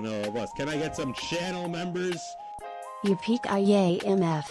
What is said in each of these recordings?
no of us. Can I get some channel members? You peak IAMF.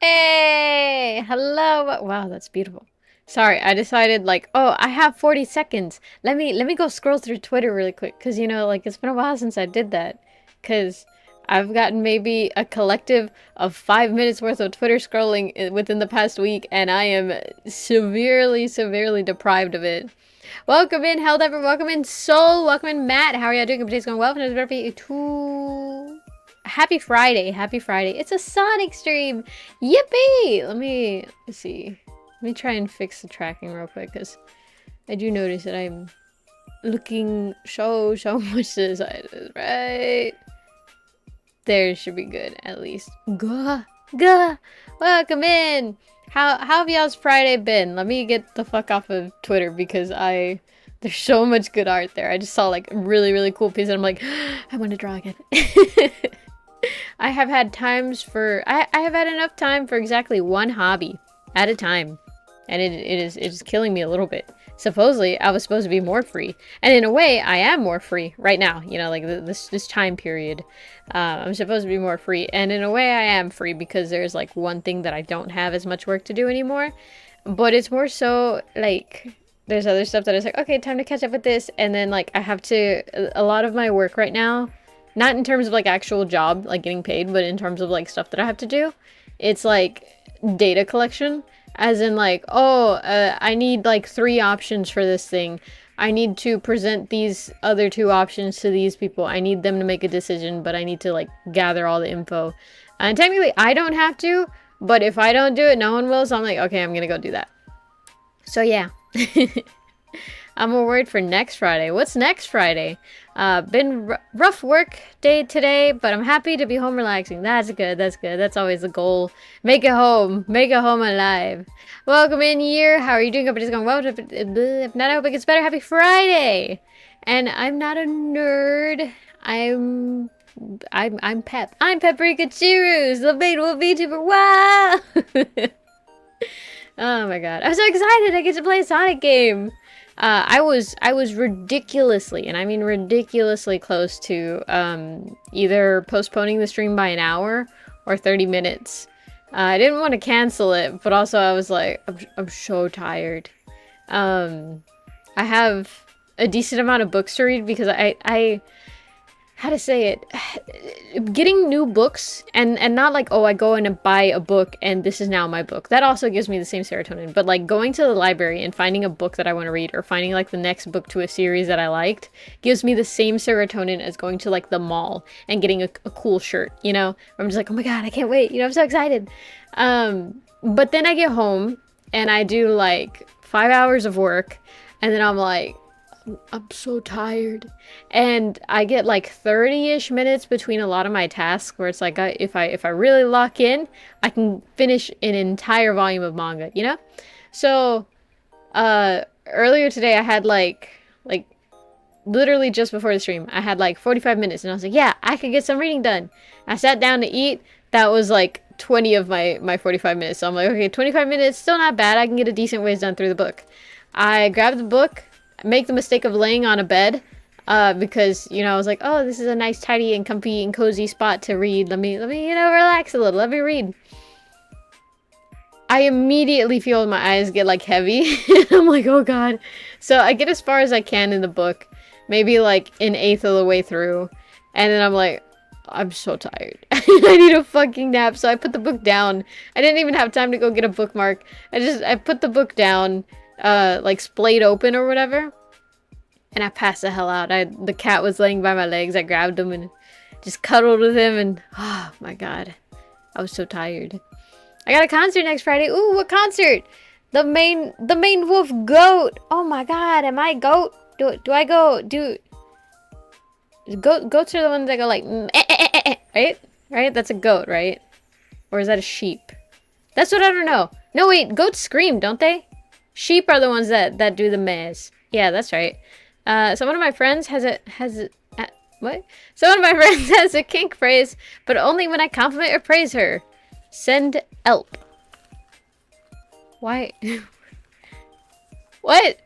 Hey, hello. Wow, that's beautiful. Sorry, I decided like, oh, I have 40 seconds. Let me go scroll through Twitter really quick cuz like it's been a while since I did that cuz I've gotten maybe a collective of 5 minutes worth of Twitter scrolling within the past week and I am severely deprived of it. Welcome in, Helldivers. Welcome in, Soul. Welcome in, Matt. How are y'all doing? Today's going well. Happy Friday. Happy Friday. It's a Sonic stream. Yippee! Let me see. Let me try and fix the tracking real quick because I do notice that I'm looking so much to the side. Right there should be good at least. Gah. Welcome in. How have y'all's Friday been? Let me get the fuck off of Twitter because there's so much good art there. I just saw like a really cool piece and I'm like, I want to draw again. I have had I have had enough time for exactly one hobby at a time. And it is killing me a little bit. Supposedly, I was supposed to be more free. And in a way, I am more free right now. Like this time period. I'm supposed to be more free. And in a way, I am free because there's like one thing that I don't have as much work to do anymore. But it's more so like there's other stuff that is like, okay, time to catch up with this. And then like I have to, a lot of my work right now, not in terms of like actual job, like getting paid, but in terms of like stuff that I have to do, it's like data collection. As in like, oh, I need like 3 options for this thing. I need to present these other 2 options to these people. I need them to make a decision, but I need to like gather all the info. And technically I don't have to, but if I don't do it, no one will. So I'm like, okay, I'm gonna go do that. So yeah. I'm more worried for next Friday. What's next Friday? Been rough work day today, but I'm happy to be home relaxing. That's good. That's always the goal. Make it home alive. Welcome in, Year. How are you doing? Hope it's going well. If not, I hope it gets better. Happy Friday. And I'm not a nerd. I'm Pep. I'm Paprika Chirus, the faithful VTuber. Wow. Oh my god. I'm so excited I get to play a Sonic game. I was ridiculously, and I mean ridiculously close to either postponing the stream by an hour or 30 minutes. I didn't want to cancel it, but also I was like, I'm so tired. I have a decent amount of books to read because I how to say it, getting new books and not like, oh, I go in and buy a book and this is now my book. That also gives me the same serotonin, but like going to the library and finding a book that I want to read or finding like the next book to a series that I liked gives me the same serotonin as going to like the mall and getting a cool shirt, I'm just like, oh my god, I can't wait, I'm so excited. But then I get home and I do like 5 hours of work and then I'm like, I'm so tired, and I get like 30-ish minutes between a lot of my tasks where it's like if I really lock in, I can finish an entire volume of manga, So earlier today I had like literally just before the stream I had like 45 minutes and I was like, yeah, I could get some reading done. I sat down to eat. That was like 20 of my 45 minutes, so I'm like, okay, 25 minutes, still not bad. I can get a decent ways done through the book. I grabbed the book. make the mistake of laying on a bed. Because, you know, I was like, oh, this is a nice, tidy, and comfy, and cozy spot to read. Let me, you know, relax a little. Let me read. I immediately feel my eyes get, like, heavy. I'm like, oh, God. So I get as far as I can in the book. Maybe, like, an eighth of the way through. And then I'm like, I'm so tired. I need a fucking nap. So I put the book down. I didn't even have time to go get a bookmark. I put the book down, like, splayed open or whatever. And I passed the hell out. The cat was laying by my legs. I grabbed him and just cuddled with him. And oh my God, I was so tired. I got a concert next Friday. Ooh, what concert? The main wolf goat. Oh my God, am I a goat? Do I go? Goats are the ones that go like, right? Right? That's a goat, right? Or is that a sheep? That's what I don't know. No, wait, goats scream, don't they? Sheep are the ones that do the mez. Yeah, that's right. So one of my friends has a kink phrase, but only when I compliment or praise her. Send elp. Why? What?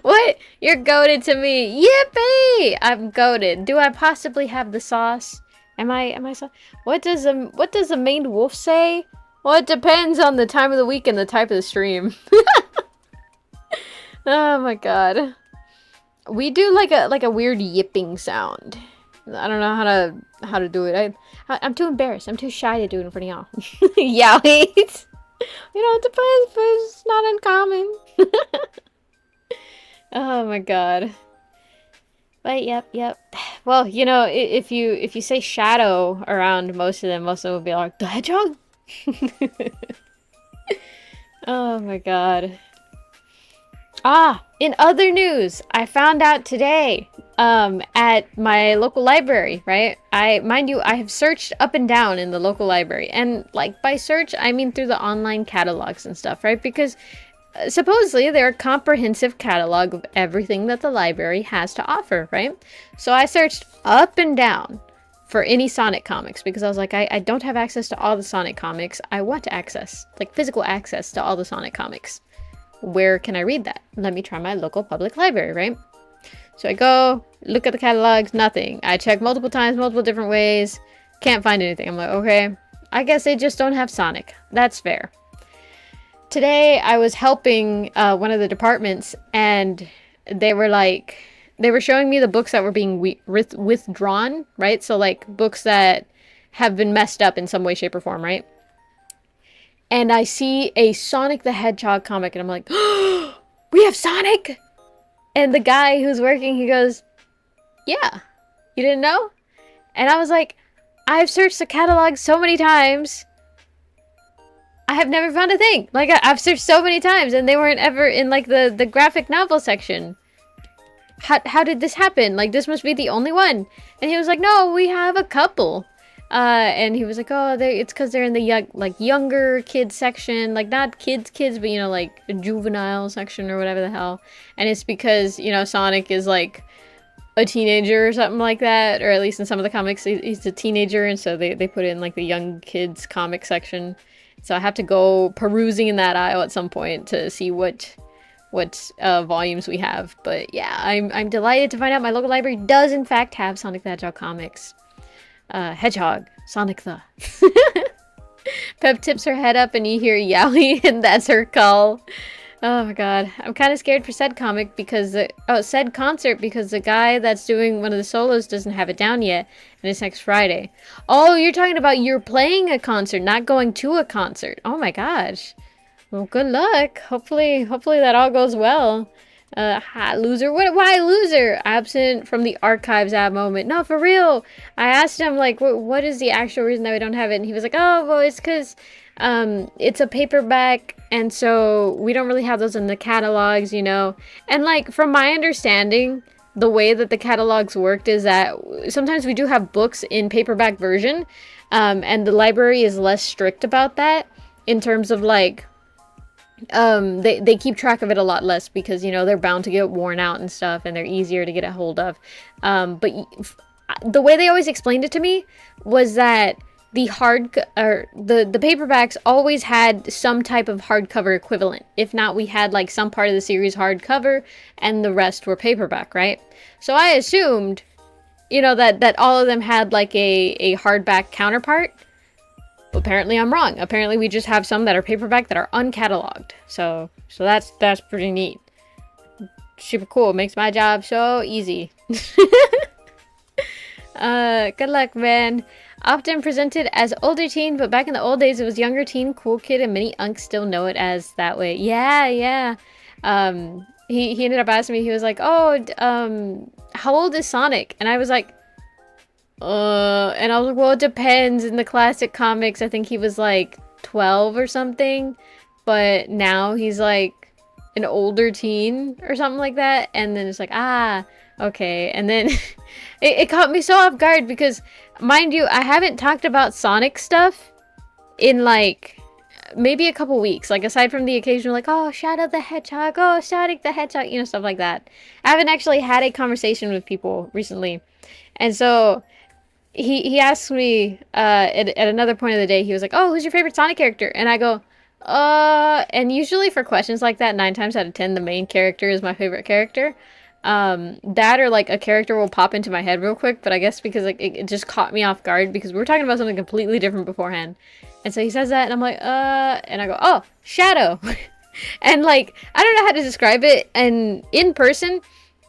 What? You're goated to me. Yippee! I'm goated. Do I possibly have the sauce? Am I sauce? What does the maned wolf say? Well, it depends on the time of the week and the type of the stream. Oh my God. We do like a weird yipping sound. I don't know how to do it. I'm too embarrassed. I'm too shy to do it in front of y'all. Yeah, wait. You know, it depends, but it's not uncommon. Oh my God. But yep. Well, you know, if you say shadow around most of them will be like, the hedgehog? Oh my God. Ah, in other news, I found out today, at my local library, right? Mind you, I have searched up and down in the local library, and like by search, I mean through the online catalogs and stuff, right? Because supposedly they're a comprehensive catalog of everything that the library has to offer, right? So I searched up and down for any Sonic comics because I was like, I don't have access to all the Sonic comics. I want to access, like physical access to all the Sonic comics. Where can I read that? Let me try my local public library, right? So I go, look at the catalogs, nothing. I check multiple times, multiple different ways, can't find anything. I'm like, okay, I guess they just don't have Sonic. That's fair. Today, I was helping one of the departments, and they were showing me the books that were being withdrawn, right? So like books that have been messed up in some way, shape, or form, right? And I see a Sonic the Hedgehog comic, and I'm like, oh, we have Sonic? And the guy who's working, he goes, yeah, you didn't know? And I was like, I've searched the catalog so many times. I have never found a thing. Like, I've searched so many times, and they weren't ever in, like, the graphic novel section. How did this happen? Like, this must be the only one. And he was like, no, we have a couple. And he was like, oh, it's because they're in the younger kids section, like not kids, but you know, like a juvenile section or whatever the hell. And it's because, you know, Sonic is like a teenager or something like that, or at least in some of the comics, he's a teenager, and so they put it in like the young kids comic section. So I have to go perusing in that aisle at some point to see what volumes we have. But yeah, I'm delighted to find out my local library does in fact have Sonic the Hedgehog comics. Hedgehog, Sonic the. Pep tips her head up and you hear Yowie, and that's her call. Oh my God, I'm kind of scared for said comic because said concert because the guy that's doing one of the solos doesn't have it down yet, and it's next Friday. Oh, you're talking about you're playing a concert, not going to a concert. Oh my gosh. Well, good luck. Hopefully that all goes well. Loser. Why loser? Absent from the archives at moment. No, for real. I asked him, like, what is the actual reason that we don't have it? And he was like, oh, well, it's because it's a paperback, and so we don't really have those in the catalogs, you know? And, like, from my understanding, the way that the catalogs worked is that sometimes we do have books in paperback version, and the library is less strict about that in terms of, like, they keep track of it a lot less because, you know, they're bound to get worn out and stuff, and they're easier to get a hold of. But the way they always explained it to me was that the the paperbacks always had some type of hardcover equivalent. If not, we had like some part of the series hardcover and the rest were paperback, right? So I assumed, you know, that all of them had like a hardback counterpart. Apparently I'm wrong. Apparently we just have some that are paperback that are uncatalogued. So that's pretty neat. Super cool. Makes my job so easy. Good luck, man. Often presented as older teen, but back in the old days it was younger teen, cool kid, and many unks still know it as that way. Yeah. He ended up asking me, he was like, oh, how old is Sonic? And I was like, and I was like, well, it depends. In the classic comics, I think he was like 12 or something, but now he's like an older teen or something like that. And then it's like, ah, okay. And then it caught me so off guard because, mind you, I haven't talked about Sonic stuff in like maybe a couple weeks. Like, aside from the occasional, like, oh, Shadow the Hedgehog, oh, Sonic the Hedgehog, you know, stuff like that. I haven't actually had a conversation with people recently. And so he asked me at another point of the day, he was like, oh, who's your favorite Sonic character? And I go, and usually for questions like that, 9 times out of 10, the main character is my favorite character. That or like a character will pop into my head real quick, but I guess because like it just caught me off guard because we were talking about something completely different beforehand. And so he says that and I'm like, and I go, oh, Shadow. And like, I don't know how to describe it. And in person,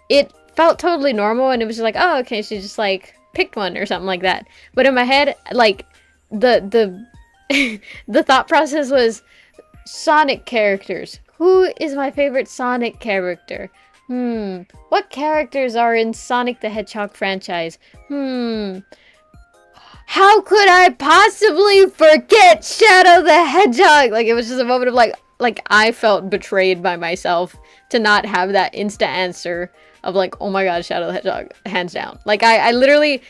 it felt totally normal and it was just like, oh, okay, she just like picked one or something like that. But in my head, like the the thought process was Sonic characters. Who is my favorite Sonic character? What characters are in Sonic the Hedgehog franchise? How could I possibly forget Shadow the Hedgehog? Like, it was just a moment of like I felt betrayed by myself to not have that insta answer of like, oh my god, Shadow the Hedgehog, hands down. Like, I literally,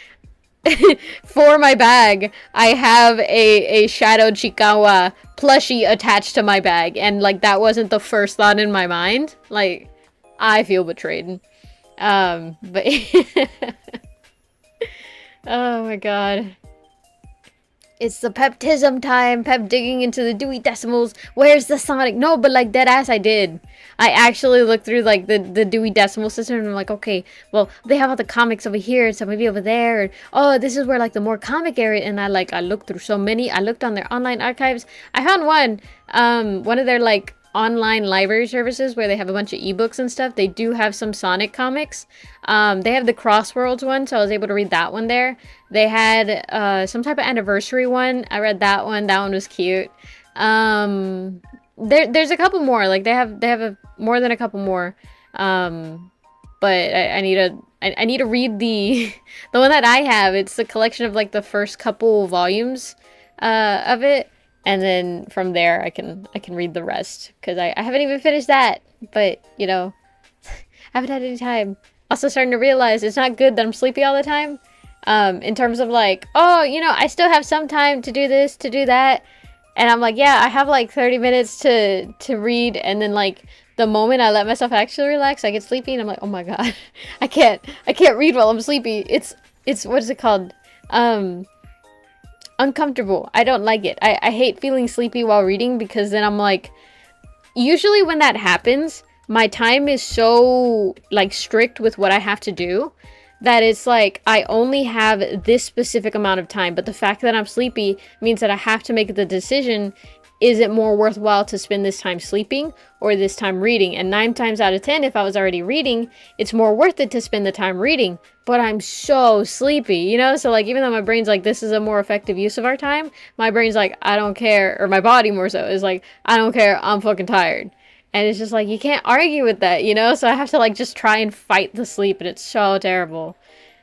for my bag, I have a Shadow Chikawa plushie attached to my bag, and like, that wasn't the first thought in my mind. Like, I feel betrayed. But oh my god. It's the peptism time. Pep digging into the Dewey Decimals. Where's the Sonic? No, but like dead ass I did. I actually looked through like the Dewey Decimal System and I'm like, okay, well, they have all the comics over here, so maybe over there. And, oh, this is where like the more comic area. And I looked through so many. I looked on their online archives. I found one of their like online library services where they have a bunch of ebooks and stuff. They do have some Sonic comics. They have the Crossworlds one, so I was able to read that one there. They had some type of anniversary one. I read that one. That one was cute. There's a couple more. Like they have more than a couple more. But I need to read the one that I have. It's the collection of like the first couple volumes of it. And then from there, I can read the rest because I haven't even finished that. But you know, I haven't had any time. Also, starting to realize it's not good that I'm sleepy all the time. In terms of like, oh, you know, I still have some time to do this, to do that, and I'm like, yeah, I have like 30 minutes to read, and then like the moment I let myself actually relax, I get sleepy, and I'm like, oh my god, I can't read while I'm sleepy. It's what is it called? Uncomfortable. I don't like it. I hate feeling sleepy while reading because then I'm like, usually when that happens, my time is so like strict with what I have to do that it's like I only have this specific amount of time. But the fact that I'm sleepy means that I have to make the decision, is it more worthwhile to spend this time sleeping or this time reading? And 9 times out of 10, if I was already reading, it's more worth it to spend the time reading. But I'm so sleepy, you know? So like, even though my brain's like, this is a more effective use of our time, my brain's like, I don't care. Or my body more so is like, I don't care. I'm fucking tired. And it's just like, you can't argue with that, you know? So I have to like just try and fight the sleep, and it's so terrible.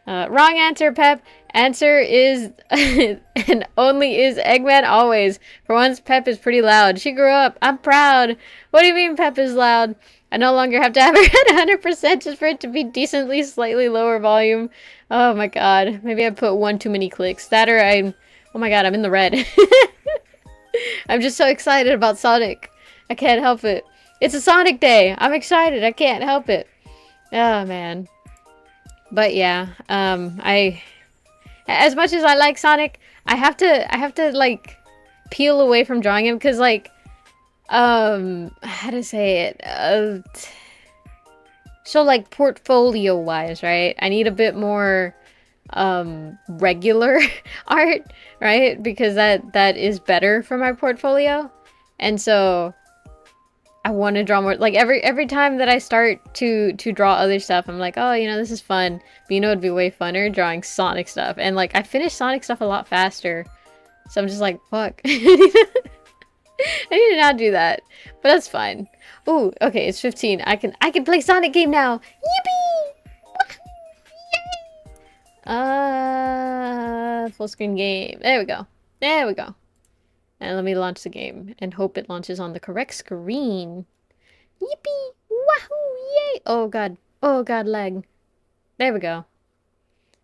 Wrong answer, Pep. Answer is and only is Eggman always. For once, Pep is pretty loud. She grew up. I'm proud. What do you mean Pep is loud? I no longer have to have her at 100% just for it to be decently slightly lower volume. Oh my god. Maybe I put one too many clicks. That or oh my god, I'm in the red. I'm just so excited about Sonic. I can't help it. It's a Sonic day. I'm excited. I can't help it. Oh man. But yeah, As much as I like Sonic, I have to like peel away from drawing him because like how to say it, so like portfolio wise, right, I need a bit more regular art, right, because that is better for my portfolio. And so I want to draw more. Like every time that I start to draw other stuff, I'm like, oh, you know, this is fun. But you know, it'd be way funner drawing Sonic stuff. And like I finish Sonic stuff a lot faster. So I'm just like, fuck. I need to not do that. But that's fine. Ooh, okay, it's 15. I can play Sonic game now. Yippee! Full screen game. There we go. There we go. And let me launch the game and hope it launches on the correct screen. Yippee! Wahoo! Yay! Oh god. Oh god, lag. There we go.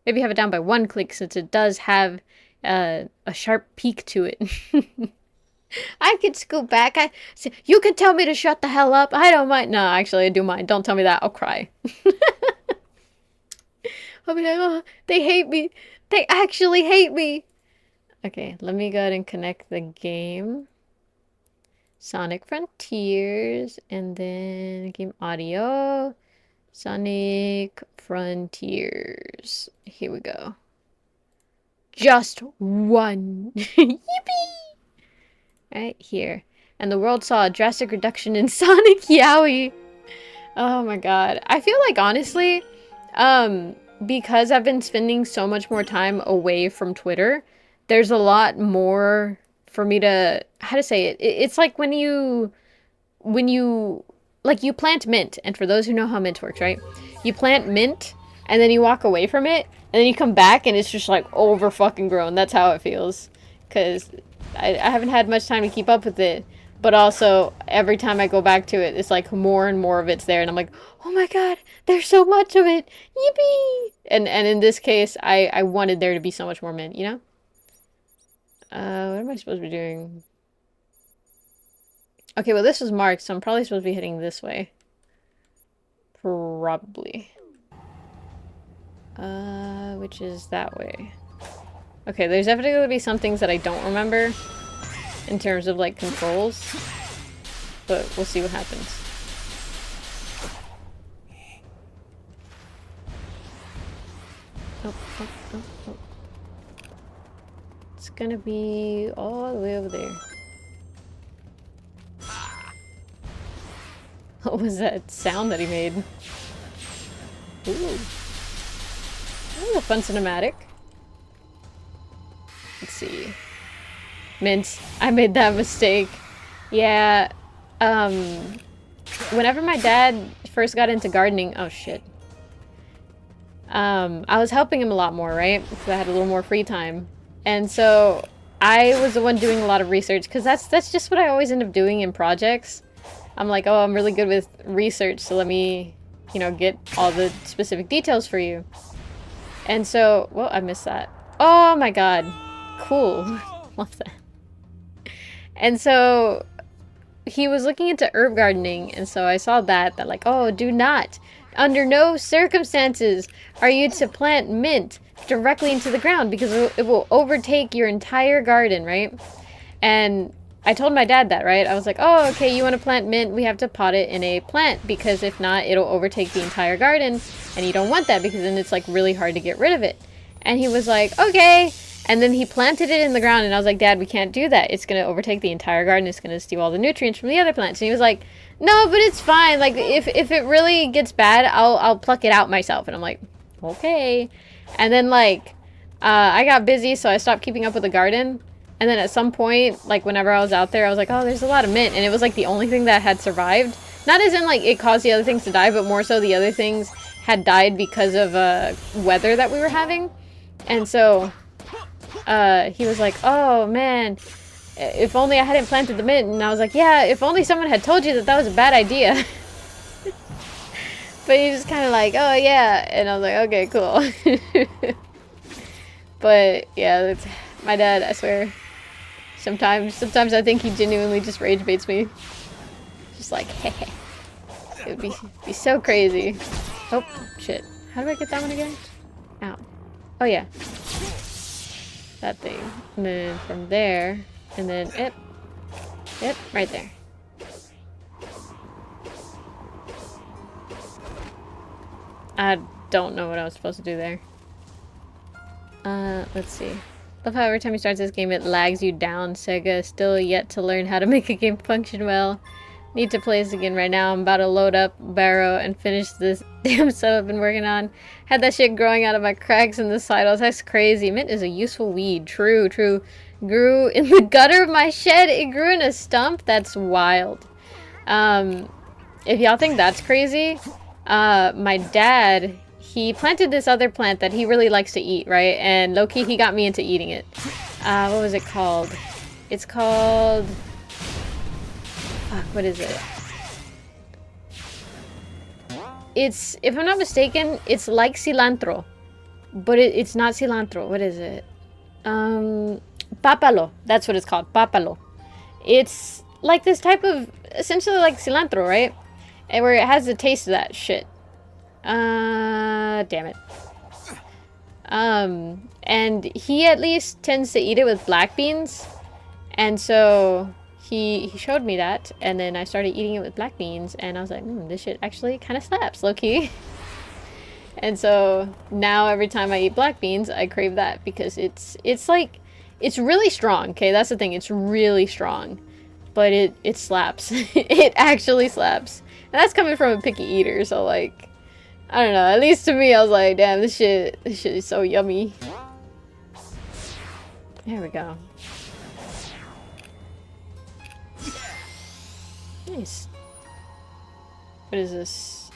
Maybe have it down by one click since it does have a sharp peak to it. I could scoot back. You could tell me to shut the hell up. I don't mind. No, actually, I do mind. Don't tell me that. I'll cry. I'll be like, oh, they hate me. They actually hate me. Okay, let me go ahead and connect the game. Sonic Frontiers, and then game audio. Sonic Frontiers. Here we go. Just one. Yippee! Right here. And the world saw a drastic reduction in Sonic Yowie. Oh my god. I feel like, honestly, because I've been spending so much more time away from Twitter, there's a lot more for me to, how to say it? It's like when you like you plant mint, and for those who know how mint works, right? You plant mint, and then you walk away from it, and then you come back, and it's just like over fucking grown. That's how it feels. Because I haven't had much time to keep up with it, but also every time I go back to it, it's like more and more of it's there, and I'm like, oh my god, there's so much of it, yippee! And in this case, I wanted there to be so much more mint, you know? What am I supposed to be doing? Okay, well this was marked, so I'm probably supposed to be heading this way. Probably. Which is that way. Okay, there's definitely going to be some things that I don't remember in terms of, like, controls. But we'll see what happens. Oh, oh, oh, oh. It's gonna be all the way over there. What was that sound that he made? Ooh. That was a fun cinematic. Let's see. Mint. I made that mistake. Yeah. Whenever my dad first got into gardening... Oh, shit. I was helping him a lot more, right? Because I had a little more free time. And so I was the one doing a lot of research. Because that's just what I always end up doing in projects. I'm like, oh, I'm really good with research. So let me, you know, get all the specific details for you. And so... Well, I missed that. Oh, my God. Cool. Love that. And so he was looking into herb gardening, and so I saw that like, oh, do not, under no circumstances are you to plant mint directly into the ground because it will overtake your entire garden, right? And I told my dad that, right? I was like, oh, okay, you want to plant mint, we have to pot it in a plant because if not, it'll overtake the entire garden, and you don't want that because then it's like really hard to get rid of it. And he was like, okay. And then he planted it in the ground, and I was like, Dad, we can't do that. It's going to overtake the entire garden. It's going to steal all the nutrients from the other plants. And he was like, no, but it's fine. Like, if it really gets bad, I'll pluck it out myself. And I'm like, okay. And then, like, I got busy, so I stopped keeping up with the garden. And then at some point, like, whenever I was out there, I was like, oh, there's a lot of mint. And it was, like, the only thing that had survived. Not as in, like, it caused the other things to die, but more so the other things had died because of weather that we were having. And so... he was like, oh man, if only I hadn't planted the mint. And I was like, yeah, if only someone had told you that that was a bad idea. But he was kind of like, oh yeah. And I was like, okay, cool. But yeah, that's my dad, I swear. Sometimes I think he genuinely just rage baits me. Just like, heh. It would be so crazy. Oh, shit. How do I get that one again? Ow. Oh yeah. that thing. And then from there, and then, yep, right there. I don't know what I was supposed to do there. Let's see. Love how every time you start this game, it lags you down. Sega still yet to learn how to make a game function well. Need to play this again right now. I'm about to load up Barrow and finish this damn setup I've been working on. Had that shit growing out of my cracks in the sidewalls. That's crazy. Mint is a useful weed. True, true. Grew in the gutter of my shed. It grew in a stump. That's wild. If y'all think that's crazy, my dad, he planted this other plant that he really likes to eat, right? And low-key, he got me into eating it. What was it called? It's called... Fuck, what is it? It's, if I'm not mistaken, it's like cilantro. But it's not cilantro. What is it? Papalo. That's what it's called. Papalo. It's like this type of, essentially like cilantro, right? And where it has the taste of that shit. Damn it. And he at least tends to eat it with black beans. And so he showed me that, and then I started eating it with black beans, and I was like, this shit actually kind of slaps, low-key. And so now every time I eat black beans, I crave that because it's like, it's really strong, okay? That's the thing, it's really strong. But it slaps. It actually slaps. And that's coming from a picky eater, so like, I don't know, at least to me, I was like, damn, this shit is so yummy. There we go. Nice. What is this?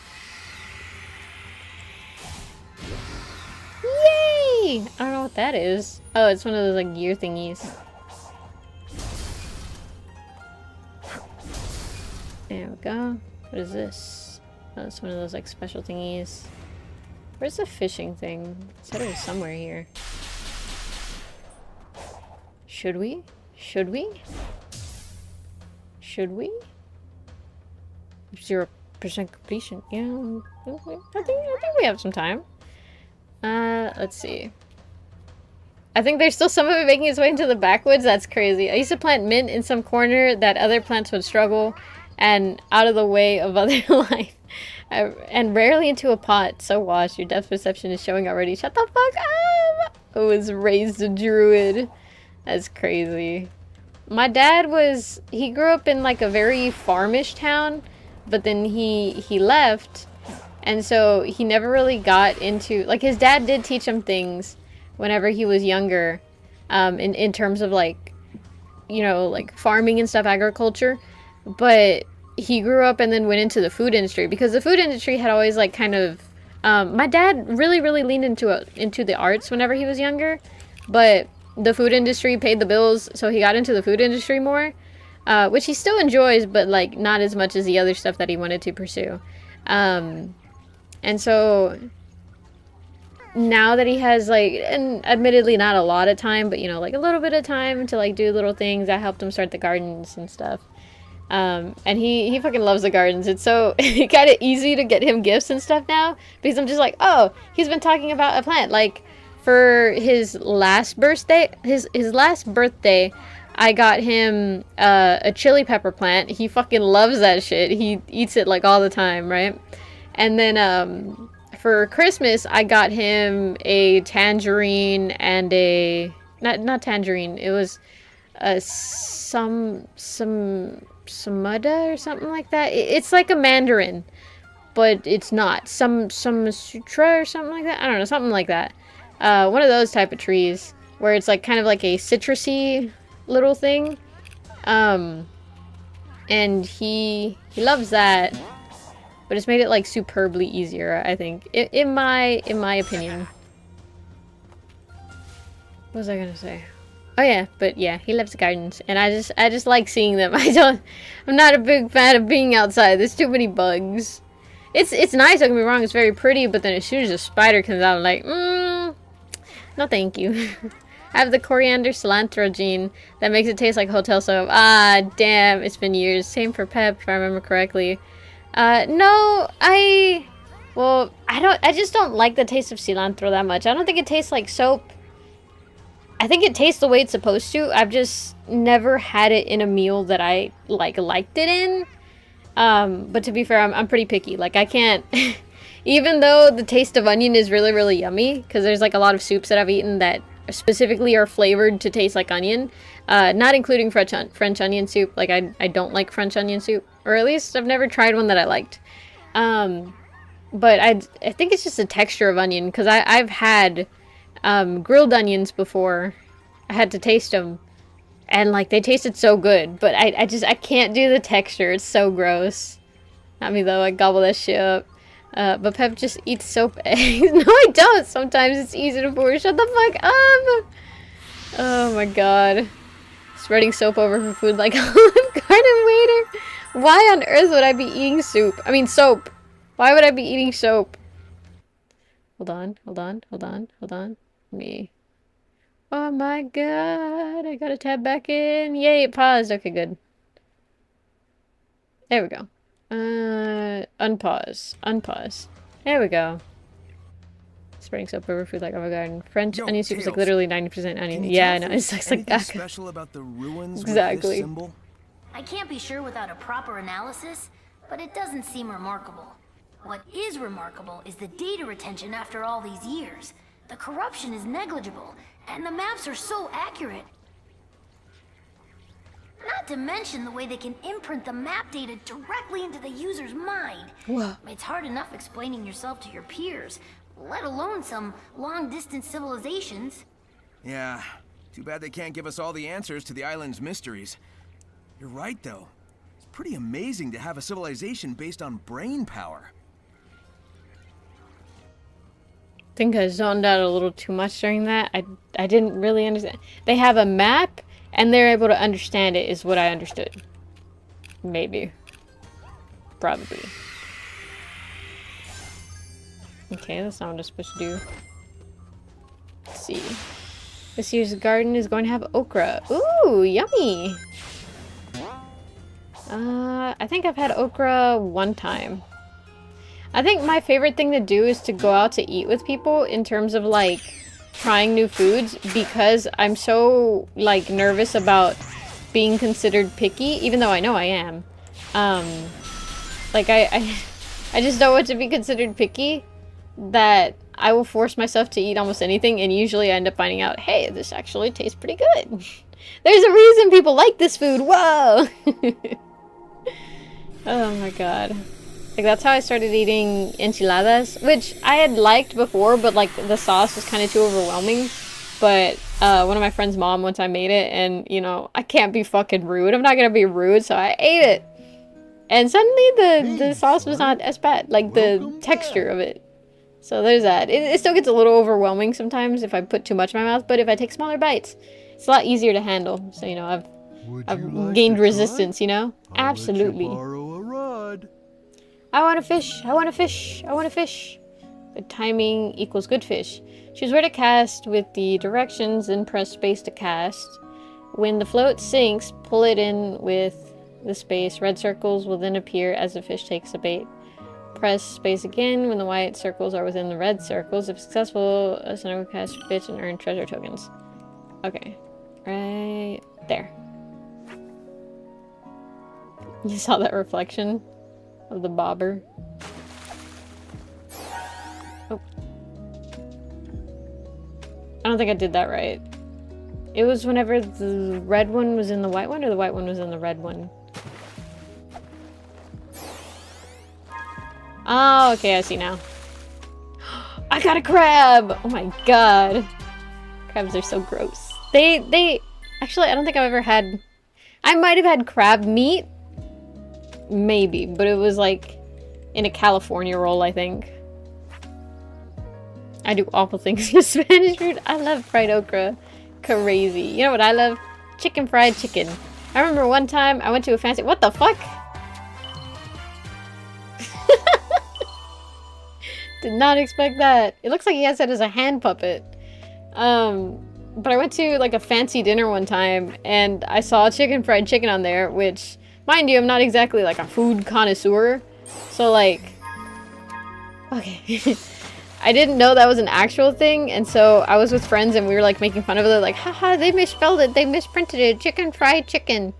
Yay! I don't know what that is. Oh, it's one of those like gear thingies. There we go. What is this? Oh, it's one of those like special thingies. Where's the fishing thing? It said it was somewhere here. Should we? Should we? Should we? 0% completion. Yeah, I think we have some time. Let's see. I think there's still some of it making its way into the backwoods. That's crazy. I used to plant mint in some corner that other plants would struggle and out of the way of other life. And rarely into a pot. So washed. Your depth perception is showing already. Shut the fuck up! I was raised a druid. That's crazy. My dad was... He grew up in like a very farmish town. But then he left. And so he never really got into... Like his dad did teach him things whenever he was younger. In terms of like... You know, like farming and stuff, agriculture. But... he grew up and then went into the food industry because the food industry had always like kind of my dad really leaned into the arts whenever he was younger, but the food industry paid the bills, so he got into the food industry more, which he still enjoys, but like not as much as the other stuff that he wanted to pursue. And so now that he has like, and admittedly not a lot of time, but you know, like a little bit of time to like do little things, I helped him start the gardens and stuff. And he fucking loves the gardens. It's so kind of easy to get him gifts and stuff now because I'm just like, oh, he's been talking about a plant. Like for his last birthday, his last birthday, I got him a chili pepper plant. He fucking loves that shit. He eats it like all the time, right? And then for Christmas, I got him a tangerine and a not tangerine. It was some Samada or something like that. It's like a mandarin, but it's not. Some sutra or something like that. I don't know, something like that. One of those type of trees where it's like kind of like a citrusy little thing. And he loves that, but it's made it like superbly easier, I think, in my opinion. What was I gonna say? Oh yeah, but yeah, he loves gardens, and I just like seeing them. I'm not a big fan of being outside. There's too many bugs. It's nice, don't get me wrong, it's very pretty, but then as soon as a spider comes out, I'm like, no thank you. I have the coriander cilantro gene that makes it taste like hotel soap. Ah, damn, it's been years. Same for pep, if I remember correctly. No, I just don't like the taste of cilantro that much. I don't think it tastes like soap. I think it tastes the way it's supposed to. I've just never had it in a meal that I liked it in. But to be fair, I'm pretty picky. Like I can't, even though the taste of onion is really, really yummy, because there's like a lot of soups that I've eaten that specifically are flavored to taste like onion, not including French onion soup. Like I don't like French onion soup, or at least I've never tried one that I liked. But I think it's just the texture of onion, because I've had grilled onions before. I had to taste them, and like they tasted so good, but I can't do the texture. It's so gross. Not me though. I gobble that shit up. But Pep just eats soap eggs. No, I don't. Sometimes it's easy to pour. Shut the fuck up. Oh my god. Spreading soap over for food like Olive Garden waiter. Why on earth would I be eating soup? I mean soap. Why would I be eating soap? Hold on. Me. Oh my god. I gotta tab back in. Yay, it paused. Okay, good. There we go. Unpause. There we go. Spreading soap over food like Olive Garden. French onion soup is like literally 90% onion. Yeah, I know. It's like that. Special about the ruins exactly. With this symbol? I can't be sure without a proper analysis, but it doesn't seem remarkable. What is remarkable is the data retention after all these years. The corruption is negligible, and the maps are so accurate. Not to mention the way they can imprint the map data directly into the user's mind. Whoa. It's hard enough explaining yourself to your peers, let alone some long-distance civilizations. Yeah, too bad they can't give us all the answers to the island's mysteries. You're right, though. It's pretty amazing to have a civilization based on brain power. I think I zoned out a little too much during that. I didn't really understand. They have a map, and they're able to understand it, is what I understood. Maybe. Probably. Okay, that's not what I'm supposed to do. Let's see. This year's garden is going to have okra. Ooh, yummy! I think I've had okra one time. I think my favorite thing to do is to go out to eat with people in terms of like trying new foods, because I'm so like nervous about being considered picky, even though I know I am. Like I just don't want to be considered picky, that I will force myself to eat almost anything, and usually I end up finding out, hey, this actually tastes pretty good. There's a reason people like this food. Whoa! Oh my god. Like, that's how I started eating enchiladas, which I had liked before, but like the sauce was kind of too overwhelming. But one of my friend's mom one time made it, and you know, I can't be fucking rude. I'm not gonna be rude, so I ate it. And suddenly the sauce was not as bad, like the texture of it. So there's that. It still gets a little overwhelming sometimes if I put too much in my mouth, but if I take smaller bites, it's a lot easier to handle. So, you know, I've gained resistance, you know? Absolutely. I want to fish. I want to fish. I want to fish. Good timing equals good fish. Choose where to cast with the directions, then press space to cast. When the float sinks, pull it in with the space. Red circles will then appear as the fish takes the bait. Press space again when the white circles are within the red circles. If successful, a center will cast fish and earn treasure tokens. Okay. Right there. You saw that reflection of the bobber? Oh. I don't think I did that right. It was whenever the red one was in the white one, or the white one was in the red one? Oh, okay, I see now. I got a crab! Oh my god. Crabs are so gross. They actually, I don't think I've ever had... I might have had crab meat. Maybe, but it was like in a California roll, I think. I do awful things with Spanish food. I love fried okra. Crazy. You know what I love? Chicken fried chicken. I remember one time I went to a fancy... What the fuck? Did not expect that. It looks like he has that as a hand puppet. But I went to like a fancy dinner one time, and I saw chicken fried chicken on there, which, mind you, I'm not exactly like a food connoisseur. So like, okay. I didn't know that was an actual thing, and so I was with friends and we were like making fun of it, like, haha, they misspelled it, they misprinted it, chicken fried chicken.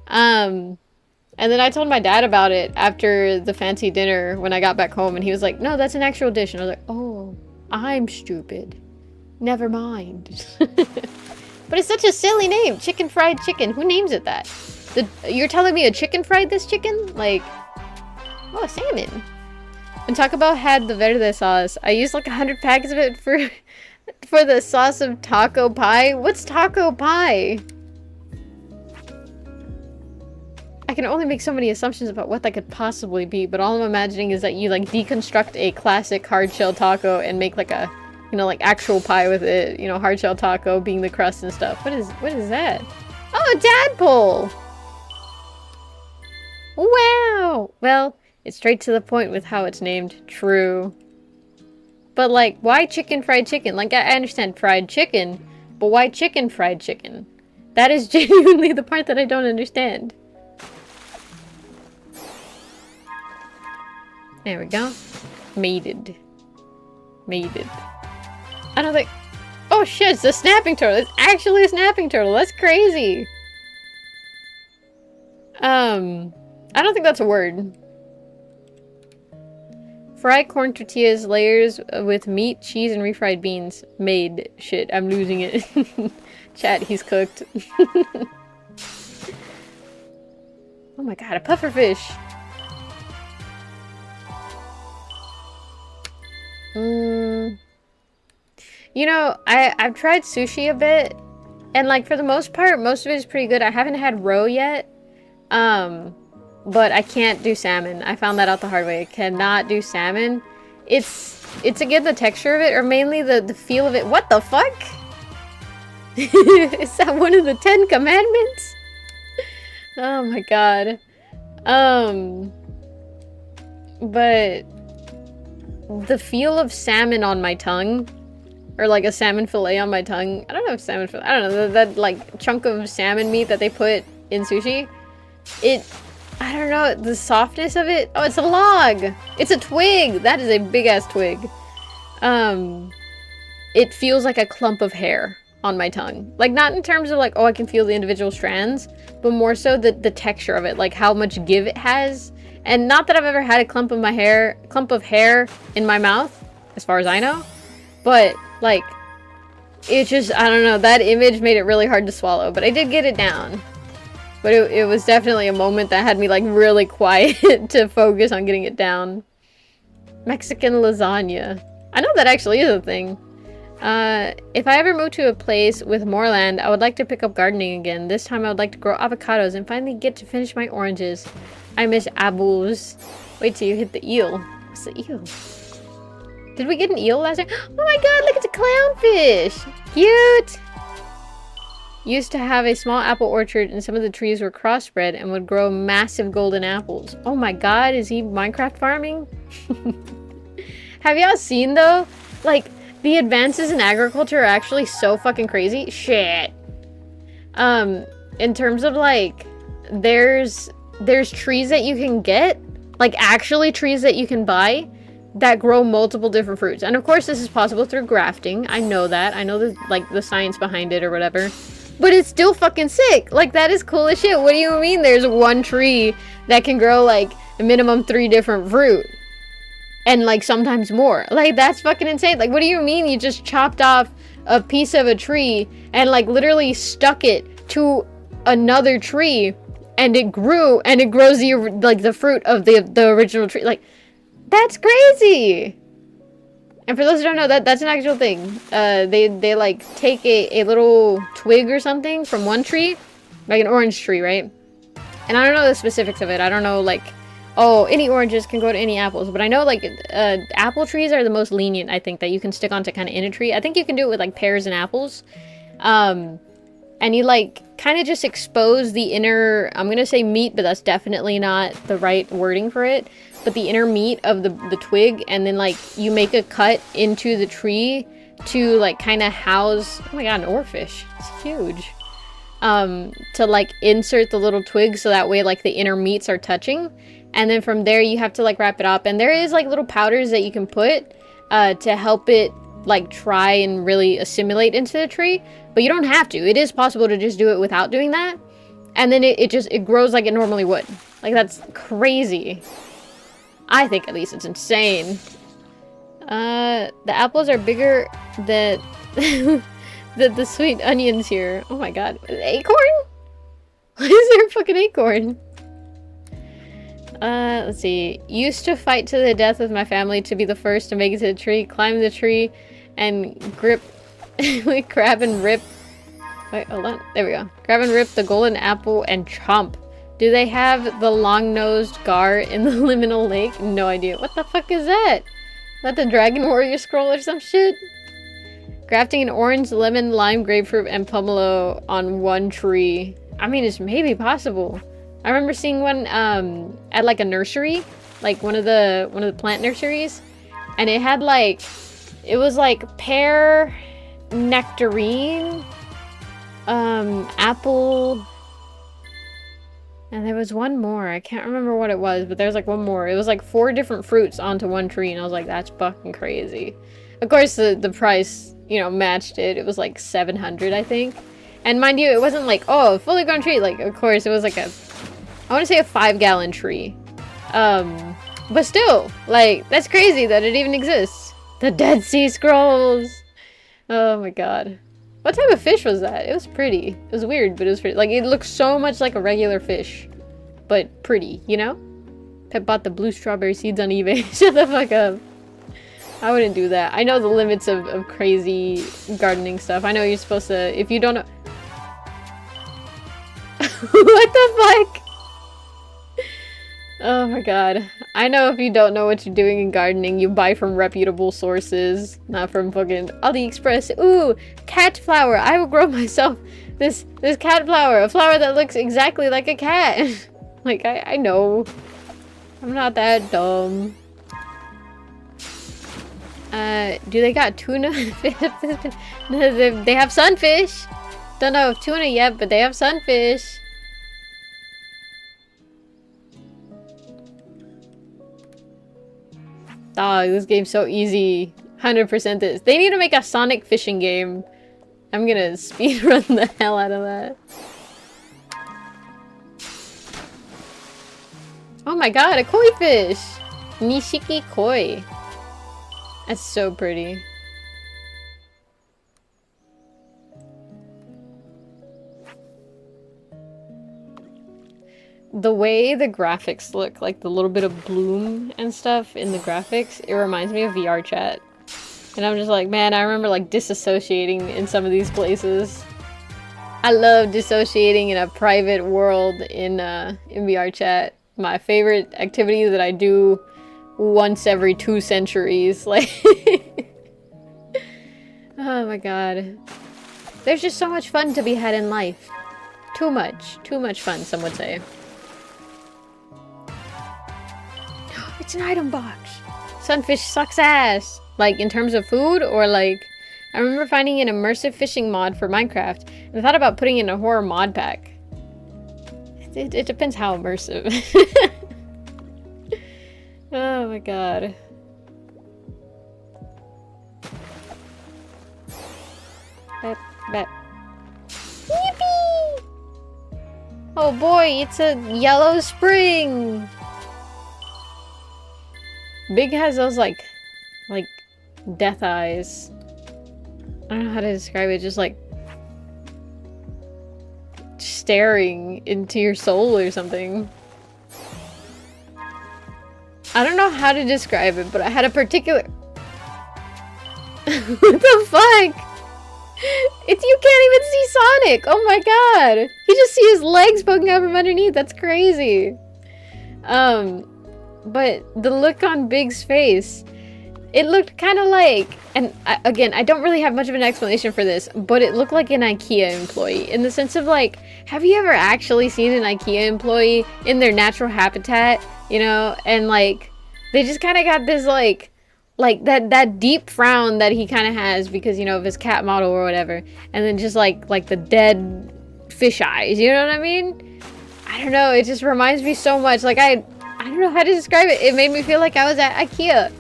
And then I told my dad about it after the fancy dinner when I got back home, and he was like, no, that's an actual dish. And I was like, oh, I'm stupid. Never mind. But it's such a silly name, chicken fried chicken. Who names it that? You're telling me a chicken fried this chicken? Like, oh, salmon. When Taco Bell had the verde sauce, I used like 100 packets of it for the sauce of taco pie. What's taco pie? I can only make so many assumptions about what that could possibly be, but all I'm imagining is that you like deconstruct a classic hard shell taco and make like a, you know, like actual pie with it. You know, hard shell taco being the crust and stuff. What is that? Oh, a tadpole! Wow! Well, it's straight to the point with how it's named. True. But like, why chicken fried chicken? Like, I understand fried chicken, but why chicken fried chicken? That is genuinely the part that I don't understand. There we go. Mated. Mated. I don't think... Oh shit, it's a snapping turtle! It's actually a snapping turtle! That's crazy! I don't think that's a word. Fry corn tortillas, layers with meat, cheese, and refried beans. Made. Shit, I'm losing it. Chat, he's cooked. Oh my god, a pufferfish! You know, I've tried sushi a bit, and like for the most part, most of it is pretty good. I haven't had roe yet, but I can't do salmon. I found that out the hard way. I cannot do salmon. It's again the texture of it, or mainly the feel of it. What the fuck? Is that one of the 10 commandments? Oh my god. But the feel of salmon on my tongue, or like a salmon fillet on my tongue. I don't know if salmon fillet, I don't know, that like chunk of salmon meat that they put in sushi. I don't know, the softness of it. Oh, it's a log! It's a twig! That is a big ass twig. It feels like a clump of hair on my tongue. Like, not in terms of like, oh, I can feel the individual strands, but more so the texture of it, like how much give it has. And not that I've ever had a clump of hair in my mouth, as far as I know. But, like, it just, I don't know, that image made it really hard to swallow. But I did get it down. But it was definitely a moment that had me, like, really quiet to focus on getting it down. Mexican lasagna. I know that actually is a thing. If I ever move to a place with more land, I would like to pick up gardening again. This time I would like to grow avocados and finally get to finish my oranges. I miss apples. Wait till you hit the eel. What's the eel? Did we get an eel last time? Oh my god, look, it's a clownfish! Cute! Used to have a small apple orchard and some of the trees were crossbred and would grow massive golden apples. Oh my god, is he Minecraft farming? Have y'all seen though? Like, the advances in agriculture are actually so fucking crazy. Shit. In terms of like, there's trees that you can get, like actually trees that you can buy that grow multiple different fruits. And of course this is possible through grafting. I know that. I know the, like, the science behind it or whatever. But it's still fucking sick. Like, that is cool as shit. What do you mean there's one tree that can grow like a minimum 3 different fruit? And like sometimes more. Like, that's fucking insane. Like, what do you mean you just chopped off a piece of a tree and like literally stuck it to another tree and it grew and it grows the like the fruit of the original tree? Like, that's crazy. And for those who don't know, that's an actual thing. They like take a little twig or something from one tree, like an orange tree, right? And I don't know the specifics of it. I don't know, like, oh, any oranges can go to any apples, but I know like apple trees are the most lenient, I think, that you can stick onto kind of in a tree. I think you can do it with like pears and apples. And you like kind of just expose the inner, I'm gonna say meat, but that's definitely not the right wording for it, but the inner meat of the twig, and then like you make a cut into the tree to like kind of house, oh my god, an oarfish, it's huge, to like insert the little twig so that way like the inner meats are touching. And then from there you have to like wrap it up, and there is like little powders that you can put. to help it like try and really assimilate into the tree. But you don't have to. It is possible to just do it without doing that. And then it grows like it normally would. Like, that's crazy. I think at least it's insane. The apples are bigger than the sweet onions here. Oh my god. Acorn? Why is there a fucking acorn? Let's see. Used to fight to the death with my family to be the first to make it to the tree. Climb the tree and grip... like, grab and rip... Wait, hold on. There we go. Grab and rip the golden apple and chomp. Do they have the long-nosed gar in the liminal lake? No idea. What the fuck is that? Is that the Dragon Warrior scroll or some shit? Grafting an orange, lemon, lime, grapefruit, and pomelo on one tree. I mean, it's maybe possible. I remember seeing one at like a nursery, like one of the plant nurseries, and it had like, it was like pear, nectarine, apple, and there was one more. I can't remember what it was, but there's like one more. It was like 4 different fruits onto one tree, and I was like, that's fucking crazy. Of course, the price, you know, matched it. It was like 700, I think. And mind you, it wasn't like, oh, a fully grown tree. Like, of course, it was like a, I want to say a 5-gallon tree. But still, like, that's crazy that it even exists. The Dead Sea Scrolls. Oh my god. What type of fish was that? It was pretty. It was weird, but it was pretty. Like, it looked so much like a regular fish, but pretty, you know? Pep bought the blue strawberry seeds on eBay. Shut the fuck up. I wouldn't do that. I know the limits of crazy gardening stuff. I know you're supposed to, if you don't know... What the fuck? Oh my god. I know if you don't know what you're doing in gardening, you buy from reputable sources, not from fucking AliExpress. Ooh, cat flower. I will grow myself this cat flower. A flower that looks exactly like a cat. Like, I know. I'm not that dumb. Do they got tuna? They have sunfish. Don't know if tuna yet, but they have sunfish. Dog, this game's so easy. 100% this. They need to make a Sonic fishing game. I'm gonna speedrun the hell out of that. Oh my god, a koi fish! Nishiki koi. That's so pretty. The way the graphics look, like the little bit of bloom and stuff in the graphics, it reminds me of VR chat. And I'm just like, man, I remember like disassociating in some of these places. I love dissociating in a private world in VR chat. My favorite activity that I do once every 2 centuries. Like, oh my god. There's just so much fun to be had in life. Too much fun, some would say. It's an item box. Sunfish sucks ass. Like, in terms of food, or like... I remember finding an immersive fishing mod for Minecraft, and I thought about putting it in a horror mod pack. It depends how immersive. Oh my god. Bep. Yippee! Oh boy, it's a yellow spring! Big has those like death eyes. I don't know how to describe it, just like staring into your soul or something. I don't know how to describe it, but I had a particular... What the fuck? You can't even see Sonic! Oh my god! You just see his legs poking out from underneath, that's crazy! But the look on Big's face, it looked kind of like, and again, I don't really have much of an explanation for this, but it looked like an IKEA employee, in the sense of like, have you ever actually seen an IKEA employee in their natural habitat, you know, and like, they just kind of got this like that deep frown that he kind of has because, you know, of his cat model or whatever, and then just like the dead fish eyes, you know what I mean? I don't know, it just reminds me so much, like I don't know how to describe it. It made me feel like I was at IKEA.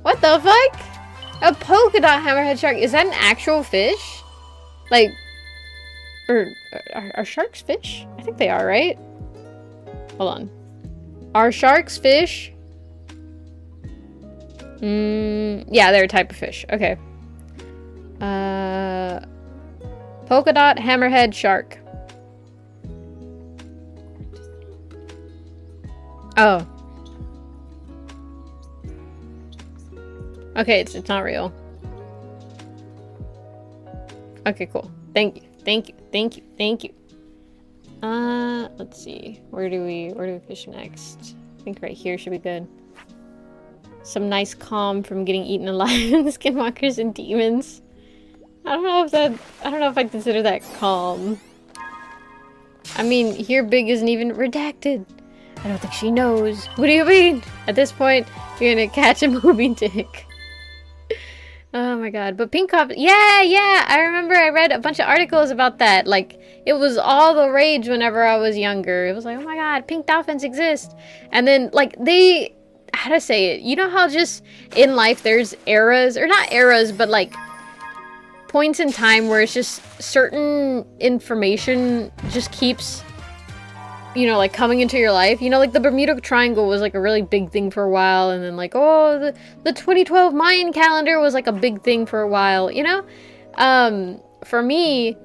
What the fuck? A polka dot hammerhead shark. Is that an actual fish? Like, or are sharks fish? I think they are, right? Hold on. Are sharks fish? Yeah, they're a type of fish. Okay. Polka dot hammerhead shark. Oh. Okay, it's not real. Okay, cool. Thank you. Thank you. Thank you. Thank you. Let's see. Where do we fish next? I think right here should be good. Some nice calm from getting eaten alive in the skinwalkers and demons. I don't know if I consider that calm. I mean, here big isn't even redacted. I don't think she knows. What do you mean? At this point, you're gonna catch a moving tick. Oh my god. But pink coffin, yeah, I remember I read a bunch of articles about that. Like, it was all the rage whenever I was younger. It was like, oh my god, pink dolphins exist. And then, like, how to say it? You know how just in life there's eras, or not eras, but like points in time where it's just certain information just keeps, you know, like coming into your life. You know, like the Bermuda Triangle was like a really big thing for a while, and then like, oh, the 2012 Mayan calendar was like a big thing for a while, you know? For me,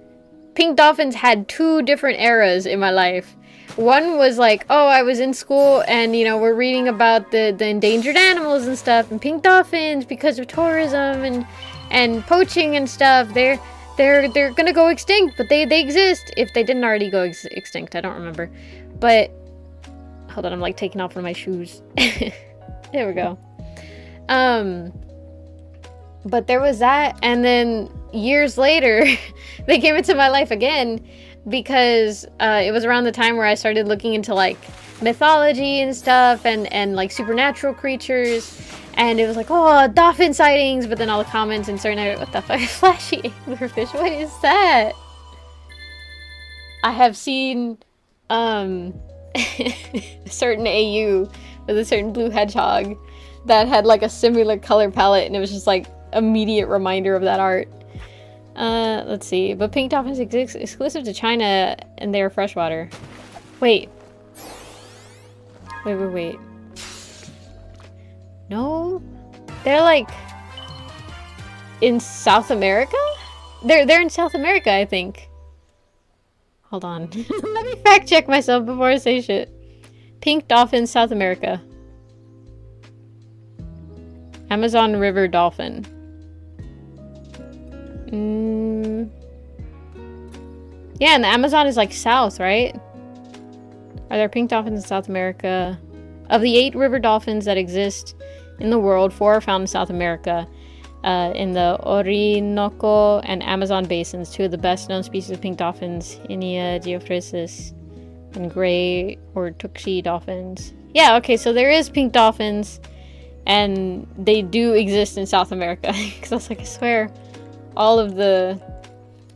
pink dolphins had two different eras in my life. One was like, oh, I was in school and, you know, we're reading about the endangered animals and stuff, and pink dolphins, because of tourism and poaching and stuff, they're gonna go extinct, but they exist. If they didn't already go extinct, I don't remember. But hold on, I'm like taking off one of my shoes. There we go. But there was that, and then years later they came into my life again, because it was around the time where I started looking into like mythology and stuff, and like supernatural creatures, and it was like, oh, dolphin sightings, but then all the comments and certain, what the fuck, flashy anglerfish, what is that? I have seen a certain AU with a certain blue hedgehog that had like a similar color palette, and it was just like immediate reminder of that art. Let's see. But pink dolphins exist exclusive to China, and they're freshwater. Wait. No? They're like in South America? They're in South America, I think. Hold on. Let me fact check myself before I say shit. Pink dolphins, South America. Amazon River dolphin. Yeah, and the Amazon is like south, right? Are there pink dolphins in South America? Of the 8 river dolphins that exist in the world, 4 are found in South America, in the Orinoco and Amazon basins. 2 of the best known species of pink dolphins, Inia geophrasis and gray or tuxi dolphins. Yeah, okay, so there is pink dolphins, and they do exist in South America. Because I was like, I swear, all of the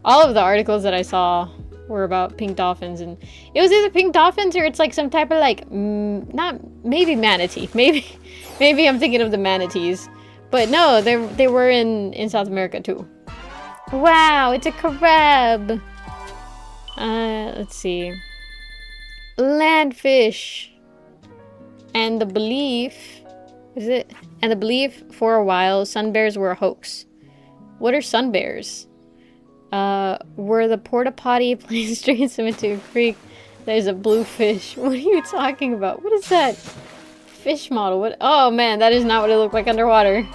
articles that I saw were about pink dolphins, and it was either pink dolphins or it's like some type of like maybe manatee. Maybe I'm thinking of the manatees, but no, they were in South America too. Wow, it's a crab. Let's see. Landfish. And the belief for a while sun bears were a hoax. What are sun bears? Were the porta potty plane straight into a creek? There's a blue fish. What are you talking about? What is that fish model? What? Oh man, that is not what it looked like underwater.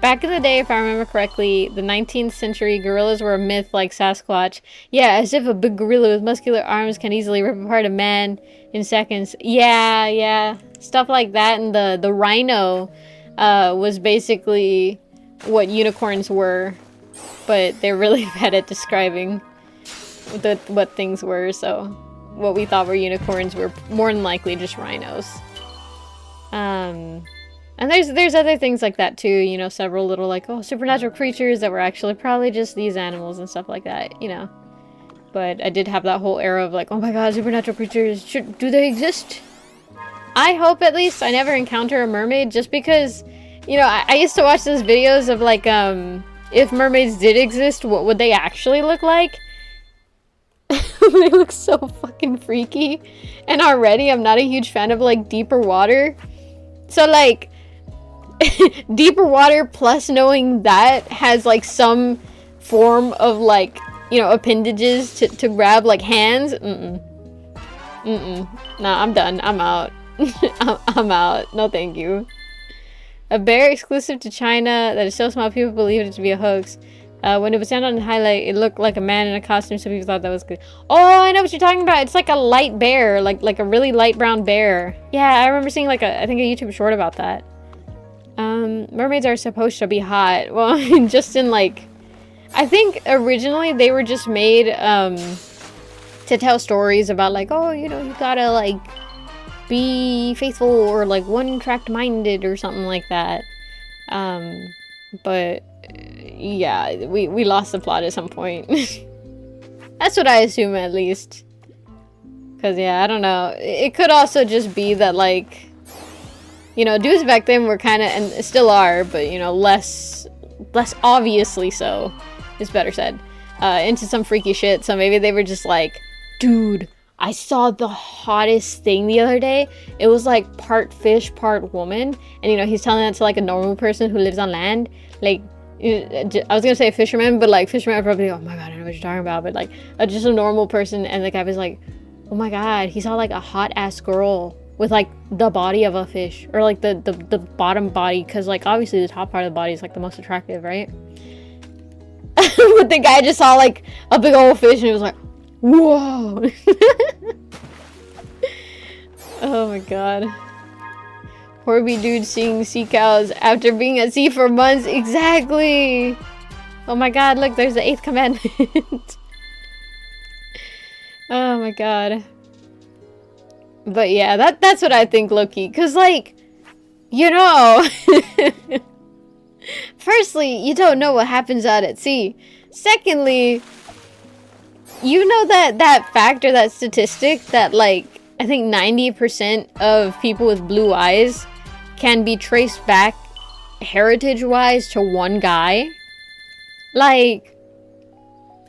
Back in the day, if I remember correctly, the 19th century, gorillas were a myth like Sasquatch. Yeah, as if a big gorilla with muscular arms can easily rip apart a man in seconds. Yeah. Stuff like that, and the rhino was basically what unicorns were, but they're really bad at describing what things were, so what we thought were unicorns were more than likely just rhinos. And there's other things like that too, you know, several little like, oh, supernatural creatures that were actually probably just these animals and stuff like that, you know. But I did have that whole era of like, oh my god, supernatural creatures, do they exist? I hope at least I never encounter a mermaid, just because You know, I used to watch those videos of like, if mermaids did exist, what would they actually look like? They look so fucking freaky. And already I'm not a huge fan of like deeper water. So like, deeper water plus knowing that has like some form of like, you know, appendages to grab like hands. Nah, I'm done. I'm out. I'm out. No thank you. A bear exclusive to China that is so small people believed it to be a hoax. When it was down on the highlight, it looked like a man in a costume, so people thought that was good. Oh, I know what you're talking about. It's like a light bear, like a really light brown bear. Yeah, I remember seeing like I think a YouTube short about that. Mermaids are supposed to be hot. Well, just in like, I think originally they were just made to tell stories about like, oh, you know, you gotta like be faithful or like one-track minded or something like that. But yeah, we lost the plot at some point. That's what I assume, at least. Because yeah, I don't know, it could also just be that like, you know, dudes back then were kind of, and still are, but you know, less obviously so is better said, into some freaky shit. So maybe they were just like, dude, I saw the hottest thing the other day. It was like part fish, part woman. And you know, he's telling that to like a normal person who lives on land. Like, I was gonna say a fisherman, but like fisherman are probably, oh my god, I know what you're talking about. But like, just a normal person. And the guy was like, oh my god, he saw like a hot ass girl with like the body of a fish. Or like the bottom body. Cause like obviously the top part of the body is like the most attractive, right? But the guy just saw like a big old fish and he was like, whoa. Oh my god. Horby dude seeing sea cows after being at sea for months. Exactly. Oh my god, look, there's the 8th commandment. Oh my god. But yeah, that's what I think, low-key. Cause like, you know, firstly, you don't know what happens out at sea. Secondly, you know that fact or that statistic that like, I think 90% of people with blue eyes can be traced back heritage-wise to one guy? Like,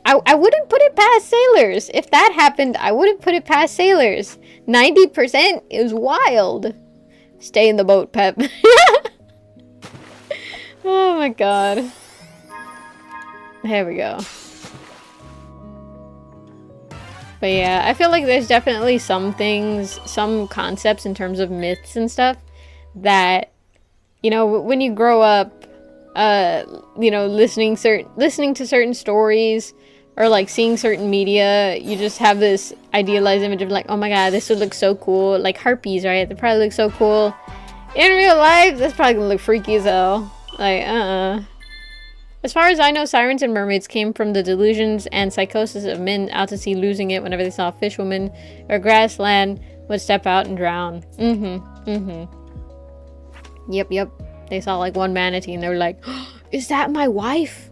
I wouldn't put it past sailors. If that happened, I wouldn't put it past sailors. 90% is wild. Stay in the boat, Pep. Oh my god. There we go. But yeah, I feel like there's definitely some things, some concepts in terms of myths and stuff that, you know, when you grow up, you know, listening to certain stories or like seeing certain media, you just have this idealized image of like, oh my god, this would look so cool. Like harpies, right? They probably look so cool. In real life, that's probably gonna look freaky as hell. Like, As far as I know, sirens and mermaids came from the delusions and psychosis of men out to sea losing it whenever they saw a fishwoman or grassland would step out and drown. Yep. They saw like one manatee and they were like, oh, is that my wife?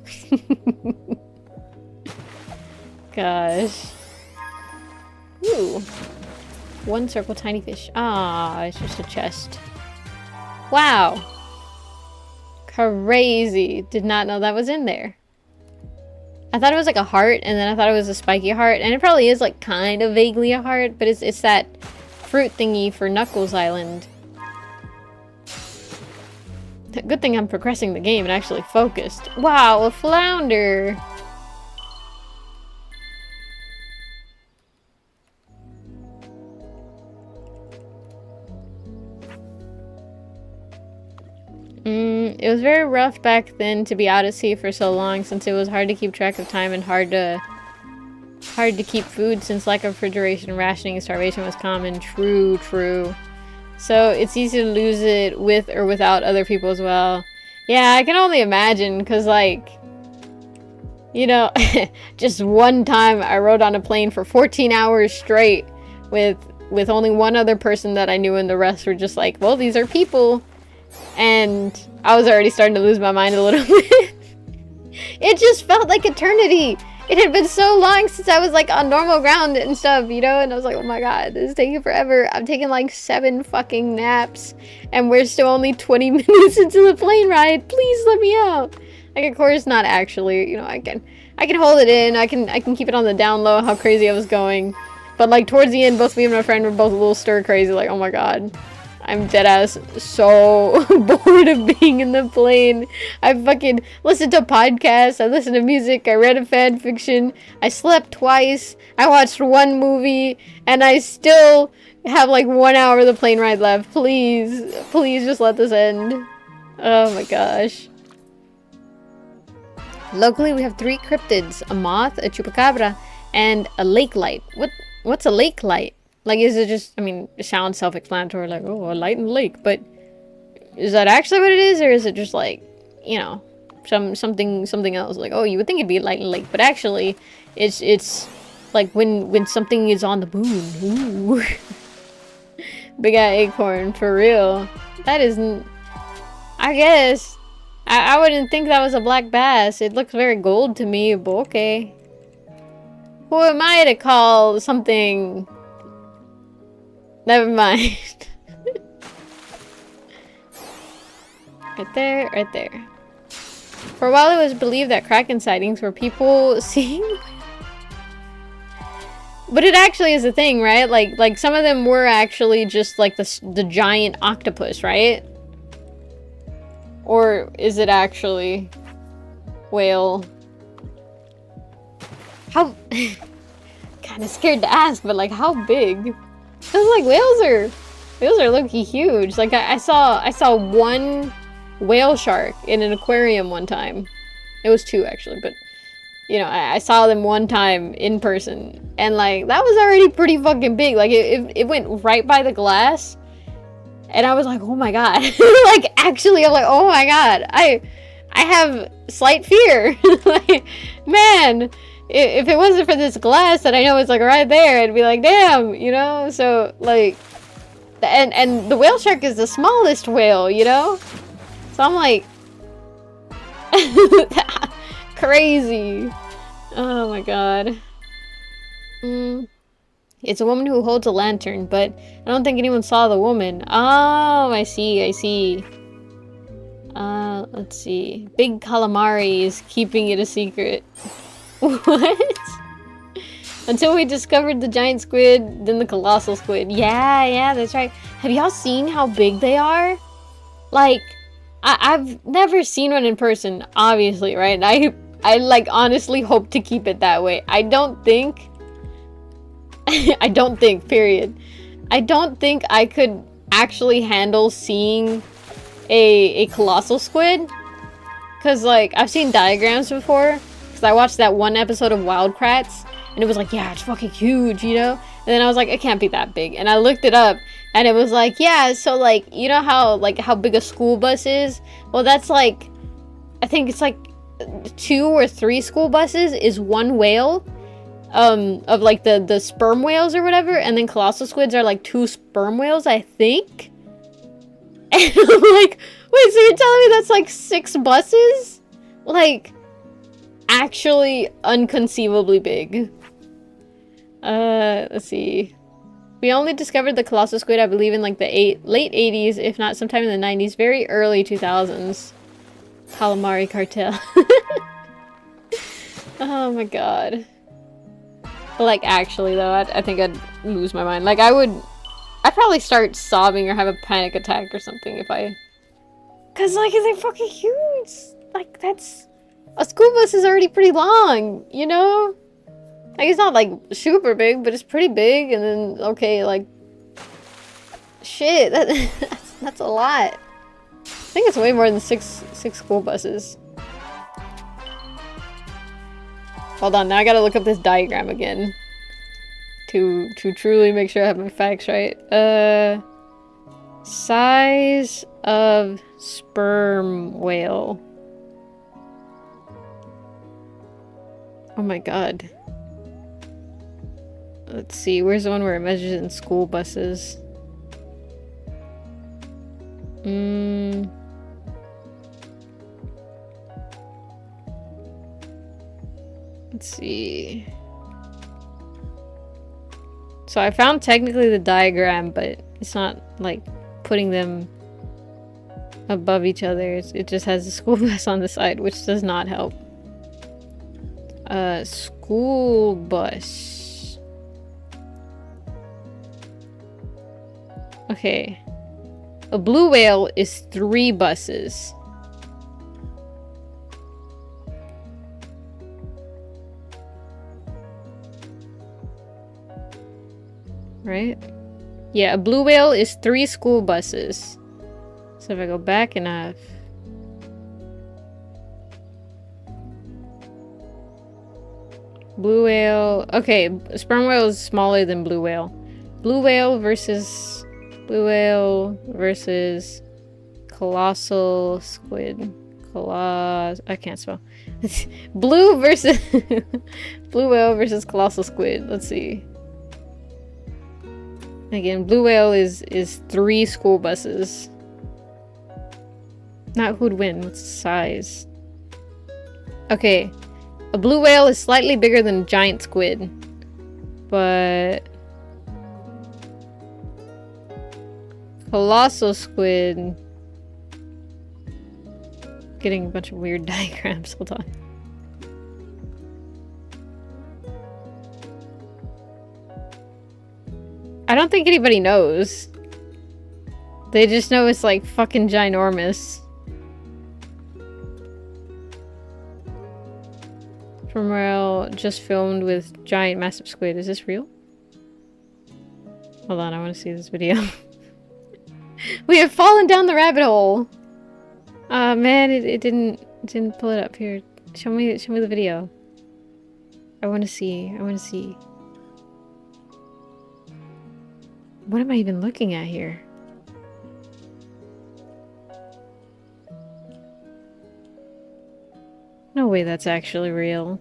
Gosh. Ooh. One circle tiny fish. Ah, it's just a chest. Wow. Crazy. Did not know that was in there. I thought it was like a heart, and then I thought it was a spiky heart, and it probably is like kind of vaguely a heart, but it's that fruit thingy for Knuckles Island. Good thing I'm progressing the game and actually focused. Wow, a flounder. It was very rough back then to be out at sea for so long, since it was hard to keep track of time and hard to keep food, since lack of refrigeration, rationing, and starvation was common. True. So it's easy to lose it with or without other people as well. Yeah, I can only imagine, because like, you know, just one time I rode on a plane for 14 hours straight with only one other person that I knew, and the rest were just like, well, these are people. And I was already starting to lose my mind a little bit. It just felt like eternity. it had been so long since I was like on normal ground and stuff, you know? And I was like, oh my god, this is taking forever. I'm taking like 7 fucking naps and we're still only 20 minutes into the plane ride. Please let me out. Like, of course not actually, you know, I can hold it in. I can keep it on the down low how crazy I was going. But like towards the end, both me and my friend were both a little stir crazy, like, oh my god. I'm deadass so bored of being in the plane. I fucking listened to podcasts, I listened to music, I read a fan fiction, I slept twice, I watched 1 movie, and I still have like 1 hour of the plane ride left. Please, please just let this end. Oh my gosh. Locally, we have 3 cryptids, a moth, a chupacabra, and a lake light. What's a lake light? Like, is it just, I mean, it sounds self-explanatory, like, oh, a light in the lake, but is that actually what it is, or is it just like, you know, something else? Like, oh, you would think it'd be a light in the lake, but actually, it's like when something is on the moon. Ooh. Big eye acorn, for real. That isn't, I guess, I wouldn't think that was a black bass. It looks very gold to me, but okay. Who am I to call something? Never mind. Right there, right there. For a while it was believed that Kraken sightings were people seeing... But it actually is a thing, right? Like some of them were actually just like the giant octopus, right? Or is it actually whale? How... kind of scared to ask, but like how big? Cause like whales are low-key huge. Like I saw 1 whale shark in an aquarium one time. It was 2 actually, but you know, I saw them one time in person, and like that was already pretty fucking big. Like it went right by the glass, and I was like, oh my god. Like actually, I'm like, oh my god. I have slight fear. Like, man. If it wasn't for this glass that I know is like right there, I'd be like, damn, you know? So like, and the whale shark is the smallest whale, you know? So I'm like, crazy. Oh my god. It's a woman who holds a lantern, but I don't think anyone saw the woman. Oh, I see. Let's see. Big calamari is keeping it a secret. What? Until we discovered the giant squid, then the colossal squid. Yeah, that's right. Have y'all seen how big they are? Like, I've never seen one in person, obviously, right? I like honestly hope to keep it that way. I don't think, period. I don't think I could actually handle seeing a colossal squid. Cause like, I've seen diagrams before. Cause I watched that one episode of Wild Kratts, and it was like, yeah, it's fucking huge, you know? And then I was like, it can't be that big. And I looked it up, and it was like, yeah, so like, you know how big a school bus is? Well, that's like, I think it's like 2 or 3 school buses is 1 whale, of like the sperm whales or whatever, and then colossal squids are like 2 sperm whales, I think? And I'm like, wait, so you're telling me that's like 6 buses? Like, actually unconceivably big. Let's see. We only discovered the colossal squid, I believe, in like the late 80s, if not sometime in the 90s, very early 2000s. Calamari cartel. Oh my god. But like, actually though, I think I'd lose my mind. Like, I'd probably start sobbing or have a panic attack or something if I... Cause like, they're fucking huge! Like, that's... A school bus is already pretty long, you know? Like, it's not, like, super big, but it's pretty big, and then, okay, like... Shit, that's a lot. I think it's way more than six school buses. Hold on, now I gotta look up this diagram again. To truly make sure I have my facts right. Size of sperm whale. Oh my god. Let's see, where's the one where it measures in school buses? Let's see. So I found technically the diagram, but it's not like putting them above each other. It just has the school bus on the side, which does not help. School bus. Okay. A blue whale is 3 buses. Right? Yeah, a blue whale is 3 school buses. So if I go back enough. Blue whale. Okay, sperm whale is smaller than blue whale. Blue whale versus colossal squid. I can't spell. Blue versus blue whale versus colossal squid. Let's see. Again, blue whale is 3 school buses. Not who'd win, what's the size? Okay. A blue whale is slightly bigger than giant squid. But colossal squid. Getting a bunch of weird diagrams. Hold on. I don't think anybody knows. They just know it's like fucking ginormous. From whale just filmed with giant massive squid. Is this real? Hold on, I want to see this video. We have fallen down the rabbit hole. Man, it didn't pull it up here. Show me the video. I want to see. What am I even looking at here? No way that's actually real.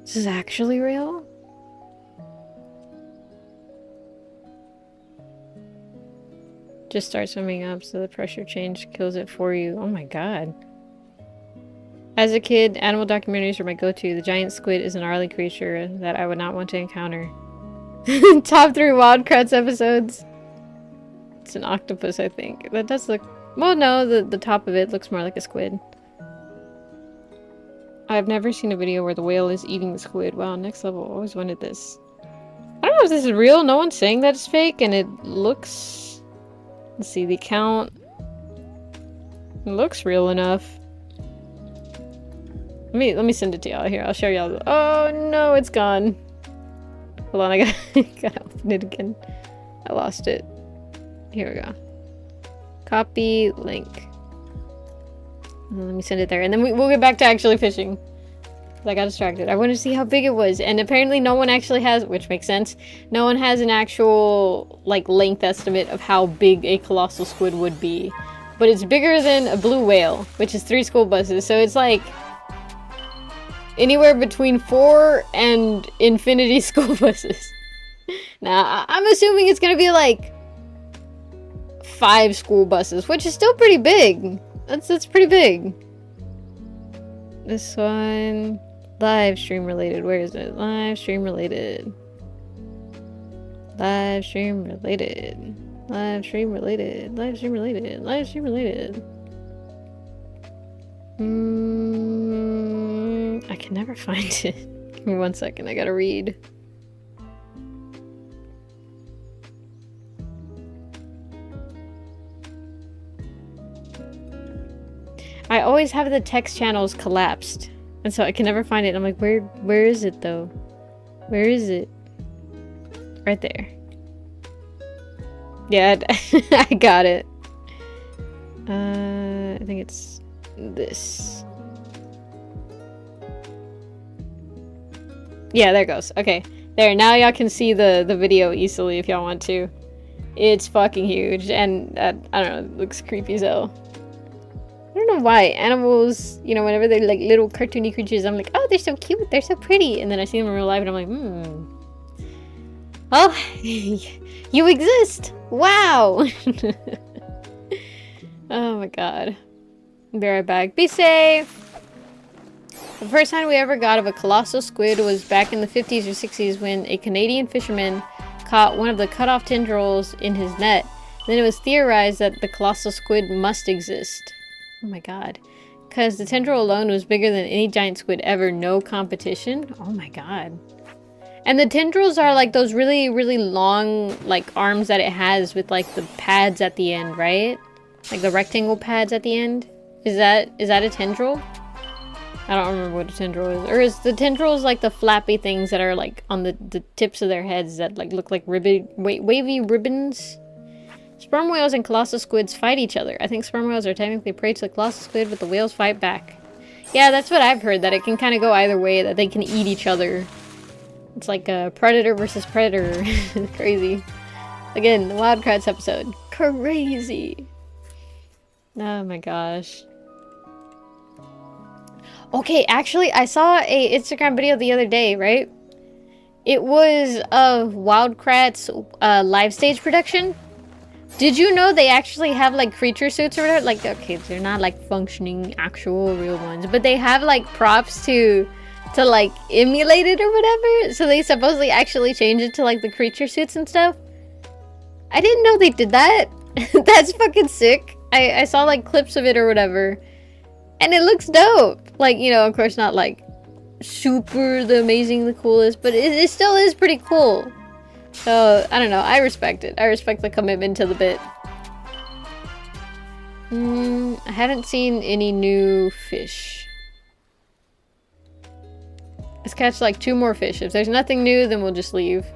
This is actually real? Just start swimming up so the pressure change kills it for you. Oh my god. As a kid, animal documentaries were my go-to. The giant squid is a gnarly creature that I would not want to encounter. Top 3 Wildcrats episodes. It's an octopus, I think. That does look... Well, no, the top of it looks more like a squid. I've never seen a video where the whale is eating the squid. Wow, next level. Always wanted this. I don't know if this is real. No one's saying that it's fake, and it looks... Let's see, the account... It looks real enough. Let me send it to y'all. Here, I'll show y'all. Oh no, it's gone. Hold on, I gotta open it again. I lost it. Here we go. Copy link. Let me send it there, and then we'll get back to actually fishing. I got distracted. I wanted to see how big it was, and apparently no one actually has, which makes sense. No one has an actual like length estimate of how big a colossal squid would be, but it's bigger than a blue whale, which is 3 school buses. So it's like anywhere between 4 and infinity school buses. Now, I'm assuming it's gonna be like 5 school buses, which is still pretty big. That's pretty big. This one, live stream related. Where is it? Live stream related. Live stream related. Live stream related. Live stream related. Live stream related. I can never find it. Give me 1 second. I gotta read. I always have the text channels collapsed, and so I can never find it. I'm like, where is it though? Where is it? Right there. Yeah, I got it. I think it's this. Yeah, there it goes. Okay, there. Now y'all can see the video easily if y'all want to. It's fucking huge, and I don't know, it looks creepy as hell. I don't know why animals, you know, whenever they're like little cartoony creatures, I'm like, oh, they're so cute, they're so pretty, and then I see them in real life, and I'm like, well, you exist. Wow. Oh my god. Be right back. Be safe! The first sign we ever got of a colossal squid was back in the 50s or 60s when a Canadian fisherman caught one of the cut-off tendrils in his net. Then it was theorized that the colossal squid must exist. Oh my god. Because the tendril alone was bigger than any giant squid ever. No competition? Oh my god. And the tendrils are like those really, really long like arms that it has with like the pads at the end, right? Like the rectangle pads at the end? Is that a tendril? I don't remember what a tendril is. Or is the tendrils like the flappy things that are like on the tips of their heads that like look like wavy ribbons? Sperm whales and colossal squids fight each other. I think sperm whales are technically prey to the colossal squid, but the whales fight back. Yeah, that's what I've heard, that it can kind of go either way, that they can eat each other. It's like a predator versus predator. Crazy. Again, the Wild Kratts episode. Crazy. Oh my gosh. Okay, actually, I saw a Instagram video the other day, right? It was a Wild Kratts live stage production. Did you know they actually have like creature suits or whatever? Like, okay, they're not like functioning actual real ones, but they have like props to like emulate it or whatever. So they supposedly actually change it to like the creature suits and stuff. I didn't know they did that. That's fucking sick. I saw like clips of it or whatever. And it looks dope. Like, you know, of course not like super the amazing, the coolest, but it still is pretty cool. So, I don't know. I respect it. I respect the commitment to the bit. I haven't seen any new fish. Let's catch like 2 more fish. If there's nothing new, then we'll just leave.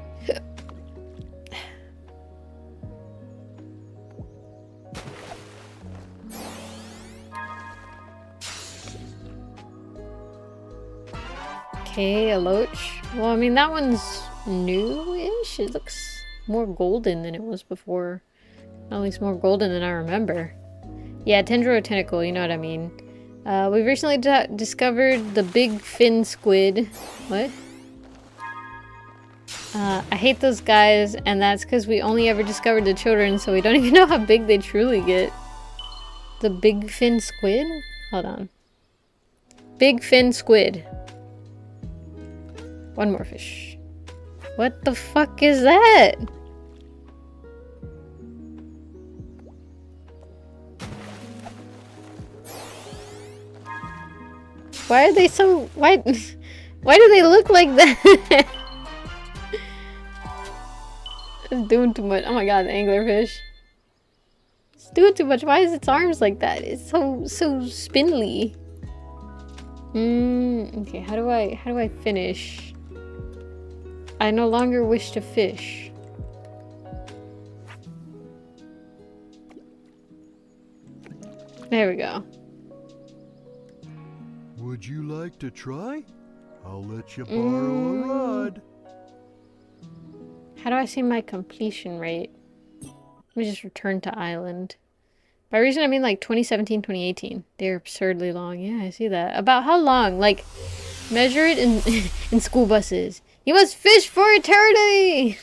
Okay, a loach. Well, I mean, that one's new-ish. It looks more golden than it was before. At least more golden than I remember. Yeah, tendril or tentacle, you know what I mean. We recently discovered the big fin squid. What? I hate those guys, and that's because we only ever discovered the children, so we don't even know how big they truly get. The big fin squid? Hold on. Big fin squid. 1 more fish. What the fuck is that? Why are they so... Why do they look like that? It's doing too much. Oh my god, the anglerfish. It's doing too much. Why is its arms like that? It's so spindly. Okay, how do I finish? I no longer wish to fish. There we go. Would you like to try? I'll let you borrow a rod. How do I see my completion rate? Let me just return to island. By reason, I mean like 2017, 2018. They're absurdly long. Yeah, I see that. About how long? Like, measure it in school buses. You must fish for eternity!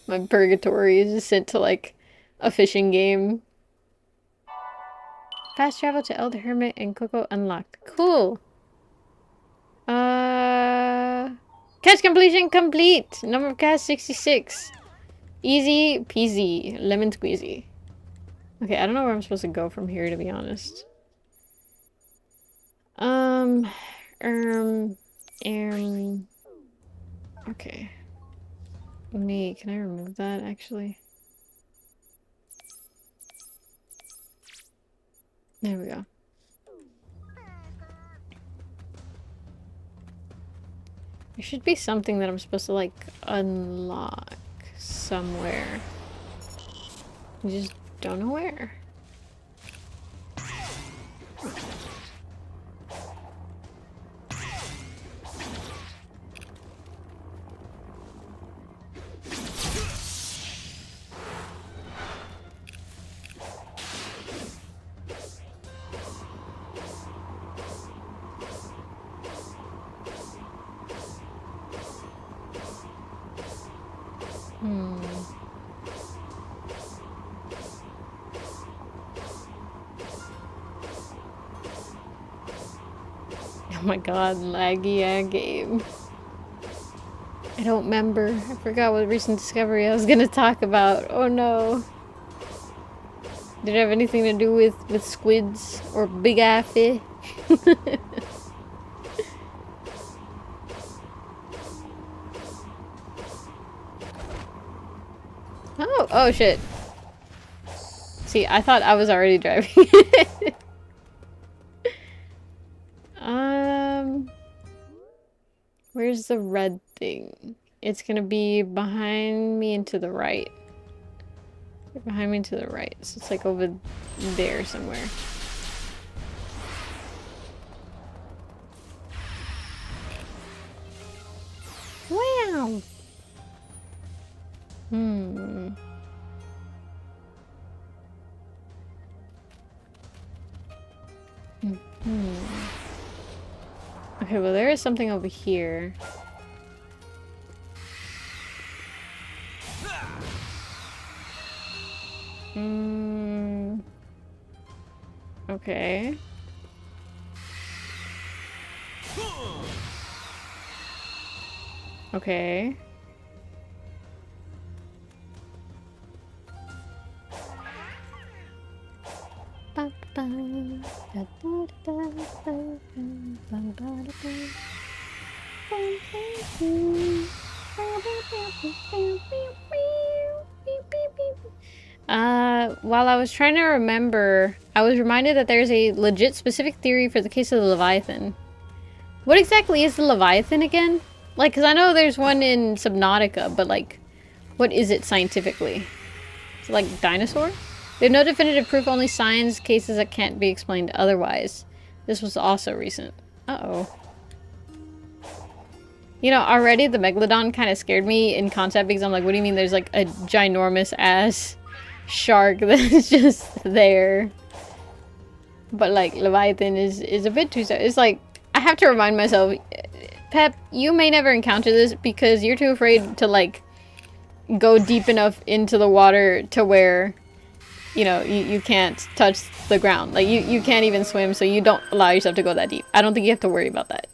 My purgatory is just sent to like a fishing game. Fast travel to Elder Hermit and Coco unlocked. Cool. Catch completion complete. Number of casts 66. Easy peasy. Lemon squeezy. Okay, I don't know where I'm supposed to go from here, to be honest. Okay. Can I remove that, actually? There we go. There should be something that I'm supposed to, like, unlock somewhere. I just don't know where. Oh my god, laggy game. I don't remember. I forgot what recent discovery I was gonna talk about. Oh no. Did it have anything to do with squids or big eye fish? Oh shit. See, I thought I was already driving. Where's the red thing? It's gonna be behind me and to the right. Behind me and to the right. So it's like over there somewhere. Wow! Okay, well there is something over here. Okay. Okay. While I was trying to remember, I was reminded that there's a legit specific theory for the case of the Leviathan. What exactly is the Leviathan again? Like, because I know there's one in Subnautica, but like, what is it scientifically? Is it like dinosaur? We have no definitive proof, only signs, cases that can't be explained otherwise. This was also recent. Uh-oh. You know, already the Megalodon kind of scared me in concept because I'm like, what do you mean there's like a ginormous ass shark that's just there? But like, Leviathan is a bit too... It's like, I have to remind myself, Pep, you may never encounter this because you're too afraid to like go deep enough into the water to where, you know, you can't touch the ground. Like, you can't even swim, so you don't allow yourself to go that deep. I don't think you have to worry about that.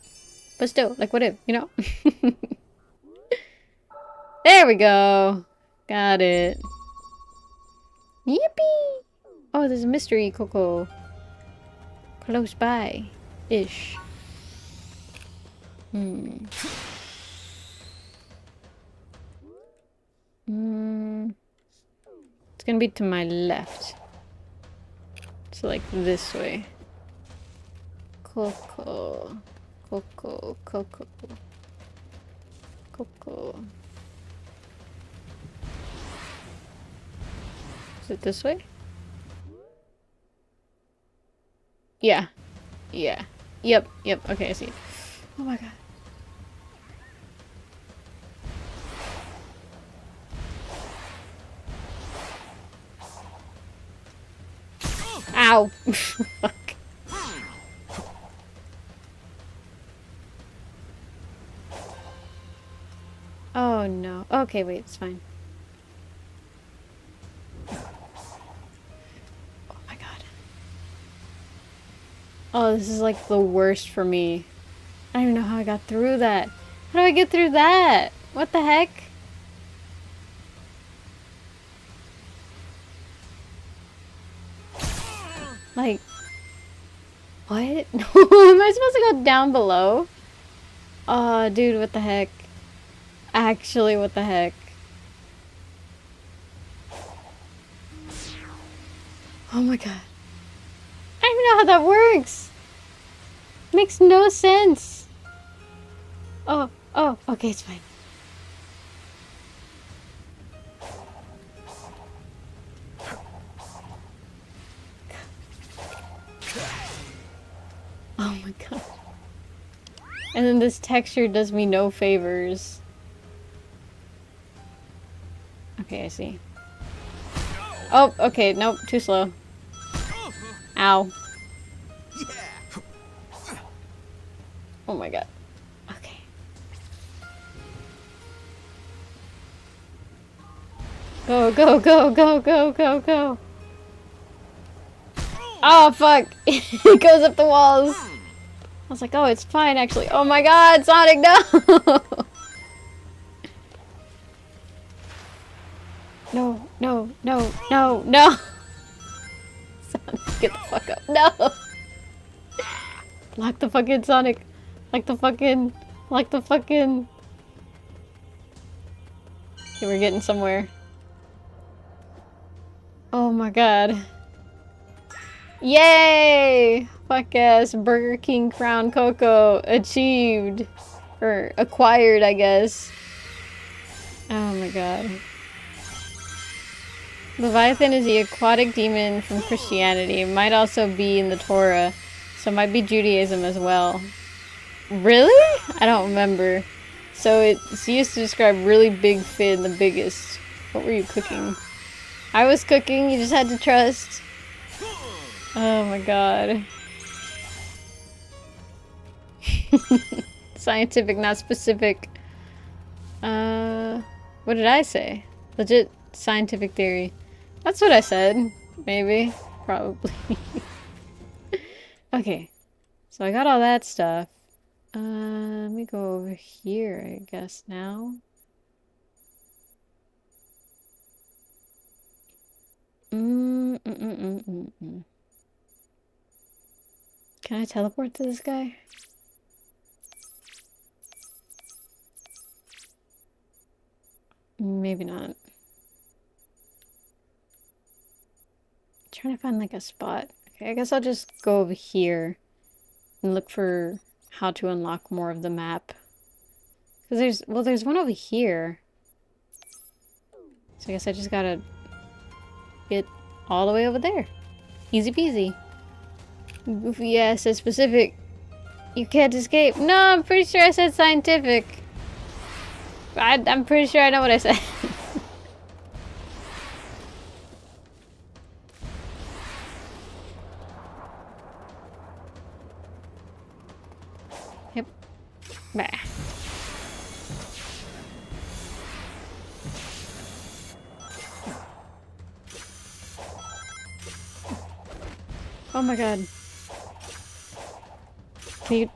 But still, like, what if, you know? There we go. Got it. Yippee! Oh, there's a mystery Coco. Close by. Ish. It's gonna be to my left. So like this way. Coco. Coco. Coco. Coco. Is it this way? Yeah. Yeah. Yep. Yep. Okay, I see it. Oh my god. Ow. Fuck. Oh no. Okay, wait, it's fine. Oh my god. Oh, this is like the worst for me. I don't even know how I got through that. How do I get through that? What the heck? Like, what? Am I supposed to go down below? Oh, dude, what the heck? Actually, what the heck? Oh my god. I don't even know how that works. Makes no sense. Oh, okay, it's fine. Oh my god. And then this texture does me no favors. Okay, I see. Oh, okay, nope, too slow. Ow. Oh my god. Okay. Go, go, go, go, go, go, go. Oh, fuck. It goes up the walls. was like, oh, it's fine actually. Oh my god, Sonic, no! No, no, no, no, no! Sonic, get the fuck up. No! Lock the fucking Sonic. Like the fucking... Like the fucking... Okay, we're getting somewhere. Oh my god. Yay! Fuck ass Burger King Crown Cocoa achieved. Or acquired, I guess. Oh my god. Leviathan is the aquatic demon from Christianity. It might also be in the Torah. So it might be Judaism as well. Really? I don't remember. So it's used to describe really big fin, the biggest. What were you cooking? I was cooking, you just had to trust. Oh my god. Scientific, not specific. What did I say? Legit scientific theory. That's what I said. Maybe. Probably. Okay. So I got all that stuff. Let me go over here, I guess, now. Can I teleport to this guy? Maybe not. Trying to find like a spot. Okay, I guess I'll just go over here and look for how to unlock more of the map. Because there's one over here. So I guess I just gotta get all the way over there. Easy peasy. Goofy ass says specific. You can't escape. No, I'm pretty sure I said scientific. I'm pretty sure I know what I said. Yep. Bah. Oh my god. Can you...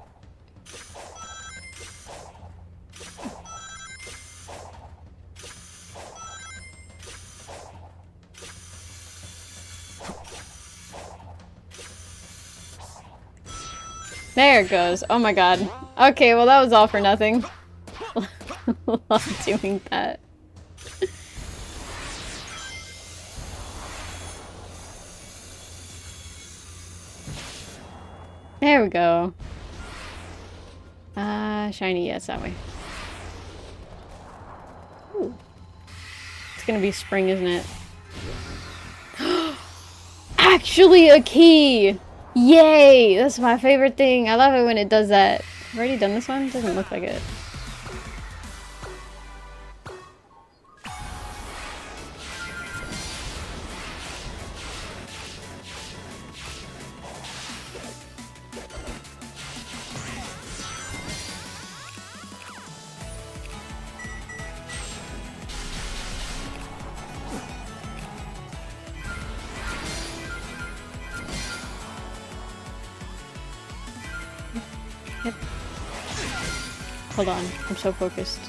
There it goes. Oh my god. Okay, well that was all for nothing. Love doing that. There we go. Shiny, yes, that way. Ooh. It's gonna be spring, isn't it? Actually a key! Yay! That's my favorite thing. I love it when it does that. I've already done this one? Doesn't look like it. Yep. Hold on, I'm so focused.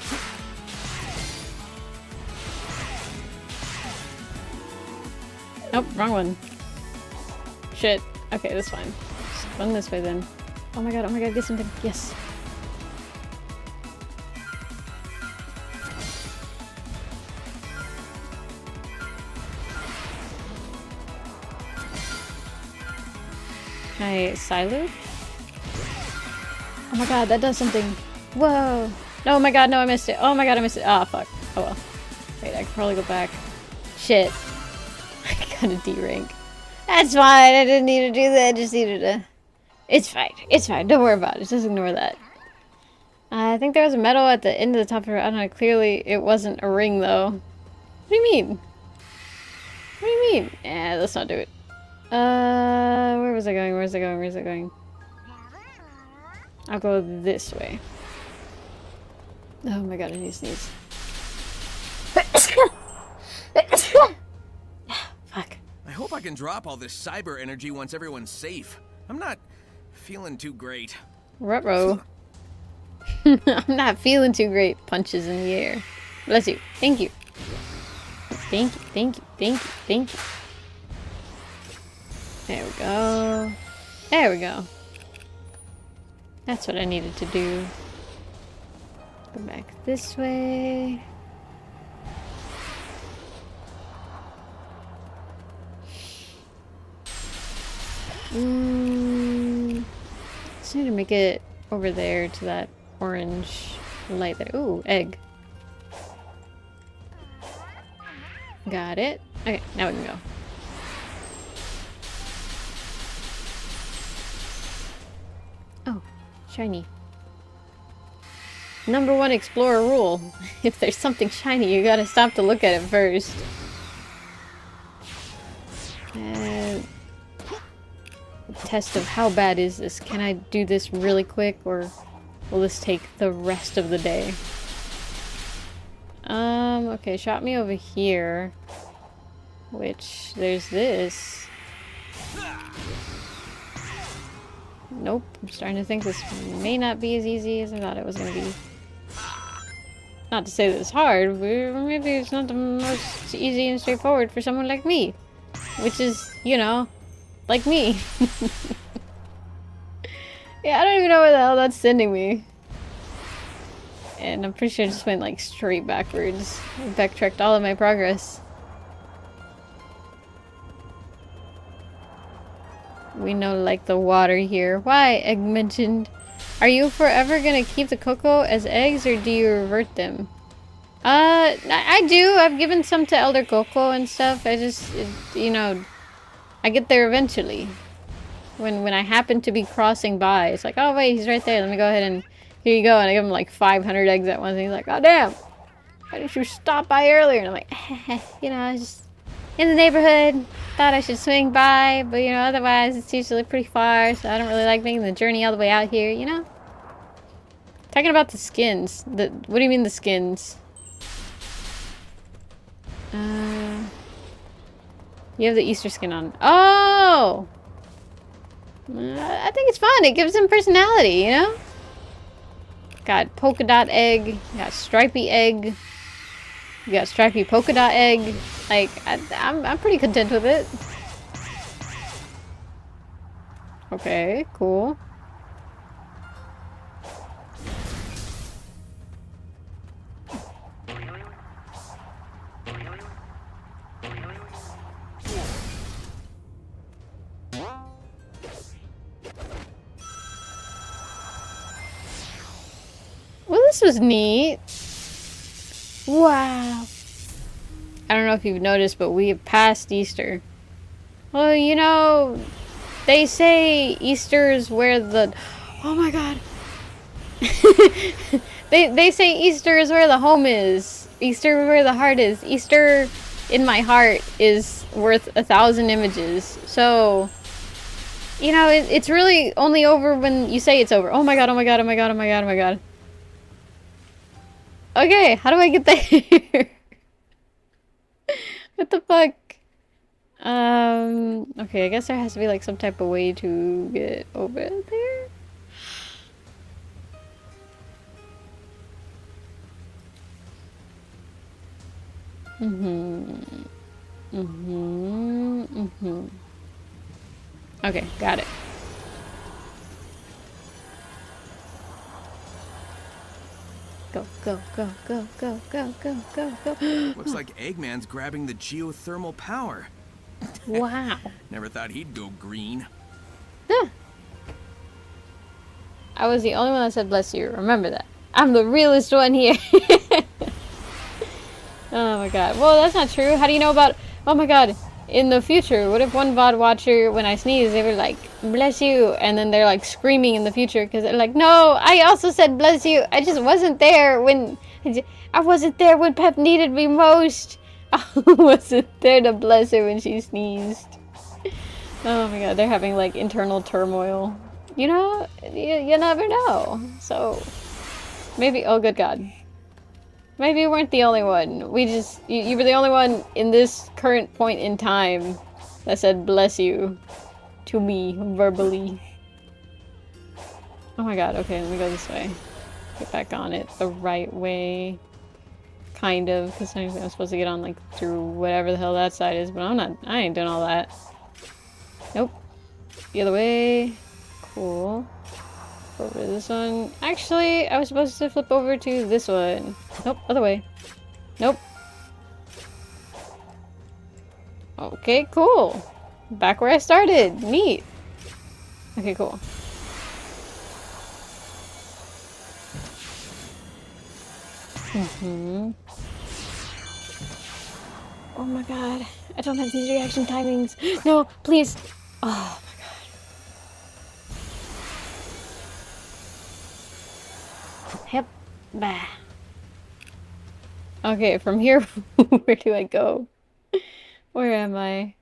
Nope, wrong one. Shit. Okay, that's fine. Just run this way then. Oh my god, get something. Yes. Can I silo? Oh my god, that does something. Whoa. No, oh my god, no, I missed it. Oh my god, I missed it. Ah, fuck. Oh well. Wait, I can probably go back. Shit. I got a D rank. That's fine. I didn't need to do that. I just needed to... It's fine. It's fine. Don't worry about it. Just ignore that. I think there was a medal at the end of the top of her. I don't know. Clearly, it wasn't a ring, though. What do you mean? What do you mean? Eh, let's not do it. Where was I going? Where's it going? Where's it going? I'll go this way. Oh my god, I need to sneeze. Fuck. I hope I can drop all this cyber energy once everyone's safe. I'm not feeling too great. Ruh-roh. I'm not feeling too great. Punches in the air. Bless you. Thank you. Thank you, thank you, thank you, thank you. There we go. There we go. That's what I needed to do. Go back this way. Just need to make it over there to that orange light there. Ooh, egg. Got it. Okay, now we can go. Oh, shiny. #1 explorer rule. If there's something shiny, you gotta stop to look at it first. Test of how bad is this? Can I do this really quick, or will this take the rest of the day? Okay, shot me over here. Which, there's this. Nope, I'm starting to think this may not be as easy as I thought it was gonna be. Not to say that it's hard, but maybe it's not the most easy and straightforward for someone like me. Which is, you know, like me. Yeah, I don't even know where the hell that's sending me. And I'm pretty sure I just went like straight backwards. I backtracked all of my progress. We know like the water here. Why? Egg mentioned. Are you forever gonna keep the cocoa as eggs, or do you revert them? I do. I've given some to Elder Coco and stuff. I just, you know, I get there eventually. When I happen to be crossing by, it's like, oh wait, he's right there. Let me go ahead and here you go. And I give him like 500 eggs at once. And he's like, oh damn, why didn't you stop by earlier? And I'm like, you know, I was just in the neighborhood. Thought I should swing by, but you know, otherwise it's usually pretty far, so I don't really like making the journey all the way out here, you know? Talking about the skins. What do you mean the skins? You have the Easter skin on. Oh! I think it's fun. It gives them personality, you know? Got polka dot egg. Got stripy egg. You got stripy polka dot egg. Like, I'm pretty content with it. Okay, cool. Well, this was neat. Wow. I don't know if you've noticed, but we have passed Easter. Well, you know, they say Easter is where the... Oh my god. they say Easter is where the home is. Easter is where the heart is. Easter in my heart is worth 1,000 images. So, you know, it's really only over when you say it's over. Oh my god, oh my god, oh my god, oh my god, oh my god. Okay, how do I get there? What the fuck? Okay, I guess there has to be like some type of way to get over there. Okay, got it. Go, go, go, go, go, go, go, go, go. Looks like Eggman's grabbing the geothermal power. Wow. Never thought he'd go green. Huh. I was the only one that said bless you. Remember that. I'm the realest one here. Oh my god. Well, that's not true. How do you know about... Oh my god. In the future, what if one VOD watcher, when I sneeze, they were like, bless you, and then they're like screaming in the future because they're like, no, I also said bless you. I just wasn't there when... I wasn't there when Pep needed me most. I wasn't there to bless her when she sneezed. Oh my god, they're having like internal turmoil. You know, you never know. So, maybe... Oh, good god. Maybe you weren't the only one. We just... You were the only one in this current point in time that said bless you to me verbally. Oh my god, okay, let me go this way. Get back on it the right way. Kind of, because I'm supposed to get on, like, through whatever the hell that side is, but I ain't doing all that. Nope. The other way. Cool. Over to this one. Actually, I was supposed to flip over to this one. Nope, other way. Nope. Okay, cool. Back where I started. Neat. Okay, cool. Oh my god. I don't have these reaction timings. No, please. Oh my god. Yep. Bah. Okay, from here, where do I go? Where am I?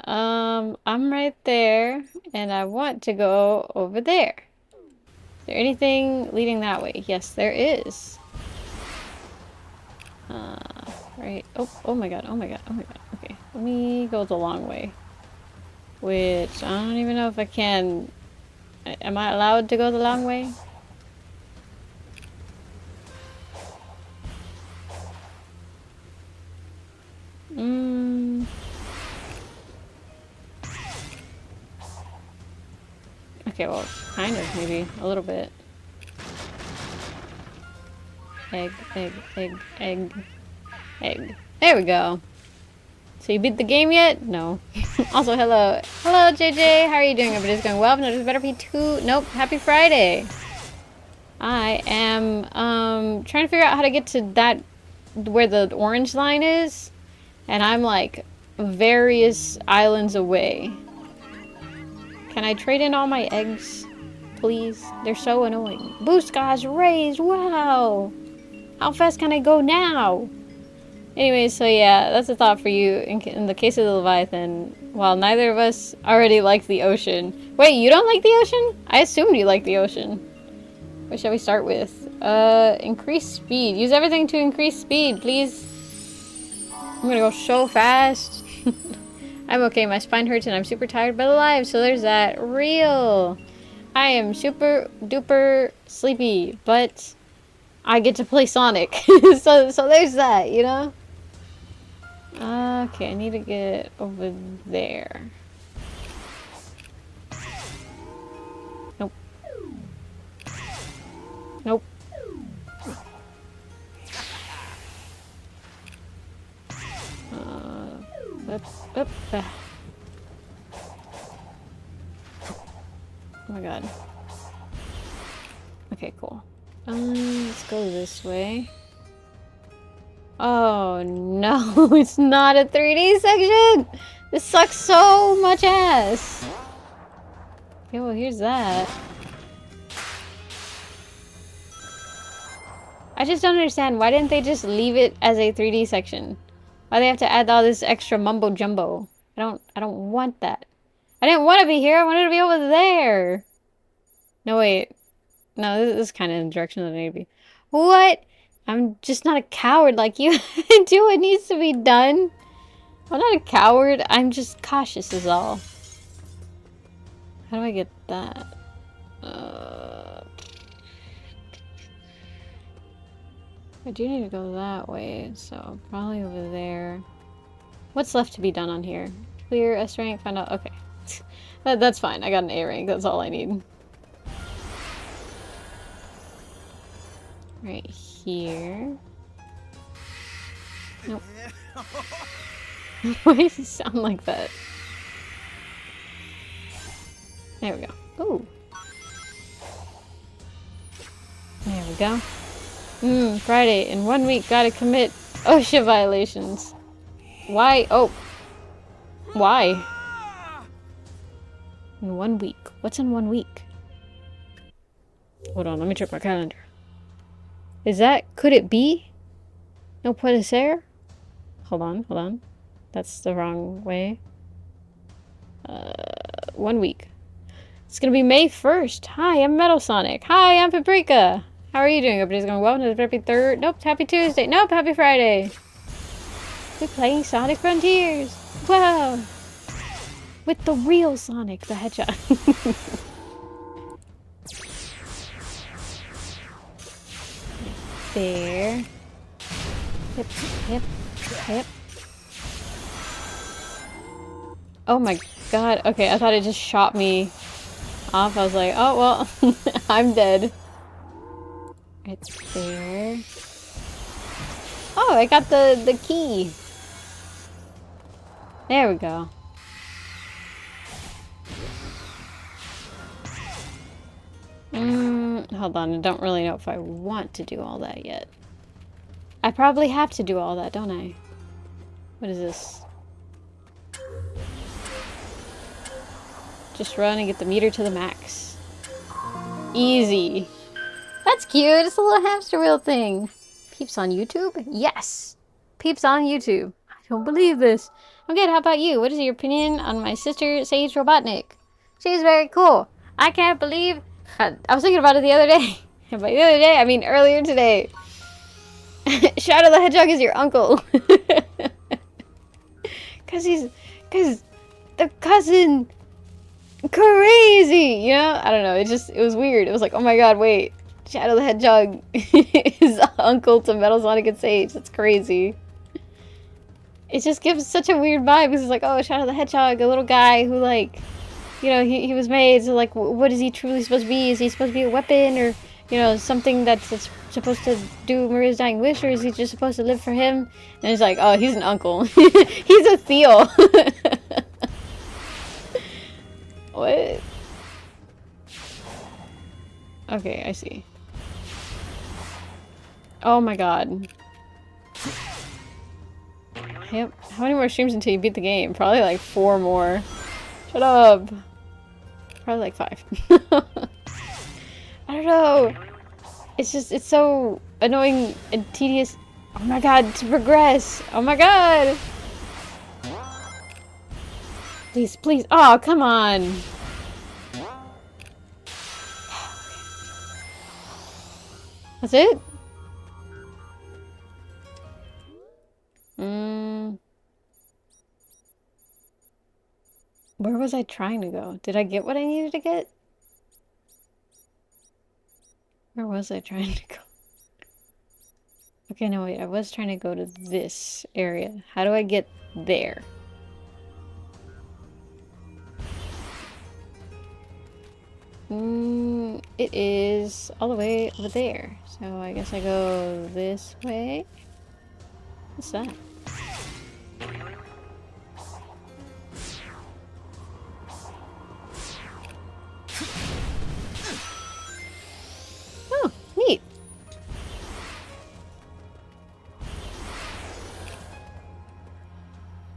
I'm right there, and I want to go over there. Is there anything leading that way? Yes, there is. Right. Oh my god, oh my god, oh my god. Okay, let me go the long way. Which, I don't even know if I can... Am I allowed to go the long way? Okay, well, kind of, maybe. A little bit. Egg, egg, egg, egg, egg. There we go. So you beat the game yet? No. Also, hello. Hello, JJ. How are you doing? Everybody's going well. No, there's better be two. Nope. Happy Friday. I am, trying to figure out how to get to that, where the orange line is. And I'm, like, various islands away. Can I trade in all my eggs, please? They're so annoying. Boost guys raised. Wow. How fast can I go now? Anyway, so yeah, that's a thought for you. In the case of the Leviathan, while neither of us already like the ocean. Wait, you don't like the ocean? I assumed you like the ocean. What shall we start with? Increase speed. Use everything to increase speed, please. I'm gonna go so fast. I'm okay, my spine hurts and I'm super tired but alive, so there's that. Real. I am super duper sleepy, but I get to play Sonic. so there's that, you know? Okay, I need to get over there. Nope. Nope. Up. Oh my god. Okay, cool. Let's go this way. Oh no, it's not a 3D section! This sucks so much ass! Okay, well here's that. I just don't understand, why didn't they just leave it as a 3D section? Why they have to add all this extra mumbo jumbo? I don't want that. I didn't want to be here, I wanted to be over there! No wait. No, this is kind of the direction that I need to be. What? I'm just not a coward like you. I do what needs to be done. I'm not a coward. I'm just cautious is all. How do I get that? I do need to go that way, so probably over there. What's left to be done on here? Clear S rank, find out. Okay. That's fine. I got an A rank. That's all I need. Right here. Nope. Why does it sound like that? There we go. Ooh. There we go. Friday. In 1 week, gotta commit OSHA violations. Why? Oh. Why? In 1 week. What's in 1 week? Hold on, let me check my calendar. Is that, could it be? No puede ser? Hold on. That's the wrong way. 1 week. It's gonna be May 1st. Hi, I'm Metal Sonic. Hi, I'm Paprika. How are you doing? Everybody's going well? No, happy third. Nope, happy Tuesday. Nope, happy Friday. We're playing Sonic Frontiers. Wow. With the real Sonic the Hedgehog. there. Hip, hip, hip. Oh my god. Okay, I thought it just shot me off. I was like, oh well, I'm dead. Right there. Oh, I got the key. There we go. Hold on, I don't really know if I want to do all that yet. I probably have to do all that, don't I? What is this? Just run and get the meter to the max. Easy. That's cute. It's a little hamster wheel thing. Peeps on YouTube? Yes. Peeps on YouTube. I don't believe this. I'm good. How about you? What is your opinion on my sister, Sage Robotnik? She's very cool. I can't believe... I was thinking about it the other day. By the other day, I mean earlier today. Shadow the Hedgehog is your uncle. Cause the cousin crazy, you know? I don't know, it was weird. It was like, oh my god, wait. Shadow the Hedgehog is uncle to Metal Sonic and Sage. That's crazy. It just gives such a weird vibe because it's like, oh, Shadow the Hedgehog, a little guy who, like, you know, he was made, so, like, what is he truly supposed to be? Is he supposed to be a weapon or, you know, something that's supposed to do Maria's dying wish, or is he just supposed to live for him? And it's like, oh, he's an uncle. He's a Theo. What? Okay, I see. Oh my god. Yep. How many more streams until you beat the game? Probably like 4 more. Shut up. Probably like 5. I don't know. It's just, it's so annoying and tedious. Oh my god, to progress. Oh my god. Please, please. Oh, come on. That's it? Where was I trying to go? Did I get what I needed to get? Where was I trying to go? Okay, no, wait. I was trying to go to this area. How do I get there? It is all the way over there. So I guess I go this way. What's that? Oh, neat.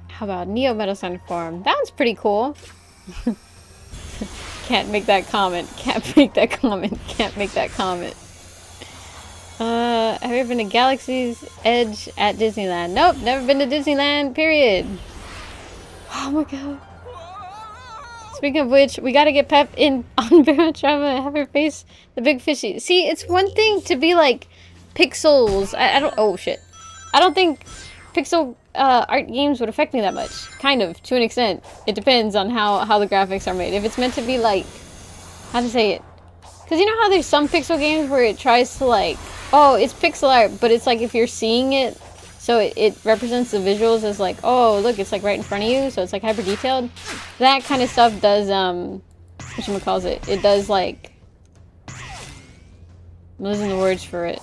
How about Neo Metal Sun Farm? That one's pretty cool. Can't make that comment. Can't make that comment. Can't make that comment. Have you ever been to Galaxy's Edge at Disneyland? Nope, never been to Disneyland, period. Oh my god. Speaking of which, we gotta get Pep in on Barotrauma and have her face the big fishy. See, it's one thing to be like pixels. I don't, oh shit. I don't think pixel art games would affect me that much. Kind of, to an extent. It depends on how the graphics are made. If it's meant to be like, how to say it? Because you know how there's some pixel games where it tries to like, oh, it's pixel art, but it's like if you're seeing it, so it represents the visuals as like, oh, look, it's like right in front of you, so it's like hyper detailed. That kind of stuff does, whatchamacallit, it does like, I'm losing the words for it.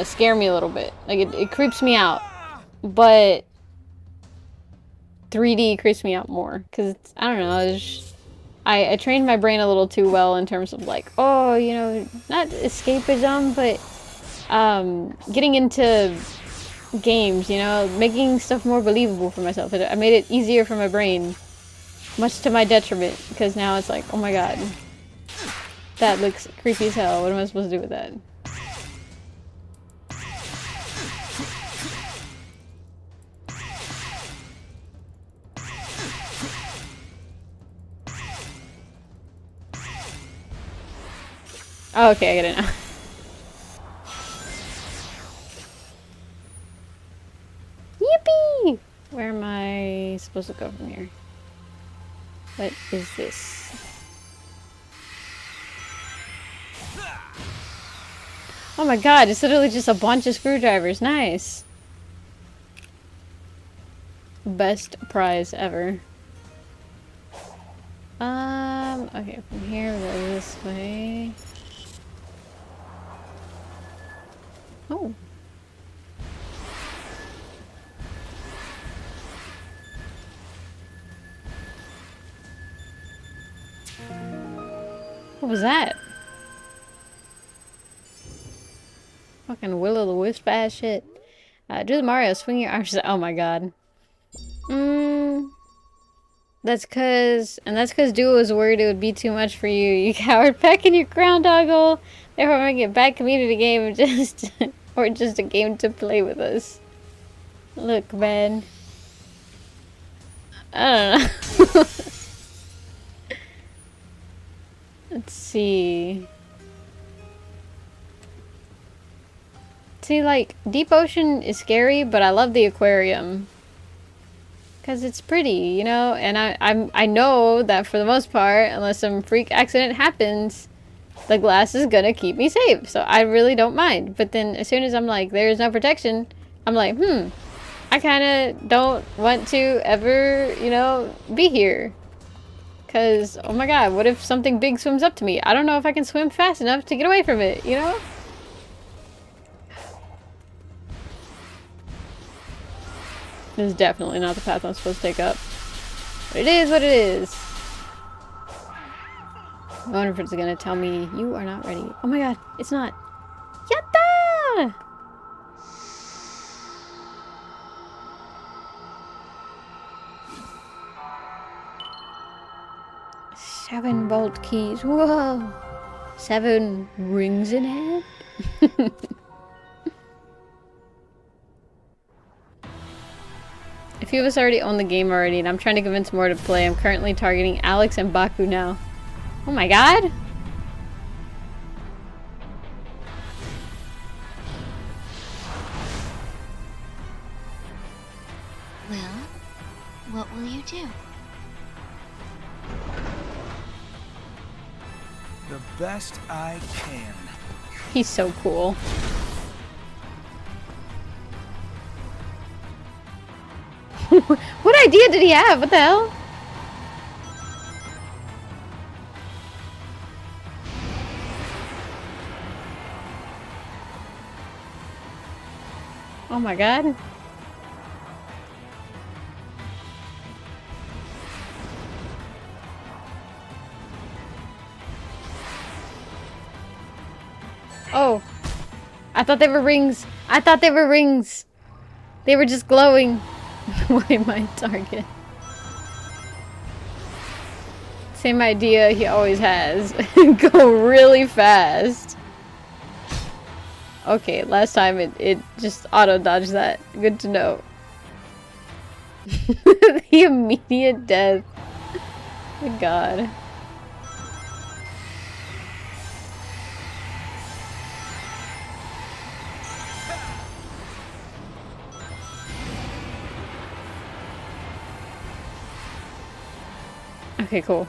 Scare me a little bit. Like, it creeps me out. But 3D creeps me out more. Because, I don't know, it's just, I trained my brain a little too well in terms of like, oh, you know, not escapism, but getting into games, you know, making stuff more believable for myself. I made it easier for my brain, much to my detriment, because now it's like, oh my god, that looks creepy as hell. What am I supposed to do with that? Oh, okay, I get it now. Yippee! Where am I supposed to go from here? What is this? Oh my god, it's literally just a bunch of screwdrivers. Nice. Best prize ever. Okay, from here we go this way. Oh. What was that? Fucking will-o'-the-wisp ass shit. Do the Mario, swing your arms. Oh my god. That's cause Duo was worried it would be too much for you. You coward back in your groundhog hole. Therefore make it a bad community game just or just a game to play with us. Look, man. I don't know. Let's see. See, like, Deep Ocean is scary, but I love the aquarium. Because it's pretty, you know? And I know that for the most part, unless some freak accident happens, the glass is gonna keep me safe. So I really don't mind. But then as soon as I'm like, there's no protection, I'm like, I kind of don't want to ever, you know, be here. Because, oh my god, what if something big swims up to me? I don't know if I can swim fast enough to get away from it, you know? This is definitely not the path I'm supposed to take up. But it is what it is. I wonder if it's gonna tell me, you are not ready. Oh my god, it's not. Yatta! Seven bolt keys. Whoa! 7 rings in hand? A few of us already own the game already, and I'm trying to convince more to play. I'm currently targeting Alex and Baku now. Oh my god! Well, what will you do? The best I can. He's so cool. What idea did he have? What the hell? Oh my god. Oh. I thought they were rings. I thought they were rings. They were just glowing. Why my target? Same idea he always has. Go really fast. Okay, last time it just auto-dodged that. Good to know. The immediate death. Good god. Okay, cool.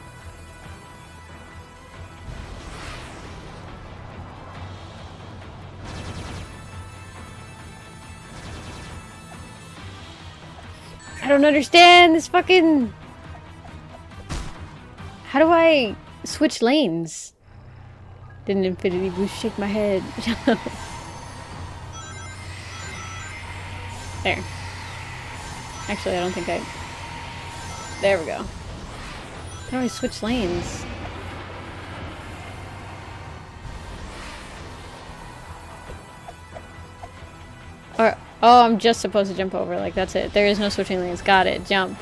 I don't understand this fucking... How do I switch lanes? Didn't Infinity Boost shake my head? There. Actually, I don't think I... There we go. How do I switch lanes? Or, oh, I'm just supposed to jump over. Like, that's it. There is no switching lanes. Got it. Jump.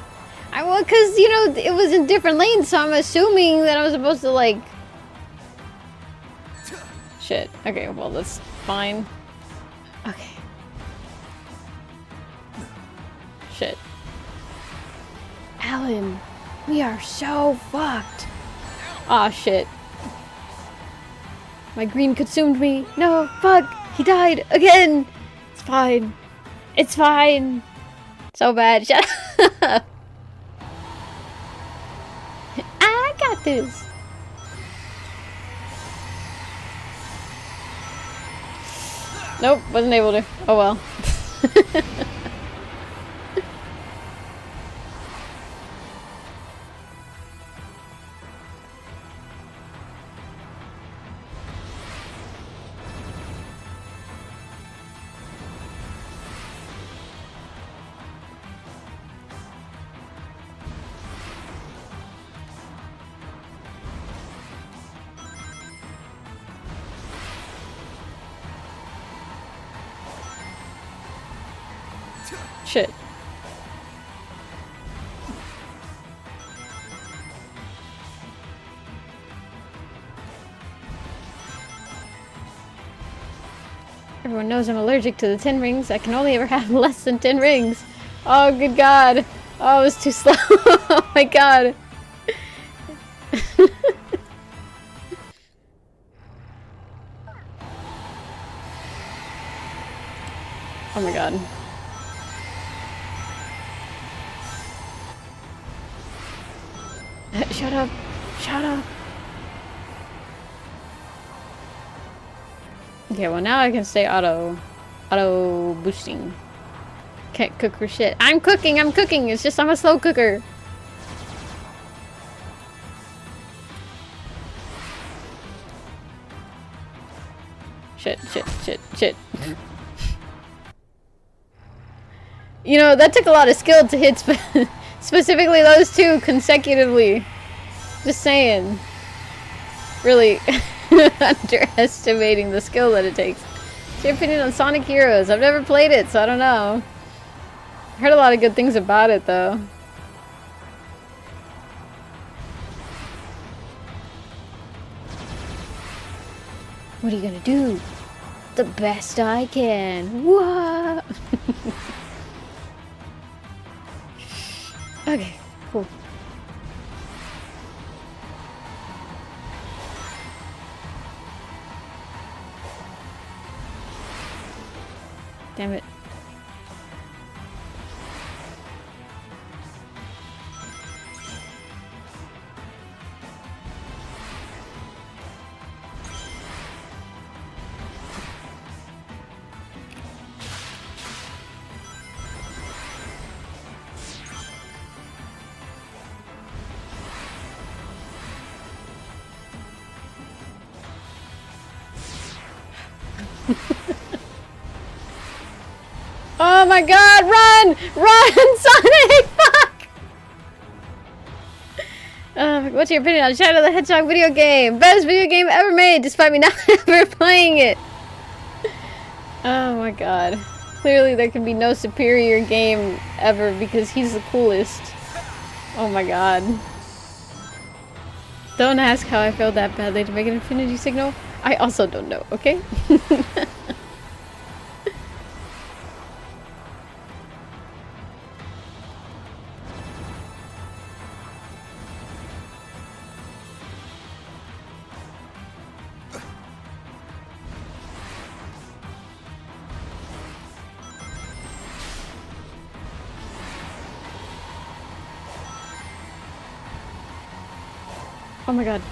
Well, because, you know, it was in different lanes, so I'm assuming that I was supposed to, like... Shit. Okay, well, that's fine. Okay. Shit. Alan, we are so fucked. Aw, shit. My green consumed me. No, fuck. He died again. It's fine. It's fine. So bad. Shut up. I got this. Nope, wasn't able to. Oh well. Shit. Everyone knows I'm allergic to the 10 rings. I can only ever have less than 10 rings. Oh, good God. Oh, it was too slow. Oh my God. Oh my God. Shut up. Shut up. Okay, well now I can stay auto boosting. Can't cook for shit. I'm cooking! It's just I'm a slow cooker. Shit. You know, that took a lot of skill to hit specifically those two consecutively. Just saying. Really underestimating the skill that it takes. What's your opinion on Sonic Heroes? I've never played it, so I don't know. Heard a lot of good things about it, though. What are you gonna do? The best I can. What? Okay, cool. Damn it. Oh my God, run! Run, Sonic! Fuck! What's your opinion on Shadow the Hedgehog video game? Best video game ever made, despite me not ever playing it! Oh my God. Clearly there can be no superior game ever because he's the coolest. Oh my God. Don't ask how I failed that badly to make an infinity signal. I also don't know, okay? Oh my God.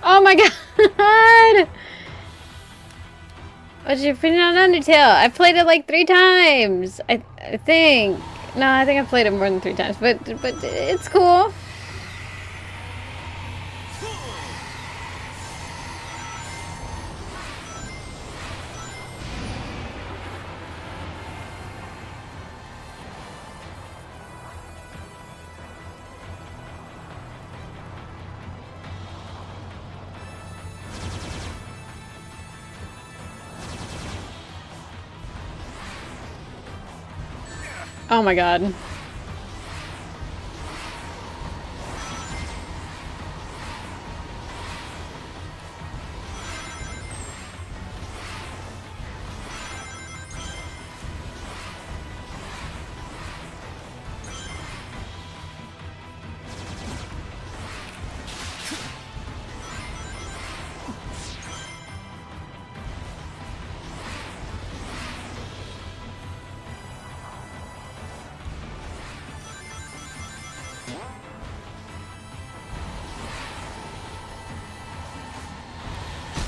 Oh my God! What's your opinion on Undertale? I played it like 3 times. I think. No, I think I played it more than 3 times, but it's cool. Oh my God.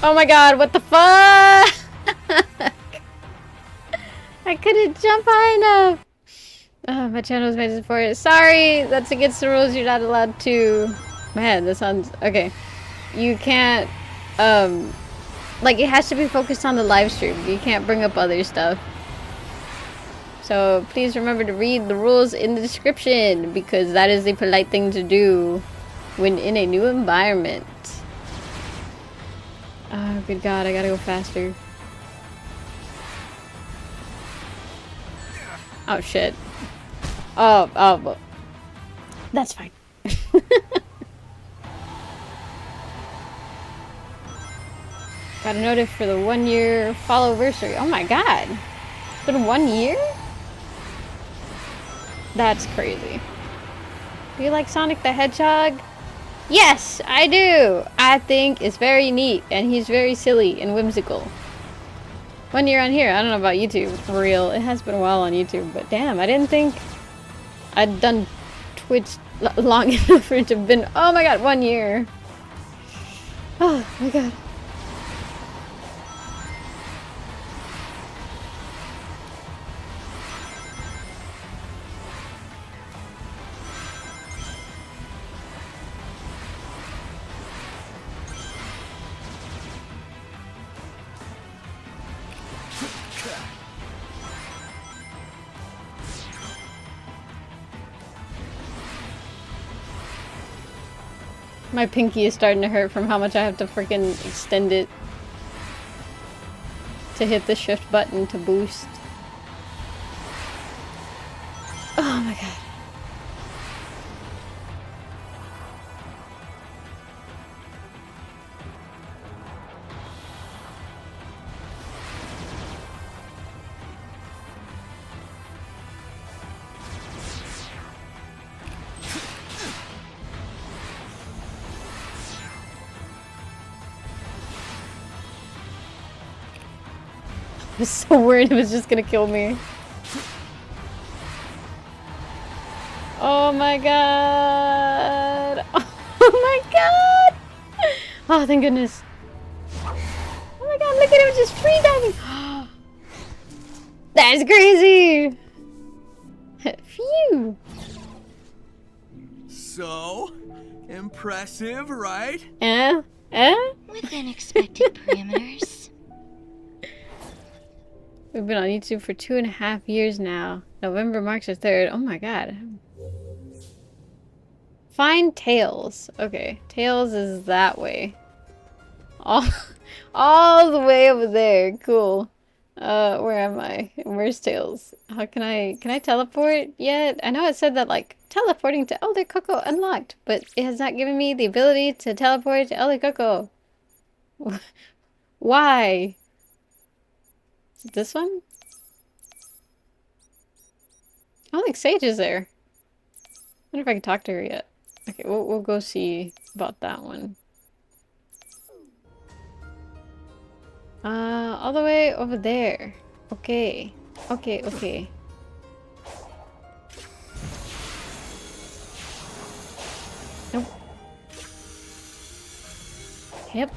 Oh my god, what the fuck? I couldn't jump high enough. Oh, my channel was made for it. Sorry, that's against the rules. You're not allowed to. Man, this sounds okay. You can't. Like it has to be focused on the live stream. You can't bring up other stuff. So please remember to read the rules in the description because that is the polite thing to do when in a new environment. Oh, good God, I gotta go faster. Oh shit. Oh, well. That's fine. Got a notice for the 1 year follow-versary. Oh my god. It's been 1 year? That's crazy. Do you like Sonic the Hedgehog? Yes, I do. I think it's very neat and he's very silly and whimsical. 1 year on here. I don't know about YouTube. For real. It has been a while on YouTube, but damn, I didn't think I'd done Twitch long enough for it to have been, oh my god, 1 year. Oh my god. My pinky is starting to hurt from how much I have to freaking extend it to hit the shift button to boost. Oh my god. I was so worried it was just gonna kill me. Oh my god! Oh my god! Oh, thank goodness. Oh my god, look at him just free diving! That's crazy! Phew! So, impressive, right? Within expected parameters. We've been on YouTube for 2.5 years now. November marks the 3rd. Oh my god. Find Tails. Okay, Tails is that way. All the way over there. Cool. Where am I? Where's Tails? How can I teleport yet? I know it said that like teleporting to Elder Coco unlocked, but it has not given me the ability to teleport to Elder Coco. Why? Is it this one? I don't think Sage is there. I wonder if I can talk to her yet. Okay, we'll go see about that one. All the way over there. Okay. Okay. Nope. Yep.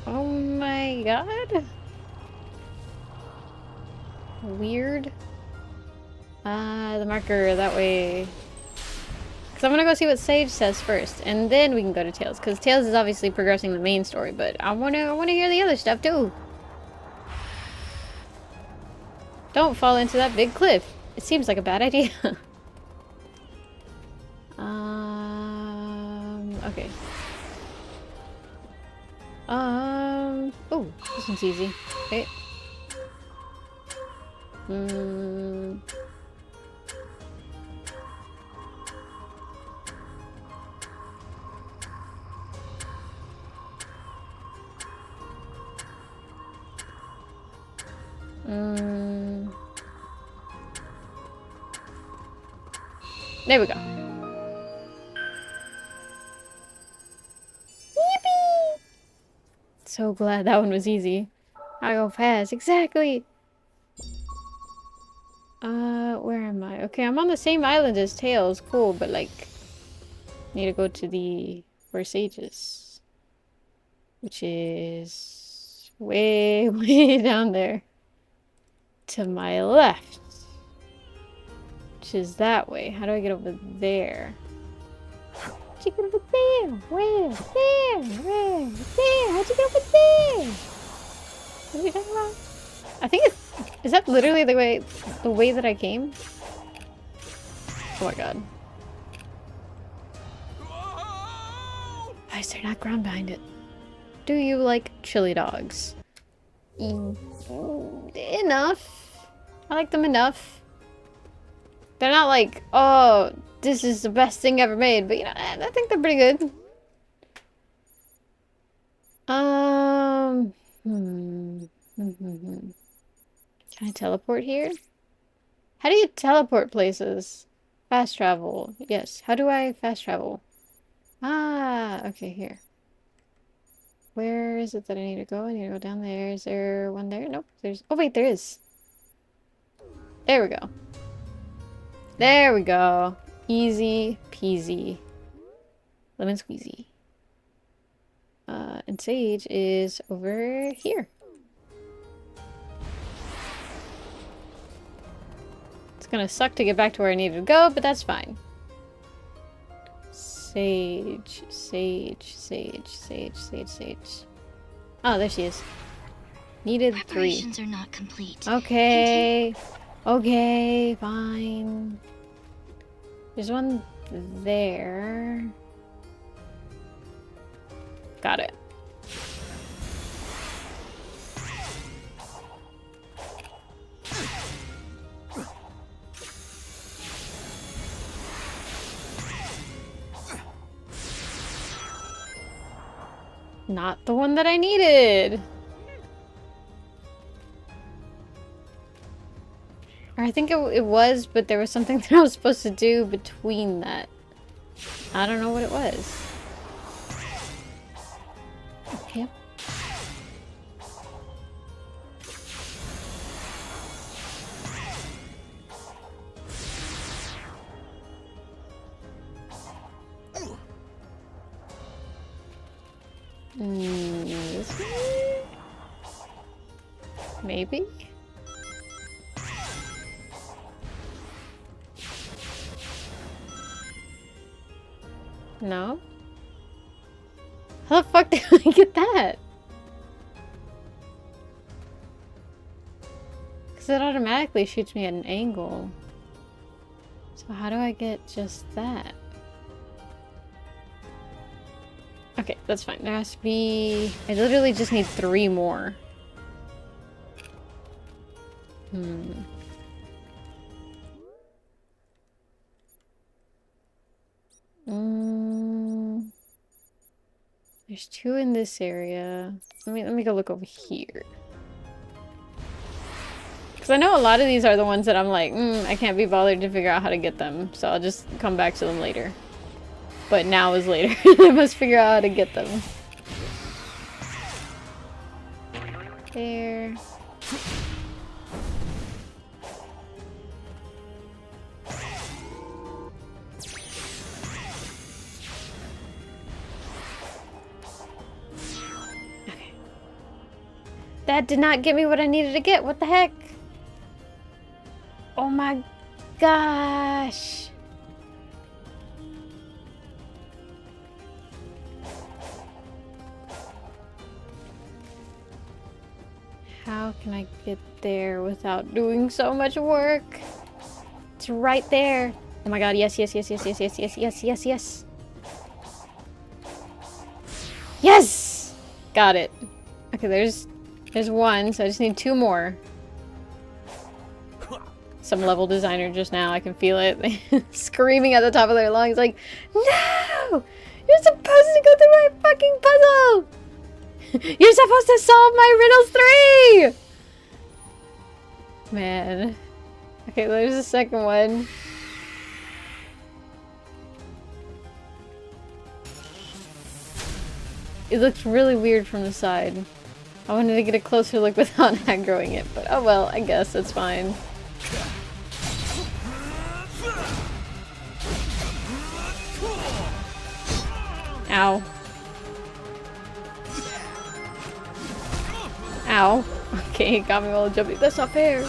Oh my god. Weird. The marker that way. Because I'm gonna go see what Sage says first, and then we can go to Tails. Because Tails is obviously progressing the main story, but I wanna hear the other stuff too. Don't fall into that big cliff. It seems like a bad idea. Okay. Oh, this one's easy. Okay. There we go. Yippee! So glad that one was easy. I go fast. Exactly. Where am I? Okay, I'm on the same island as Tails. Cool, but like, need to go to the Versages, which is way, way down there. To my left, which is that way. How do I get over there? How'd you get over there? Where? There? Where? There? How'd you get over there? What are we talking about? I think it's... Is that literally the way that I came? Oh my god. Why is there not ground behind it? Do you like chili dogs? Enough. I like them enough. They're not like, oh, this is the best thing ever made, but you know, I think they're pretty good. Can I teleport here? How do you teleport places? Fast travel. Yes. How do I fast travel? Ah, okay, here. Where is it that I need to go? I need to go down there. Is there one there? Nope. There's... Oh, wait, there is. There we go. There we go. Easy peasy. Lemon squeezy. And Sage is over here. It's gonna suck to get back to where I needed to go, but that's fine. Sage, Sage, Sage, Sage, Sage, Sage. Oh, there she is. Needed 3. Preparations are not complete. Okay. Okay, fine. There's one there. Got it. Not the one that I needed. Or I think it was, but there was something that I was supposed to do between that. I don't know what it was. Yep. This way? Maybe? No? How the fuck did I get that? Because it automatically shoots me at an angle. So how do I get just that? Okay, that's fine. There has to be... I literally just need 3 more. There's 2 in this area. Let me go look over here. Because I know a lot of these are the ones that I'm like, I can't be bothered to figure out how to get them. So I'll just come back to them later. But now is later. I must figure out how to get them. There. Okay. That did not get me what I needed to get. What the heck? Oh my gosh. How can I get there without doing so much work? It's right there. Oh my god, yes, yes, yes, yes, yes, yes, yes, yes, yes, yes. Yes! Got it. Okay, there's 1, so I just need 2 more. Some level designer just now, I can feel it. Screaming at the top of their lungs like, no! You're supposed to go through my fucking puzzle! You're supposed to solve my riddles 3! Man. Okay, there's the second one. it looks really weird from the side. I wanted to get a closer look without aggroing it, but oh well, I guess that's fine. Ow. Ow. Okay, got me all jumpy. That's not fair.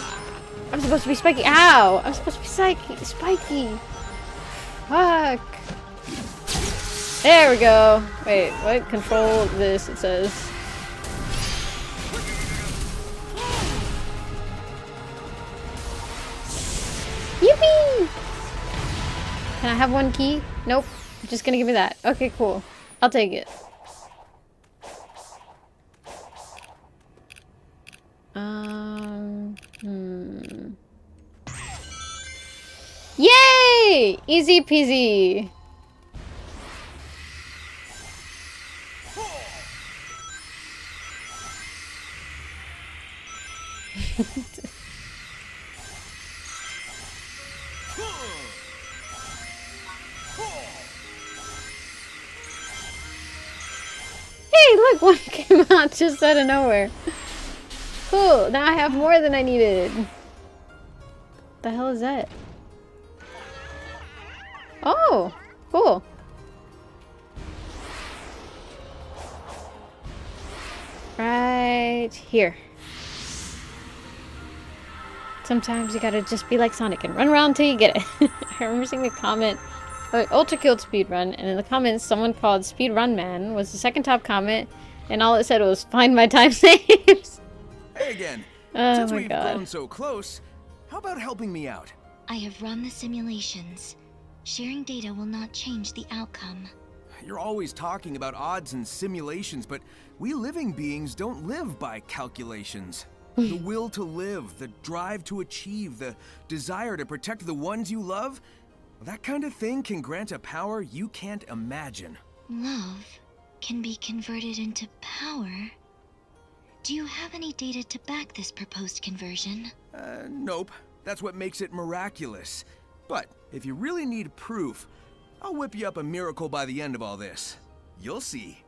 I'm supposed to be spiky. Ow! I'm supposed to be spiky. Fuck. There we go. Wait, what? Control this, it says. Yippee! Can I have one key? Nope. You're just gonna give me that. Okay, cool. I'll take it. Yay! Easy peasy. Hey, look, one came out just out of nowhere. Cool, now I have more than I needed. The hell is that? Oh, cool. Right here. Sometimes you gotta just be like Sonic and run around until you get it. I remember seeing a comment, Ultra Killed Speedrun, and in the comments someone called Speedrun Man was the second top comment, and all it said was, find my time saves. Hey again. Oh Since my we've god. grown so close, how about helping me out? I have run the simulations. Sharing data will not change the outcome. You're always talking about odds and simulations, but we living beings don't live by calculations. The will to live, the drive to achieve, the desire to protect the ones you love, that kind of thing can grant a power you can't imagine. Love can be converted into power. Do you have any data to back this proposed conversion? Nope. That's what makes it miraculous. But if you really need proof, I'll whip you up a miracle by the end of all this. You'll see.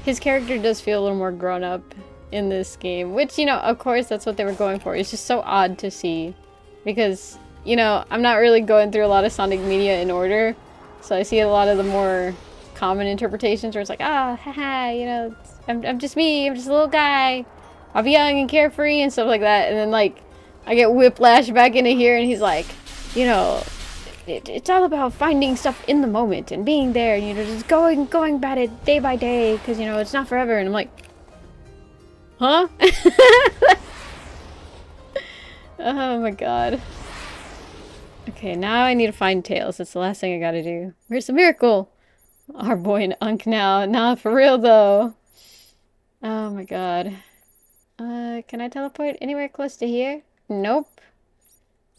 His character does feel a little more grown up in this game, which, you know, of course that's what they were going for. It's just so odd to see because, you know, I'm not really going through a lot of Sonic media in order, so I see a lot of the more common interpretations where it's like, ah, haha, you know, I'm just me, I'm just a little guy, I'll be young and carefree and stuff like that, and then, like, I get whiplash back into here and he's like, you know, it's all about finding stuff in the moment and being there, you know, just going about it day by day, because, you know, it's not forever. And I'm like, huh? Oh my god. Okay, now I need to find Tails. That's the last thing I gotta do. Where's the miracle? Our boy in Unk now. Nah, for real though. Oh my god. Can I teleport anywhere close to here? Nope.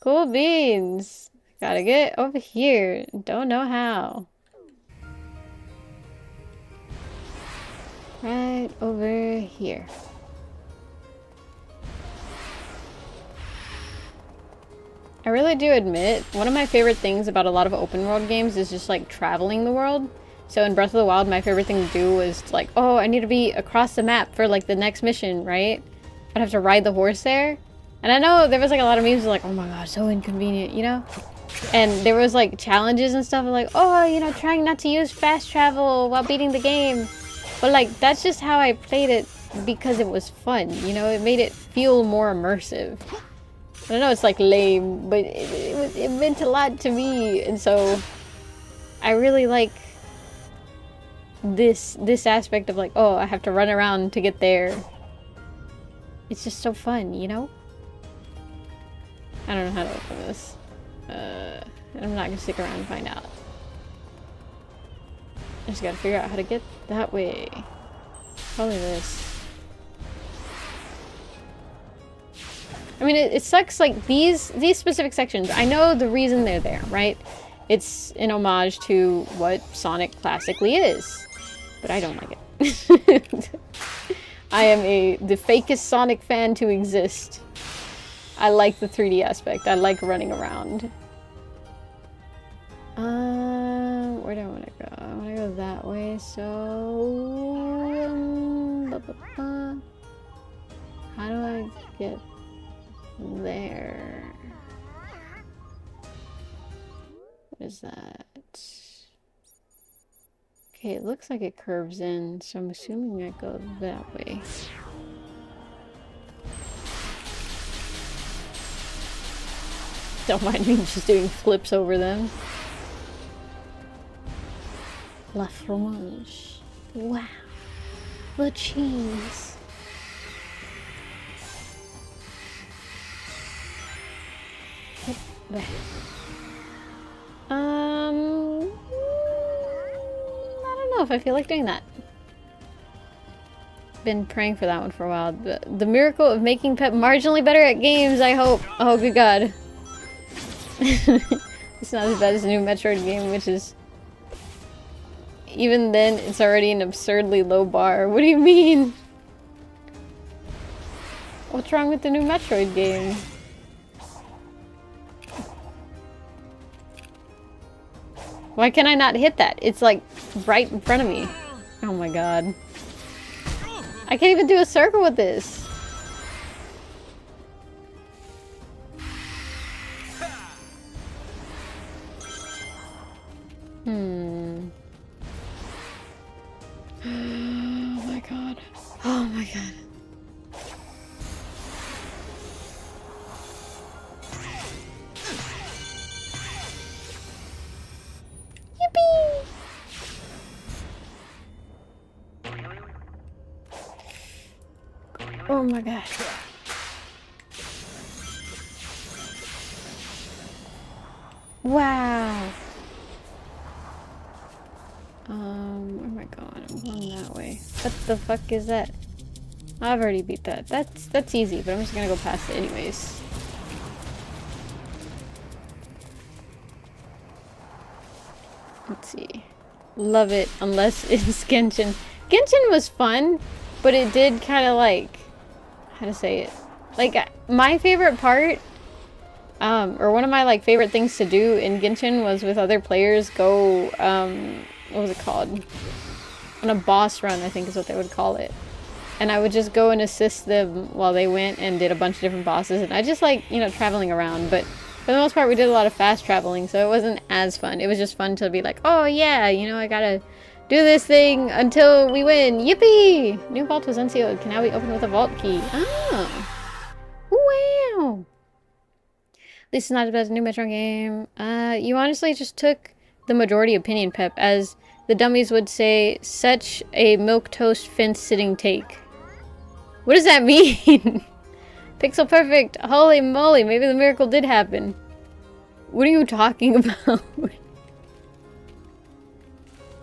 Cool beans. Gotta get over here. Don't know how. Right over here. I really do admit, one of my favorite things about a lot of open world games is just like traveling the world. So in Breath of the Wild, my favorite thing to do was like, oh, I need to be across the map for like the next mission, right? I'd have to ride the horse there. And I know there was like a lot of memes like, oh my god, so inconvenient, you know? And there was like challenges and stuff like, oh, you know, trying not to use fast travel while beating the game. But like, that's just how I played it because it was fun, you know? It made it feel more immersive. I know it's like lame, but it meant a lot to me. And so I really like this aspect of like, oh, I have to run around to get there. It's just so fun, you know? I don't know how to open this. I'm not gonna stick around and find out. I just gotta figure out how to get that way. Probably this. I mean, it sucks, like, these specific sections, I know the reason they're there, right? It's an homage to what Sonic classically is. But I don't like it. I am the fakest Sonic fan to exist. I like the 3D aspect. I like running around. Where do I want to go? I want to go that way, so... How do I get there? What is that? Okay, it looks like it curves in, so I'm assuming I go that way. Don't mind me just doing flips over them. La fromage. Wow. The cheese. Hit back. I don't know if I feel like doing that. Been praying for that one for a while. The miracle of making Pep marginally better at games, I hope. Oh, good God. It's not as bad as the new Metroid game, which is... Even then, it's already an absurdly low bar. What do you mean? What's wrong with the new Metroid game? Why can I not hit that? It's like right in front of me. Oh my God. I can't even do a circle with this. Oh my God. Oh my God. Yippee! Oh my God. Wow. Where am I going? I'm going that way. What the fuck is that? I've already beat that. That's easy, but I'm just gonna go past it anyways. Let's see. Love it, unless it's Genshin. Genshin was fun, but it did kind of like... How to say it? Like, my favorite part... or one of my like favorite things to do in Genshin was with other players go... what was it called? On a boss run, I think is what they would call it. And I would just go and assist them while they went and did a bunch of different bosses. And I just like, you know, traveling around. But for the most part, we did a lot of fast traveling, so it wasn't as fun. It was just fun to be like, oh yeah, you know, I gotta do this thing until we win. Yippee! New vault was unsealed. Can now be opened with a vault key. Oh. Wow. This is not as bad as a new Metro game. You honestly just took the majority opinion, Pep, as the dummies would say, such a milquetoast fence sitting take. What does that mean? Pixel perfect. Holy moly, maybe the miracle did happen. What are you talking about?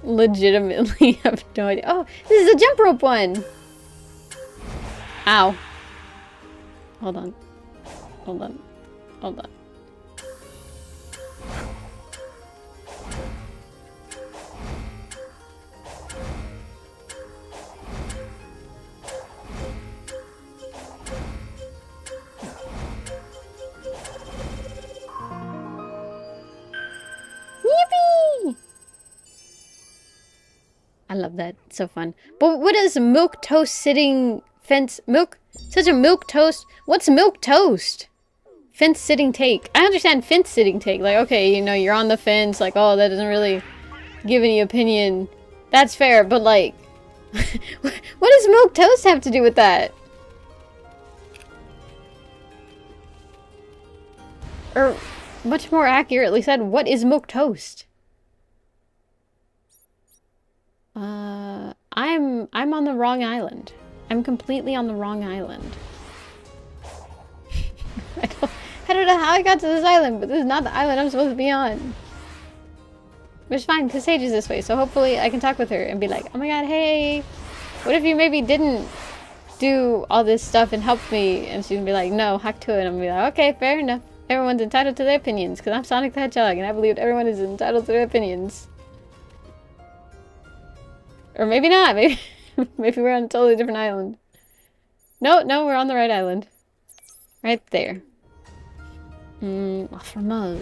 Legitimately have no idea. Oh, this is a jump rope one. Ow. Hold on. Hold on. Hold on. Yippee! I love that. It's so fun. But what is milk toast sitting fence milk? Such a milk toast. What's milk toast? Fence sitting take. I understand fence sitting take. Like, okay, you know, you're on the fence. Like, oh, that doesn't really give any opinion. That's fair. But like, what does milk toast have to do with that? Or much more accurately said, what is milk toast? I'm on the wrong island. I'm completely on the wrong island. I don't know how I got to this island, but this is not the island I'm supposed to be on. But it's fine, because Sage is this way, so hopefully I can talk with her and be like, oh my god, hey, what if you maybe didn't do all this stuff and help me? And she's gonna be like, no, hack to it. And I'm gonna be like, okay, fair enough. Everyone's entitled to their opinions, because I'm Sonic the Hedgehog, and I believe everyone is entitled to their opinions. Or maybe not, maybe we're on a totally different island. No, no, we're on the right island. Right there. Fromage.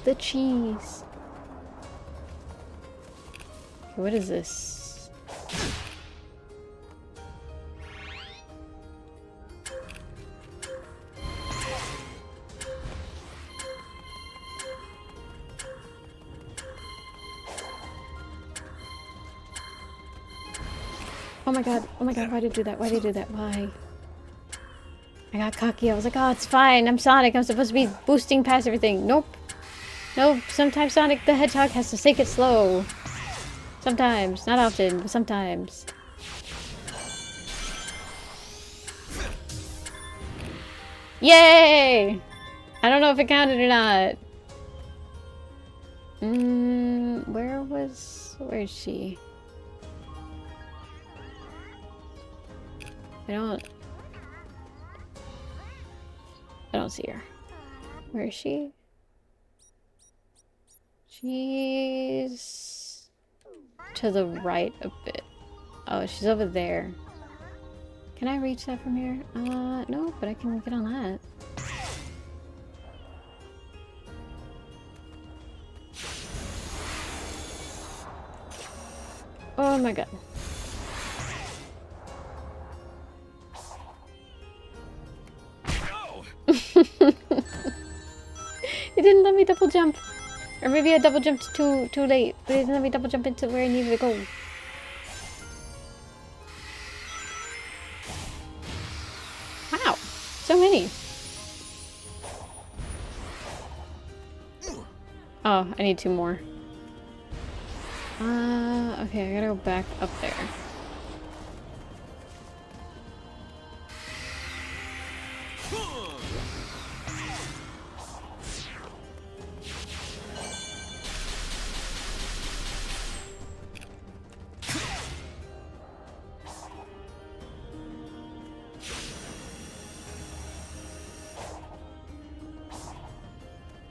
The cheese. Okay, what is this? Oh my god, why did I do that? Why did I do that? Why? I got cocky. I was like, oh, it's fine. I'm Sonic. I'm supposed to be boosting past everything. Nope. Nope. Sometimes Sonic the Hedgehog has to take it slow. Sometimes. Not often, but sometimes. Yay! I don't know if it counted or not. Where is she? I don't see her. Where is she? She's to the right a bit. Oh, she's over there. Can I reach that from here? No, but I can get on that. Oh my god. It didn't let me double jump. Or maybe I double jumped too late. But it didn't let me double jump into where I needed to go. Wow. So many. Oh, I need 2 more. Okay, I gotta go back up there.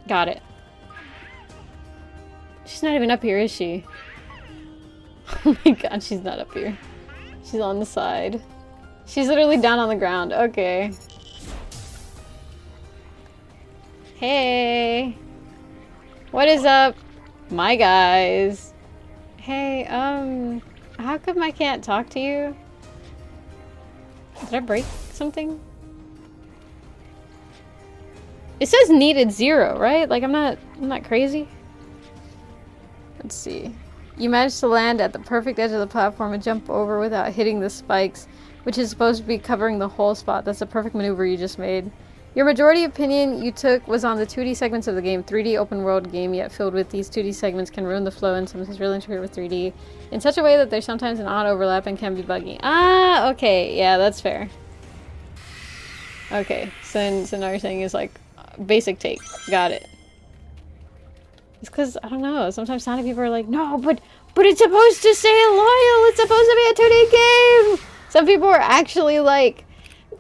Got it. She's not even up here, is she? Oh my god, she's not up here. She's on the side. She's literally down on the ground. Okay. Hey. What is up, my guys? Hey, how come I can't talk to you? Did I break something? It says needed 0, right? Like I'm not crazy. Let's see. You managed to land at the perfect edge of the platform and jump over without hitting the spikes, which is supposed to be covering the whole spot. That's a perfect maneuver you just made. Your majority opinion you took was on the 2D segments of the game. 3D open world game, yet filled with these 2D segments, can ruin the flow and sometimes really interfere with 3D in such a way that there's sometimes an odd overlap and can be buggy. Ah, okay. Yeah, that's fair. Okay, so now you're saying is like basic take. Got it. It's because, I don't know, sometimes Sonic people are like, no, but it's supposed to stay loyal! It's supposed to be a 2D game! Some people are actually like,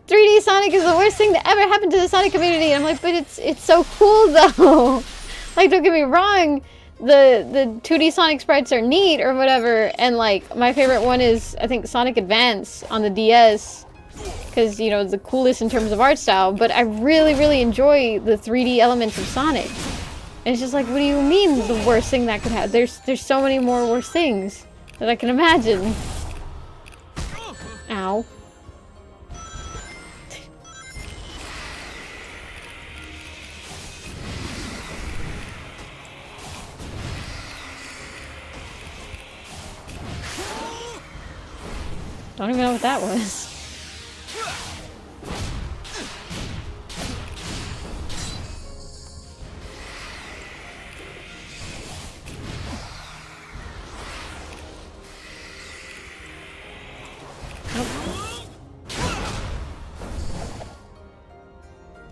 3D Sonic is the worst thing that ever happened to the Sonic community. And I'm like, but it's so cool though! Like, don't get me wrong, the 2D Sonic sprites are neat or whatever, and like, my favorite one is, I think, Sonic Advance on the DS. Because, you know, it's the coolest in terms of art style, but I really, really enjoy the 3D elements of Sonic. And it's just like, what do you mean the worst thing that could happen? There's so many more worse things that I can imagine. Ow. Don't even know what that was.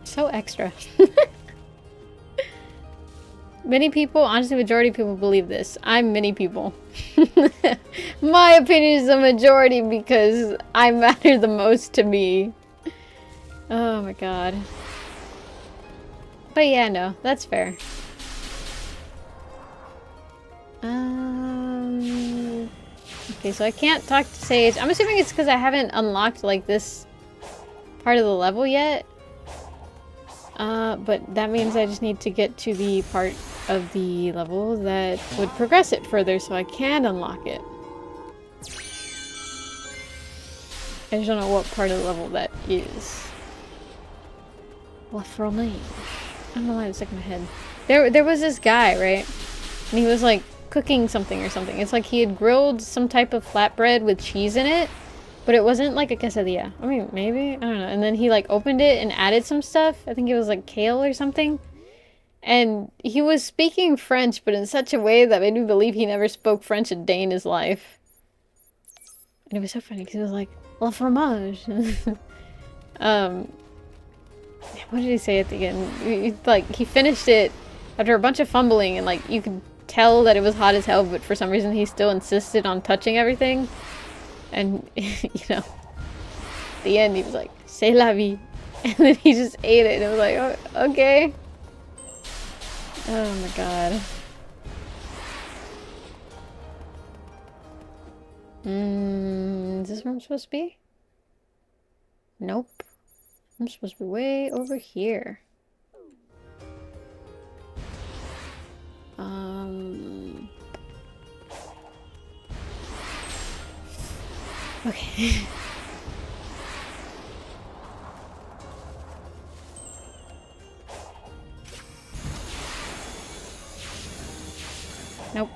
So extra. Many people, honestly, majority of people believe this. I'm many people. My opinion is the majority because I matter the most to me. Oh my god. But yeah, no, that's fair. Okay, Okay, so I can't talk to Sage. I'm assuming it's because I haven't unlocked, like, this part of the level yet. But that means I just need to get to the part of the level that would progress it further so I can unlock it. I just don't know what part of the level that is. La fromage. I don't know why it stuck in my head. There was this guy, right? And he was like cooking something or something. It's like he had grilled some type of flatbread with cheese in it, but it wasn't like a quesadilla. I mean, maybe? I don't know. And then he like opened it and added some stuff. I think it was like kale or something. And he was speaking French, but in such a way that made me believe he never spoke French a day in his life. And it was so funny because he was like, la fromage. What did he say at the end? Like, he finished it after a bunch of fumbling, and like, you could tell that it was hot as hell, but for some reason he still insisted on touching everything. And, you know, at the end he was like, c'est la vie. And then he just ate it, and it was like, oh, okay. Oh my god. Is this where I'm supposed to be? Nope. I'm supposed to be way over here. Okay. Nope.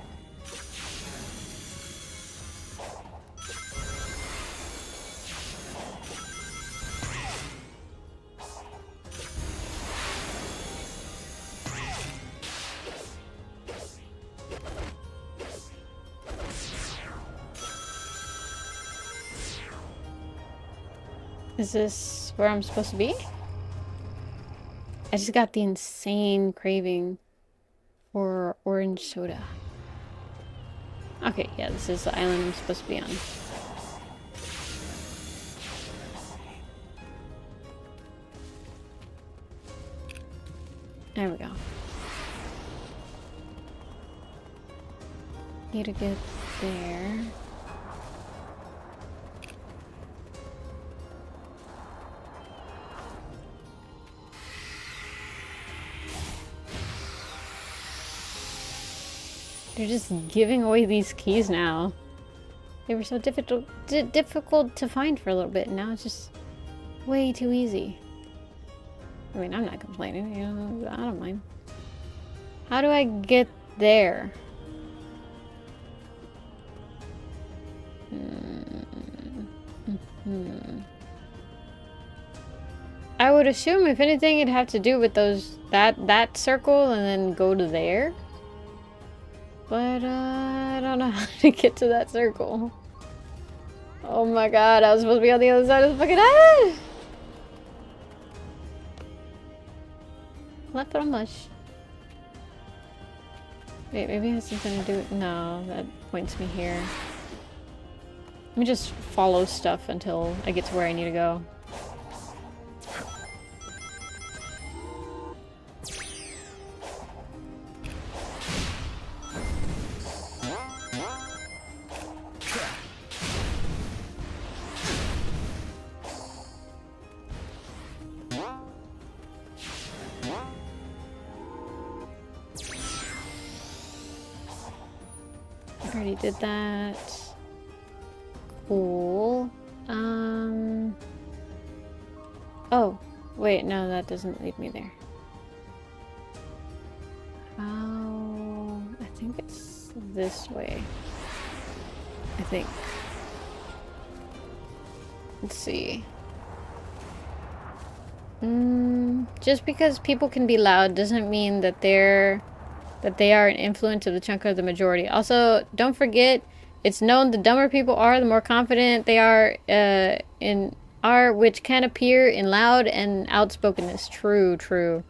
Is this where I'm supposed to be? I just got the insane craving for orange soda. Okay, yeah, this is the island I'm supposed to be on. There we go. Need to get there. They're just giving away these keys now. They were so difficult to find for a little bit, and now it's just way too easy. I mean, I'm not complaining, you know, I don't mind. How do I get there? I would assume, if anything, it'd have to do with those that circle and then go to there. But I don't know how to get to that circle. Oh my god, I was supposed to be on the other side of the fucking island! Left fromage. Wait, maybe it has something to do with... No, that points me here. Let me just follow stuff until I get to where I need to go. Already did that. Cool. Oh, wait, no, that doesn't lead me there. Oh, I think it's this way. I think. Let's see. Just because people can be loud doesn't mean that they are an influence of the chunk of the majority. Also, don't forget, it's known the dumber people are, the more confident they are which can appear in loud and outspokenness. True, true.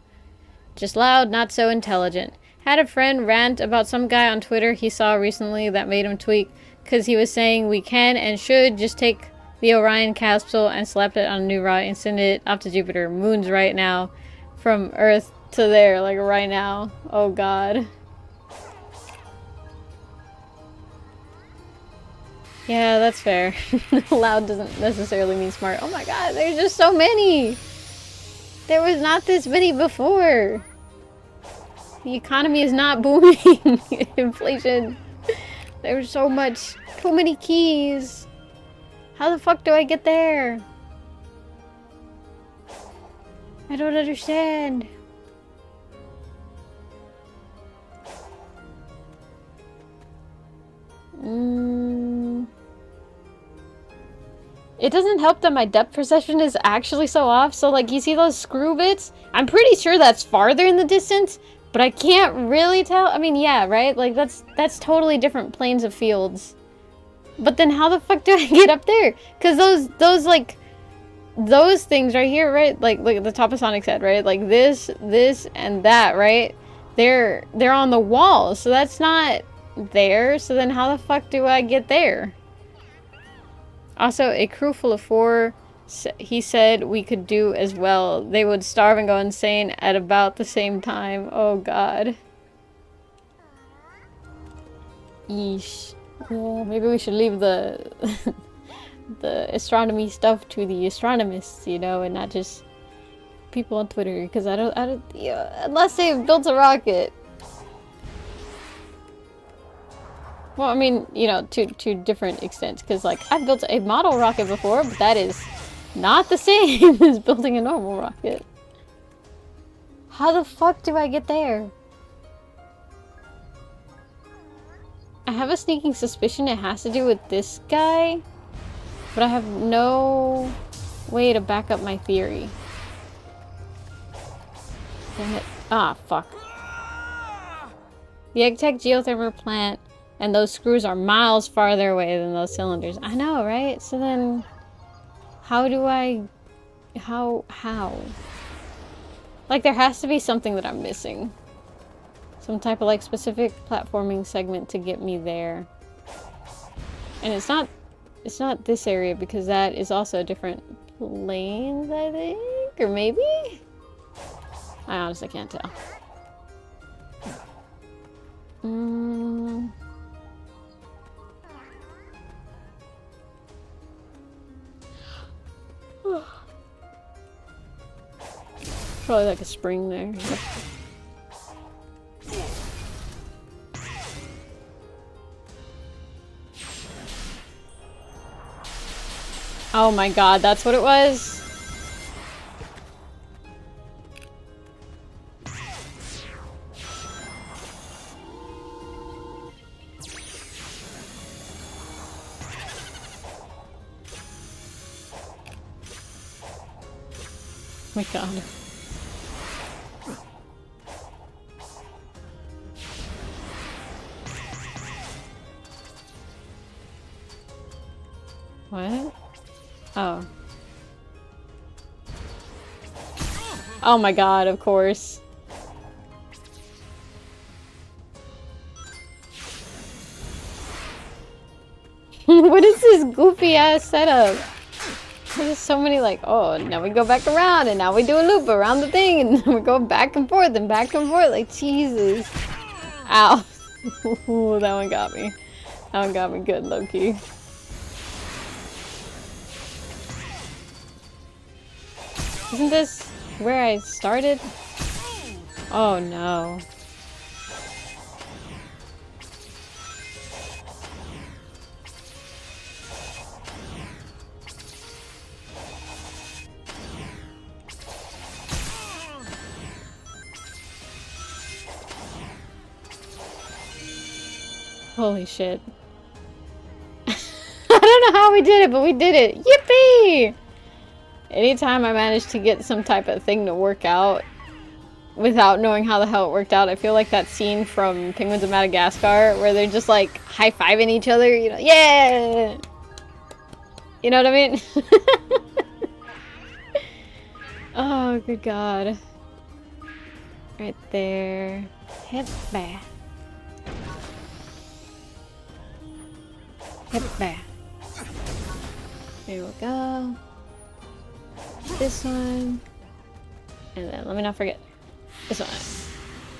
Just loud, not so intelligent. Had a friend rant about some guy on Twitter he saw recently that made him tweak because he was saying we can and should just take the Orion capsule and slap it on a new route and send it up to Jupiter. Moon's right now from Earth to there, like right now. Oh god. Yeah, that's fair. Loud doesn't necessarily mean smart. Oh my god, there's just so many! There was not this many before! The economy is not booming! Inflation. There's so much. Too many keys! How the fuck do I get there? I don't understand. It doesn't help that my depth perception is actually so off. So like, you see those screw bits? I'm pretty sure that's farther in the distance, but I can't really tell. I mean, yeah, right? Like that's totally different planes of fields. But then how the fuck do I get up there? Cause those like those things right here, right? Like at the top of Sonic's head, right? Like this, and that, right? They're on the wall, so that's not there. So then how the fuck do I get there? Also, a crew full of 4, he said we could do as well. They would starve and go insane at about the same time. Oh god. Yeesh. Yeah, maybe we should leave the the astronomy stuff to the astronomists, you know, and not just people on Twitter, because I don't, yeah, unless they've built a rocket. Well, I mean, you know, to different extents, because, like, I've built a model rocket before, but that is not the same as building a normal rocket. How the fuck do I get there? I have a sneaking suspicion it has to do with this guy, but I have no way to back up my theory. Damn it. Ah, fuck. The EggTech geothermal plant and those screws are miles farther away than those cylinders. I know, right? So then, how do I... How? Like, there has to be something that I'm missing. Some type of, like, specific platforming segment to get me there. And it's not this area, because that is also a different planes, I think? Or maybe? I honestly can't tell. Probably like a spring there. Oh my god, that's what it was? Oh my god. What? Oh. Oh my god, of course. What is this goofy ass setup? There's so many, like, oh, now we go back around, and now we do a loop around the thing, and we go back and forth, like, Jesus. Ow. Ooh, that one got me. That one got me good, low-key. Isn't this where I started? Oh no. Holy shit. I don't know how we did it, but we did it. Yippee! Anytime I manage to get some type of thing to work out without knowing how the hell it worked out, I feel like that scene from Penguins of Madagascar where they're just like high-fiving each other, you know, yeah! You know what I mean? Oh, good god. Right there. Hit back. Hit back. There we go. This one. And then, let me not forget, this one.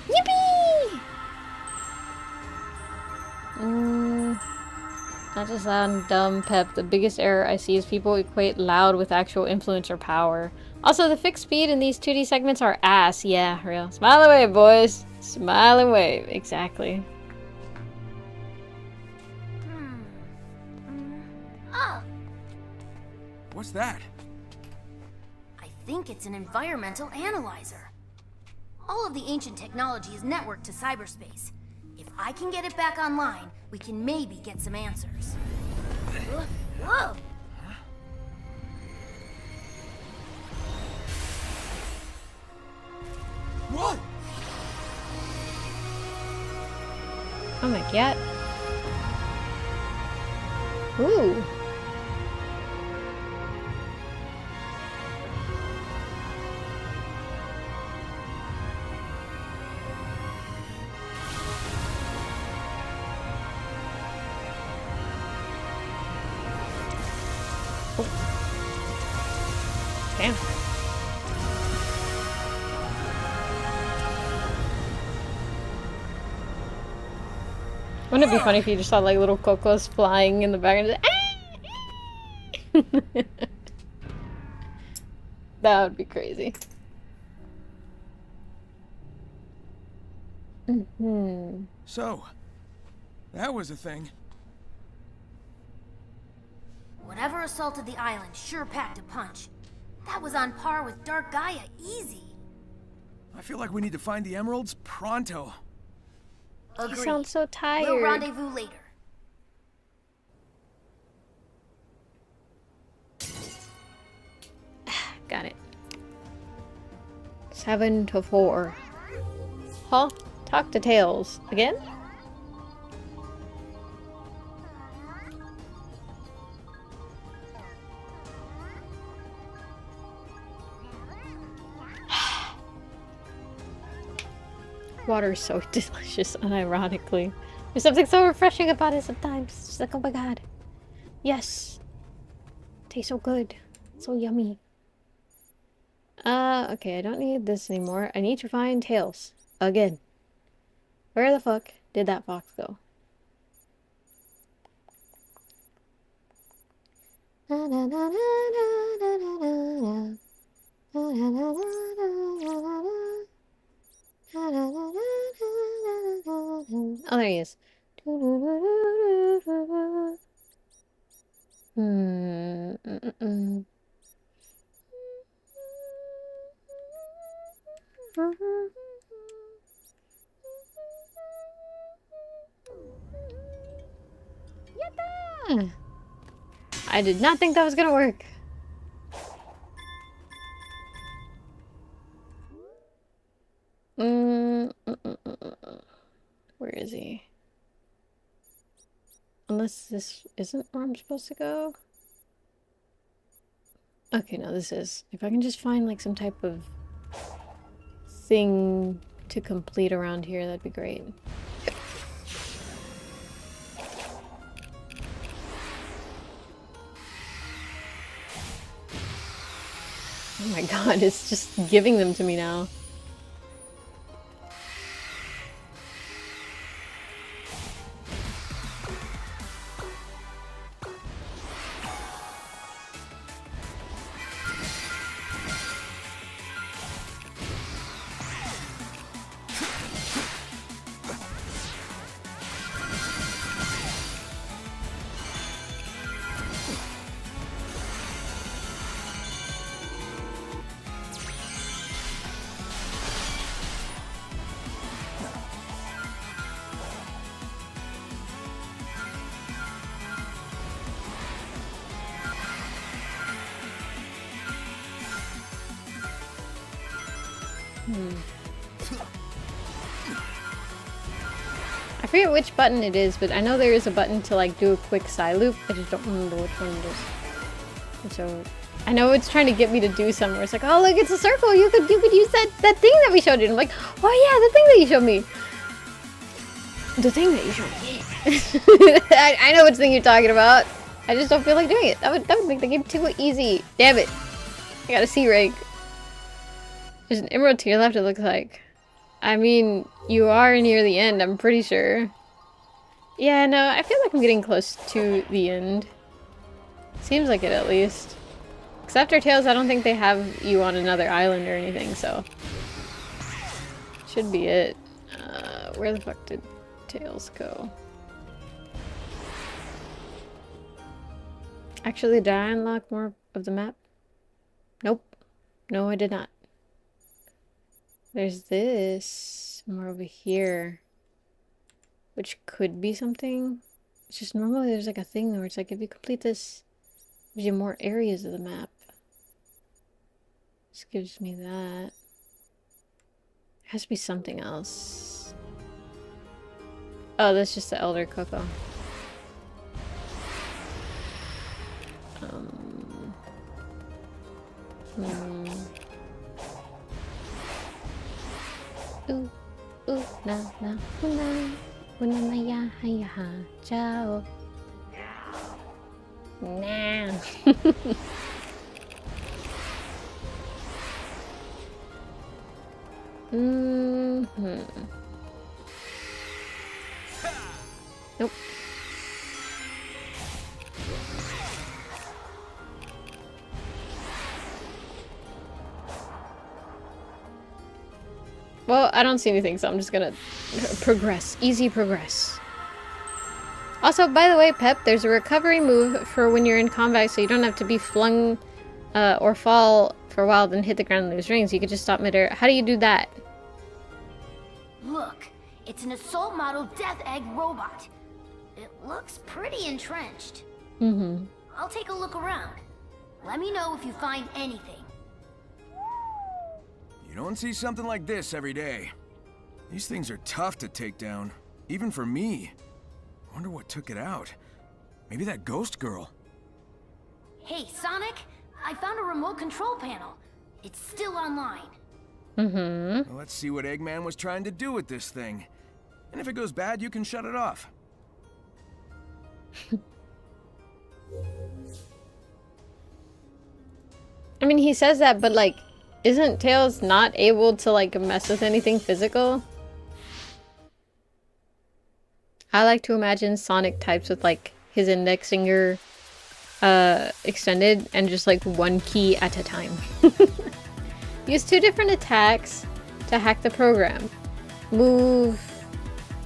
Yippee! Not to sound dumb, Pep, the biggest error I see is people equate loud with actual influence or power. Also, the fixed speed in these 2D segments are ass. Yeah, real. Smile and wave, boys. Smile and wave. Exactly. Oh, What's that? I think it's an environmental analyzer. All of the ancient technology is networked to cyberspace. If I can get it back online, we can maybe get some answers. Whoa! Whoa! Oh my god. Ooh. Damn. Wouldn't it be funny if you just saw like little cocos flying in the background? That would be crazy. So, that was a thing. Whatever assaulted the island sure packed a punch. That was on par with Dark Gaia, easy. I feel like we need to find the emeralds pronto. You Agreed. sound so We'll tired. rendezvous later. Got it. 7 to 4. Huh? Talk to Tails. Again? Water is so delicious, unironically. There's something so refreshing about it sometimes. It's just like, oh my god. Yes. Tastes so good. So yummy. Okay, I don't need this anymore. I need to find Tails. Again. Where the fuck did that fox go? Oh, there he is. Yatta! I did not think that was gonna work. Where is he? Unless this isn't where I'm supposed to go. Okay, no, this is. If I can just find like some type of thing to complete around here, that'd be great. Oh my god, it's just giving them to me now. I forget which button it is, but I know there is a button to like do a quick side loop. I just don't remember which one it is. And so I know it's trying to get me to do something where it's like, oh look, it's a circle. You could use that thing that we showed you. And I'm like, oh yeah, the thing that you showed me. The thing that you showed me. I know which thing you're talking about. I just don't feel like doing it. That would make the game too easy. Damn it. I got a C rank. There's an emerald to your left, it looks like. I mean, you are near the end, I'm pretty sure. Yeah, no, I feel like I'm getting close to the end. Seems like it at least. Because after Tails, I don't think they have you on another island or anything, so. Should be it. Where the fuck did Tails go? Actually, did I unlock more of the map? Nope. No, I did not. There's this more over here, which could be something. It's just normally there's like a thing where it's like if you complete this, it gives you more areas of the map. This gives me that. It has to be something else. Oh, that's just the Elder Cocoa. Ooh, ooh, na, na, una, na, ya, ha, ya, ha, ciao. Nah. Nope. Well, I don't see anything, so I'm just gonna progress. Easy progress. Also, by the way, Pep, there's a recovery move for when you're in combat, so you don't have to be flung or fall for a while, then hit the ground and lose rings. You could just stop midair. How do you do that? Look, it's an assault model Death Egg robot. It looks pretty entrenched. Mm-hmm. I'll take a look around. Let me know if you find anything. You don't see something like this every day. These things are tough to take down, even for me. Wonder what took it out. Maybe that ghost girl. Hey, Sonic, I found a remote control panel. It's still online. Mm-hmm. Well, let's see what Eggman was trying to do with this thing. And if it goes bad, you can shut it off. I mean, he says that, but like, isn't Tails not able to like mess with anything physical? I like to imagine Sonic types with like his index finger extended and just like one key at a time. Use 2 different attacks to hack the program. Move,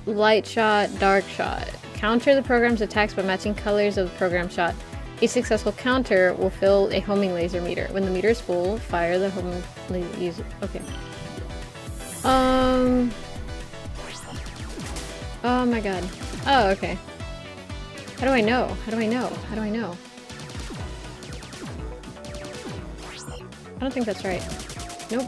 light shot, dark shot. Counter the program's attacks by matching colors of the program shot. A successful counter will fill a homing laser meter. When the meter is full, fire the homing laser. Okay. Oh my god. Oh, okay. How do I know? How do I know? How do I know? I don't think that's right. Nope.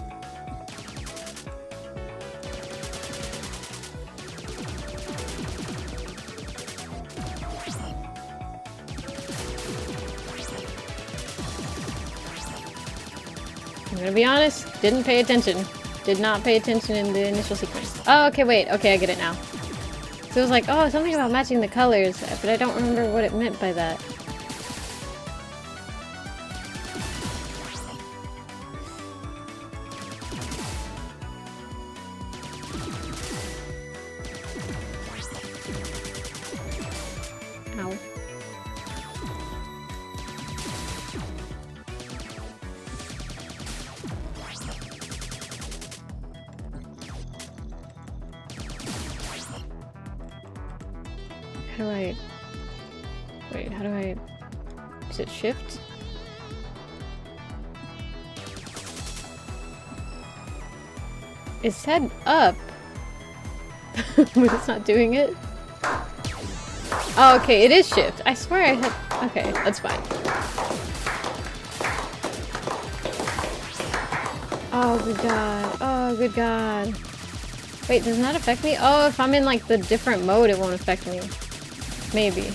I'm gonna be honest, didn't pay attention. Did not pay attention in the initial sequence. Oh, okay, wait. Okay, I get it now. So it was like, oh, something about matching the colors, but I don't remember what it meant by that. Ow. How do I... Wait, how do I... Is it shift? It said up. But it's not doing it? Oh, okay, it is shift. I swear I had... Okay, that's fine. Oh, good god. Oh, good god. Wait, doesn't that affect me? Oh, if I'm in, like, the different mode, it won't affect me. Maybe.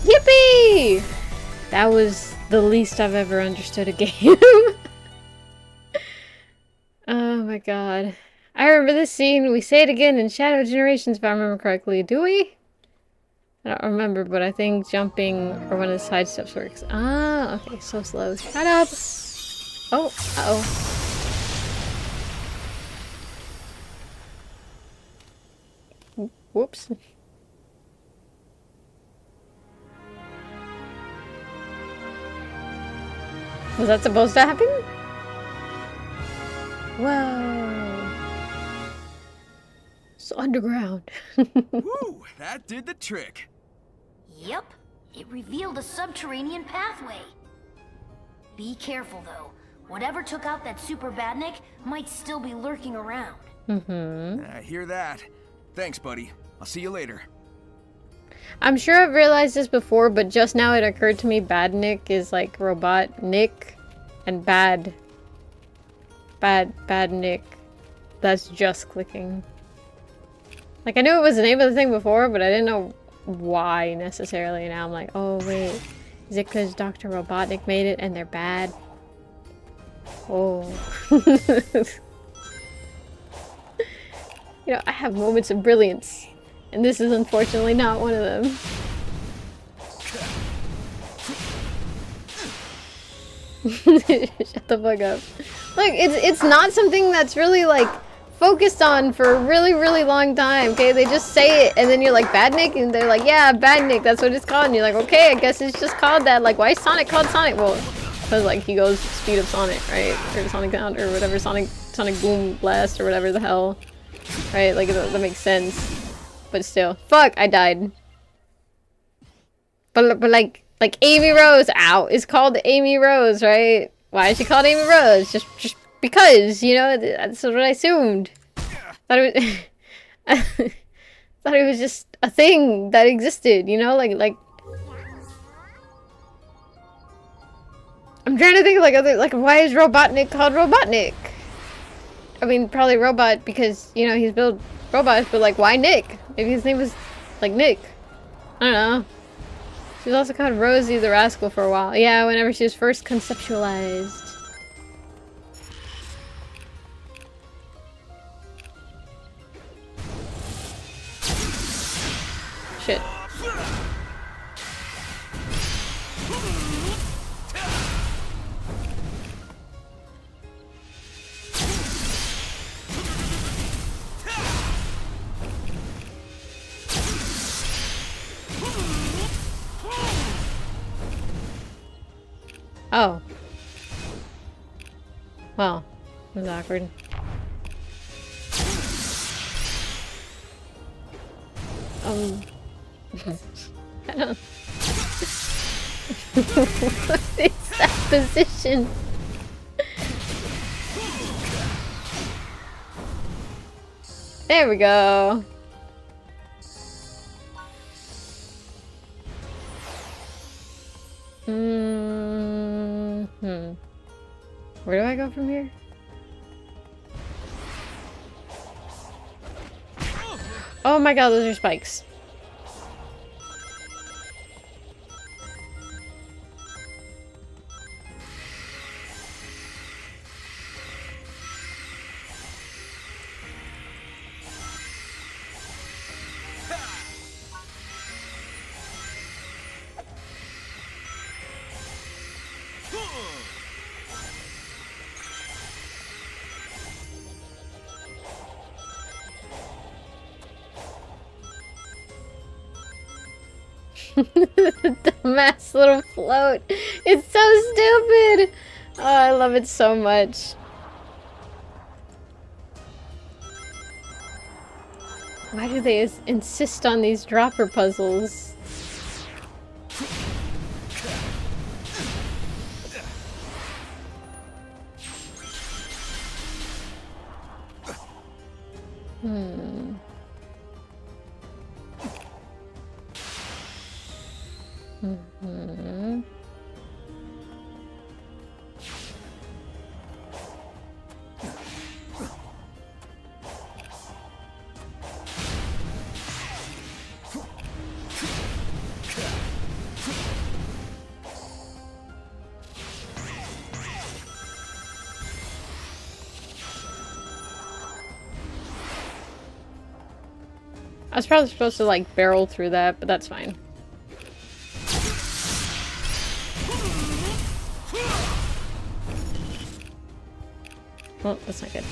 Yippee! That was the least I've ever understood a game. Oh my god. I remember this scene. We say it again in Shadow Generations, if I remember correctly. Do we? I don't remember, but I think jumping or one of the side steps works. Ah, okay, so slow. Shut up! Oh, uh-oh. Whoops. Was that supposed to happen? Whoa. It's underground. Woo! That did the trick. Yep, it revealed a subterranean pathway. Be careful though. Whatever took out that super badnik might still be lurking around. I hear that. Thanks, buddy. I'll see you later. I'm sure I've realized this before, but just now it occurred to me Badnik is like robot Nick and bad Nick. That's just clicking. Like, I knew it was the name of the thing before, but I didn't know why necessarily. Now I'm like, oh wait, is it because Dr. Robotnik made it and they're bad? Oh. You know, I have moments of brilliance, and this is unfortunately not one of them. Shut the fuck up. Look, it's not something that's really like focused on for a really, really long time, okay? They just say it, and then you're like, Badnik? And they're like, yeah, Badnik, that's what it's called. And you're like, okay, I guess it's just called that. Like, why is Sonic called Sonic? Well, because, like, he goes speed of Sonic, right? Or Sonic Sound, or whatever, Sonic Boom Blast, or whatever the hell. Right? Like, that makes sense. But still. Fuck, I died. But like Amy Rose, ow, is called Amy Rose, right? Why is she called Amy Rose? Just because, you know, that's what I assumed. Thought it was, thought it was just a thing that existed, you know, like. I'm trying to think like why is Robotnik called Robotnik? I mean, probably robot because, you know, he's built robots, but like, why Nick? Maybe his name was like Nick. I don't know. She was also called Rosie the Rascal for a while. Yeah, whenever she was first conceptualized. Shit. Oh. Well, it was awkward. I don't... What is that position? There we go. Where do I go from here? Oh my god, those are spikes. Dumbass little float. It's so stupid. Oh, I love it so much. Why do they insist on these dropper puzzles? was probably supposed to like barrel through that, but that's fine. Well, that's not good.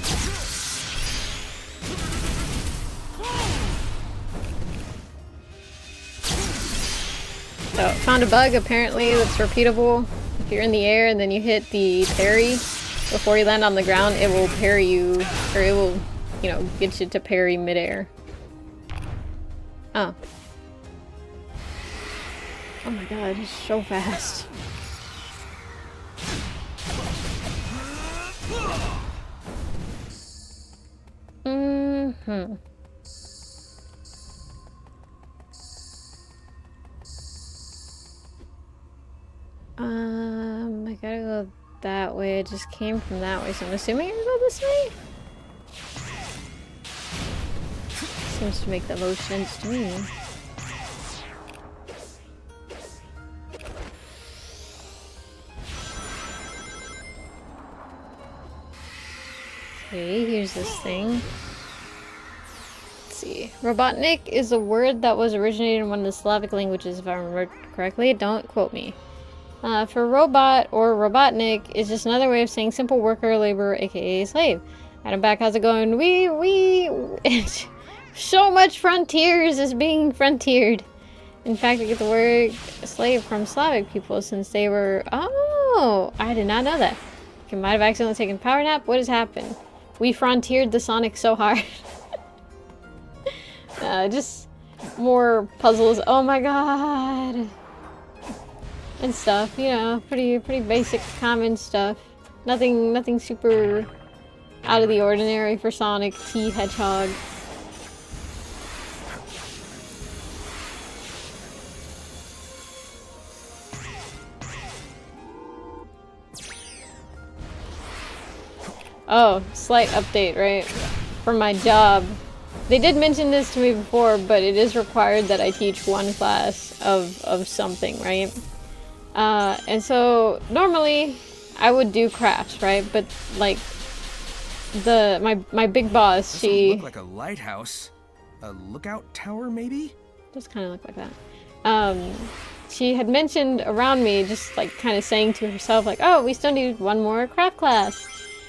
So, found a bug apparently that's repeatable. If you're in the air and then you hit the parry before you land on the ground, it will parry you, or it will, you know, get you to parry midair. Oh. Oh my god, he's so fast. Mm-hmm. I gotta go that way. It just came from that way, so I'm assuming I go this way? Seems to make the most sense to me. Okay, here's this thing. Let's see. Robotnik is a word that was originated in one of the Slavic languages, if I remember correctly. Don't quote me. For robot or robotnik is just another way of saying simple worker, laborer, aka slave. Adam back, how's it going? So much frontiers is being frontiered. In fact, I get the word slave from Slavic people since they were... Oh, I did not know that. I might have accidentally taken a power nap. What has happened? We frontiered the Sonic so hard. Just more puzzles. Oh my god. And stuff, you know, pretty basic, common stuff. Nothing super out of the ordinary for Sonic T Hedgehog. Oh, slight update, right? From my job. They did mention this to me before, but it is required that I teach one class of something, right? And so normally I would do crafts, right? But like my big boss, she look like a lighthouse, a lookout tower, maybe. Does kind of look like that. She had mentioned around me, just like kind of saying to herself, like, "Oh, we still need one more craft class."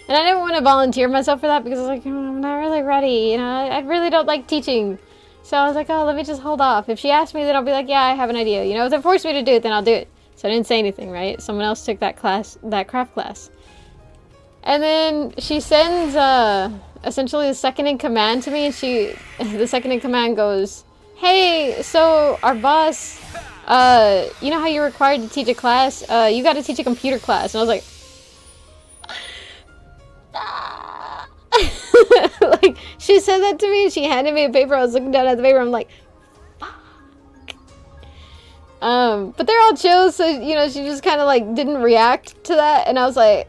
And I didn't want to volunteer myself for that because I was like, I'm not really ready, you know, I really don't like teaching. So I was like, oh, let me just hold off. If she asks me, then I'll be like, yeah, I have an idea. You know, if they force me to do it, then I'll do it. So I didn't say anything, right? Someone else took that class, that craft class. And then she sends, essentially the second in command to me, and the second in command goes, hey, so our boss, you know how you're required to teach a class? You got to teach a computer class. And I was like, like, she said that to me and she handed me a paper. I was looking down at the paper. I'm like, fuck. But they're all chill, so, you know, she just kind of, like, didn't react to that. And I was like,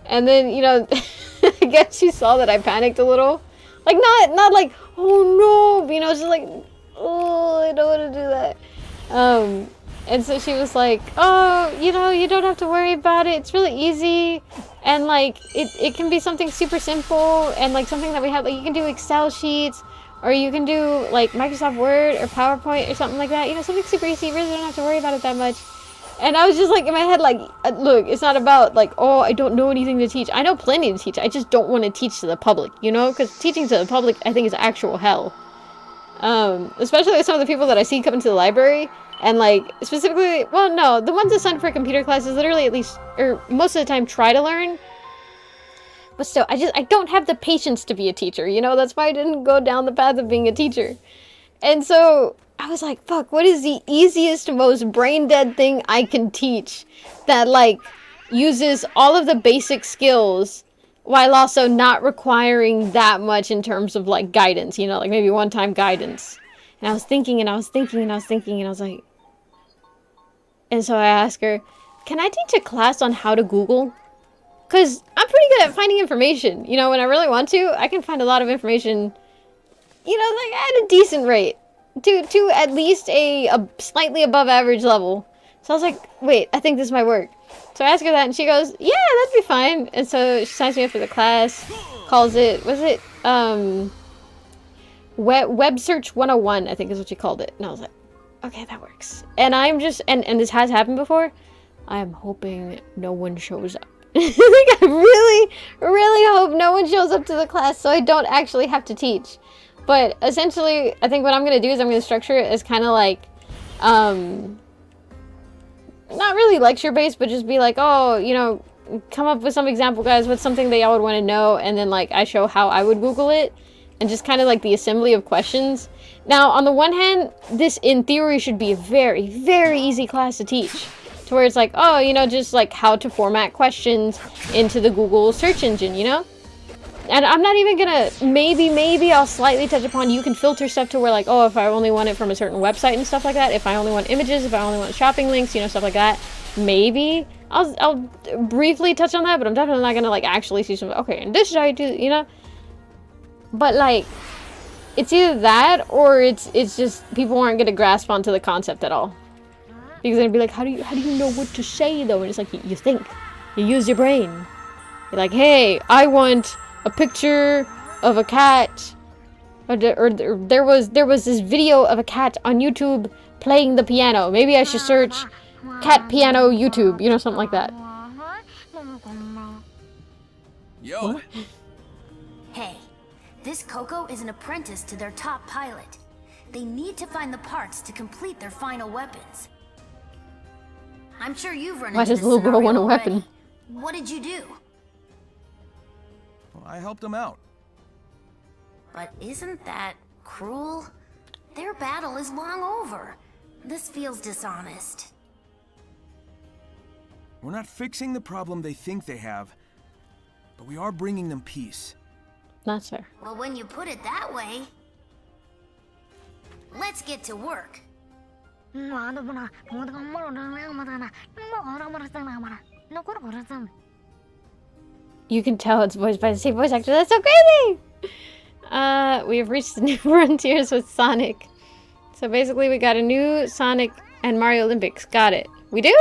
and then, you know, I guess she saw that I panicked a little. Like, not like, oh no, but, you know, just like, oh, I don't want to do that. And so she was like, oh, you know, you don't have to worry about it. It's really easy. And, like, it can be something super simple and, like, something that we have. Like, you can do Excel sheets or you can do, like, Microsoft Word or PowerPoint or something like that. You know, something super easy. You really don't have to worry about it that much. And I was just, like, in my head, like, look, it's not about, like, oh, I don't know anything to teach. I know plenty to teach. I just don't want to teach to the public, you know? Because teaching to the public, I think, is actual hell. Especially with some of the people that I see come into the library. And, like, specifically, well, no, the ones that sign for computer classes literally at least, or most of the time, try to learn. But still, I don't have the patience to be a teacher, you know? That's why I didn't go down the path of being a teacher. And so, I was like, fuck, what is the easiest, most brain-dead thing I can teach that, like, uses all of the basic skills while also not requiring that much in terms of, like, guidance, you know? Like, maybe one-time guidance. And I was thinking, and I was thinking, and I was thinking, and I was like... And so I asked her, can I teach a class on how to Google? Because I'm pretty good at finding information. You know, when I really want to, I can find a lot of information, you know, like at a decent rate. To at least a slightly above average level. So I was like, wait, I think this might work. So I asked her that, and she goes, yeah, that'd be fine. And so she signs me up for the class, calls it, web search 101, I think is what she called it. And I was like, okay, that works. And I'm just, and this has happened before. I'm hoping no one shows up. I really, really hope no one shows up to the class so I don't actually have to teach. But essentially, I think what I'm going to do is I'm going to structure it as kind of like, not really lecture-based, but just be like, oh, you know, come up with some example, guys. What's something that y'all would want to know? And then, like, I show how I would Google it. And just kind of, like, the assembly of questions. Now, on the one hand, this, in theory, should be a very, very easy class to teach. To where it's like, oh, you know, just, like, how to format questions into the Google search engine, you know? And I'm not even gonna, maybe I'll slightly touch upon, you can filter stuff to where like, oh, if I only want it from a certain website and stuff like that, if I only want images, if I only want shopping links, you know, stuff like that, maybe I'll briefly touch on that, but I'm definitely not gonna like actually see some, okay, and this is how you do, you know? But like, it's either that, or it's just, people aren't gonna grasp onto the concept at all. Because they're gonna be like, how do you know what to say though? And it's like, you think, you use your brain. You're like, hey, I want a picture of a cat, or there was this video of a cat on YouTube playing the piano. Maybe I should search cat piano YouTube, you know, something like that. Yo. Hey, this Coco is an apprentice to their top pilot. They need to find the parts to complete their final weapons. I'm sure you've run Why into does this little girl scenario want a already. weapon? What did you do? Well, I helped him out. But isn't that cruel? Their battle is long over. This feels dishonest. We're not fixing the problem they think they have, but we are bringing them peace. Not fair. Well, when you put it that way, let's get to work. You can tell it's voiced by the same voice actor. That's so crazy! We have reached the new frontiers with Sonic. So basically we got a new Sonic and Mario Olympics. Got it. We do?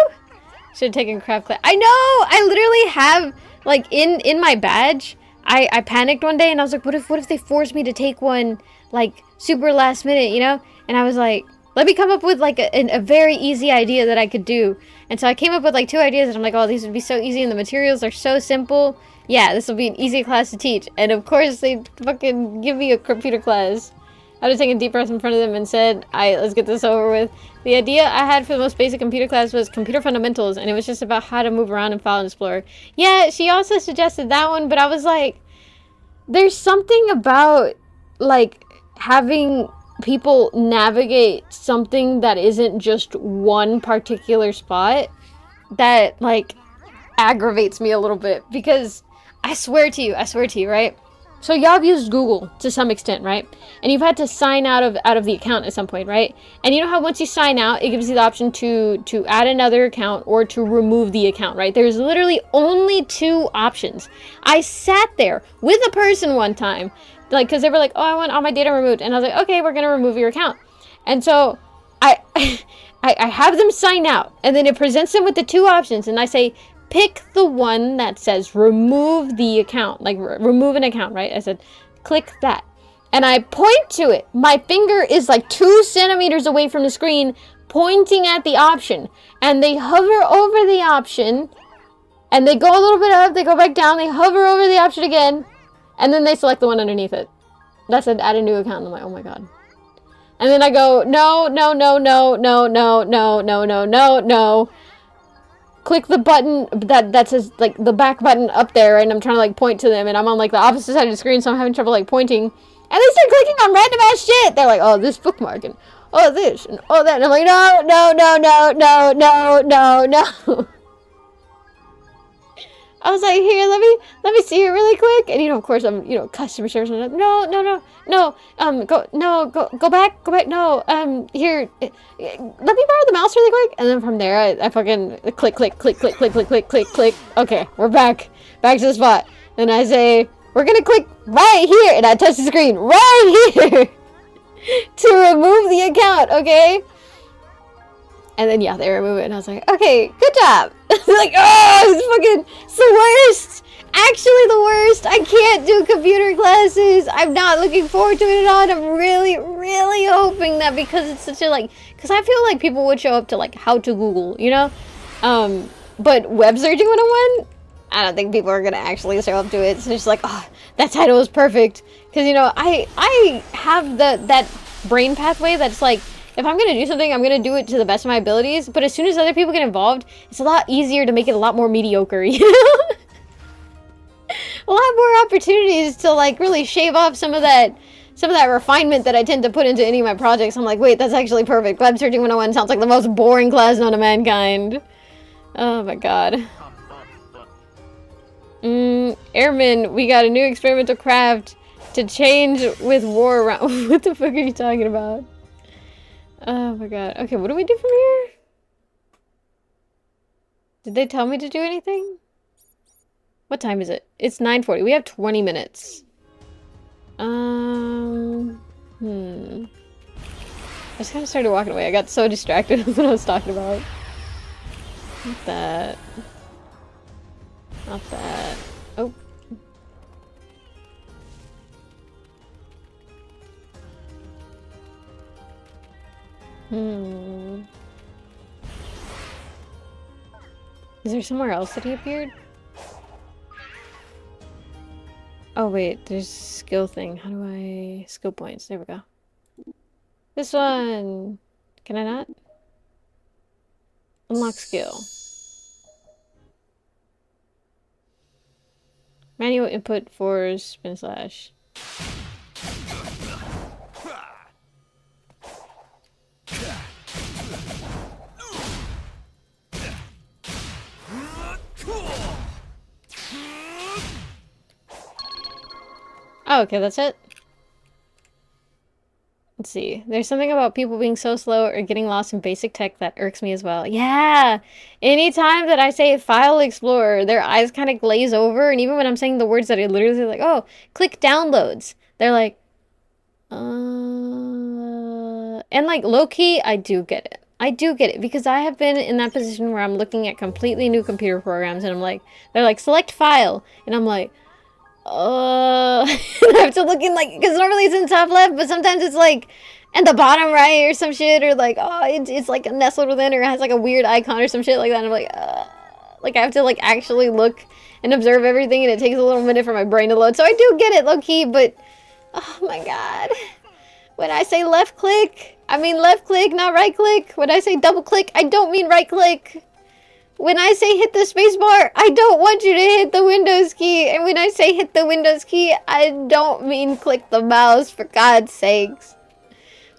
Should have taken craft class. I know! I literally have, like, in my badge, I panicked one day and I was like, what if they force me to take one, like, super last minute, you know? And I was like, let me come up with, like, a very easy idea that I could do. And so I came up with, like, 2 ideas and I'm like, oh, these would be so easy and the materials are so simple. Yeah, this will be an easy class to teach. And of course, they fucking give me a computer class. I would have taken a deep breath in front of them and said, alright, let's get this over with. The idea I had for the most basic computer class was computer fundamentals, and it was just about how to move around in File and Explorer. Yeah, she also suggested that one, but I was like, there's something about, like, having people navigate something that isn't just one particular spot that, like, aggravates me a little bit, because I swear to you, right? So y'all have used Google to some extent, right? And you've had to sign out of the account at some point, right? And you know how once you sign out, it gives you the option to add another account or to remove the account, right? There's literally only 2 options. I sat there with a person one time, like, because they were like, oh, I want all my data removed. And I was like, okay, we're going to remove your account. And so I have them sign out, and then it presents them with the 2 options, and I say, pick the one that says remove the account, like remove an account, right? I said, click that. And I point to it. My finger is like 2 centimeters away from the screen, pointing at the option. And they hover over the option, and they go a little bit up, they go back down, they hover over the option again, and then they select the one underneath it. That said, add a new account. And I'm like, oh my god. And then I go, no. Click the button that says, like, the back button up there, and I'm trying to, like, point to them, and I'm on, like, the opposite side of the screen, so I'm having trouble, like, pointing. And they start clicking on random ass shit! They're like, oh, this bookmark, and oh, this, and oh, that, and I'm like, no. I was like, here, let me see it really quick. And, you know, of course, I'm, you know, customer service. And I'm like, no, go back, no, here, let me borrow the mouse really quick. And then from there, I fucking click. Okay, we're back to the spot. And I say, we're gonna click right here. And I touch the screen right here to remove the account, okay? And then yeah, they remove it, and I was like, okay, good job. Like, oh, it's the worst. Actually, the worst. I can't do computer classes. I'm not looking forward to it at all. And I'm really, really hoping that because it's such a like, because I feel like people would show up to like how to Google, you know, but web searching 101. I don't think people are gonna actually show up to it. So it's just like, oh, that title is perfect. Because you know, I have that brain pathway that's like, if I'm gonna do something, I'm gonna do it to the best of my abilities. But as soon as other people get involved, it's a lot easier to make it a lot more mediocre, you know? A lot more opportunities to like really shave off some of that refinement that I tend to put into any of my projects. I'm like, wait, that's actually perfect. Web searching 101 sounds like the most boring class known to mankind. Oh my god. Airman, we got a new experimental craft to change with war around. What the fuck are you talking about? Oh my god. Okay, what do we do from here? Did they tell me to do anything? What time is it? It's 9:40. We have 20 minutes. I just kind of started walking away. I got so distracted with what I was talking about. Not that. Not that. Oh. Is there somewhere else that he appeared? Oh wait, there's skill thing. How do I... Skill points. There we go. This one! Can I not? Unlock skill. Manual input for spin slash. Oh, okay, that's it. Let's see. There's something about people being so slow or getting lost in basic tech that irks me as well. Yeah! Anytime that I say File Explorer, their eyes kind of glaze over, and even when I'm saying the words that I literally say, like, oh, click downloads, they're like, And like, low-key, I do get it. I do get it, because I have been in that position where I'm looking at completely new computer programs, and I'm like, they're like, select file, and I'm like, I have to look in, like, because normally it's in the top left, but sometimes it's like in the bottom right or some shit, or like, oh, it's like nestled within, or it has like a weird icon or some shit like that, and I'm like I have to like actually look and observe everything, and it takes a little minute for my brain to load. So I do get it, low-key, but oh my god, when I say left click, I mean left click, not right click. When I say double click, I don't mean right click. When I say hit the space bar, I don't want you to hit the Windows key. And when I say hit the Windows key, I don't mean click the mouse, for God's sakes.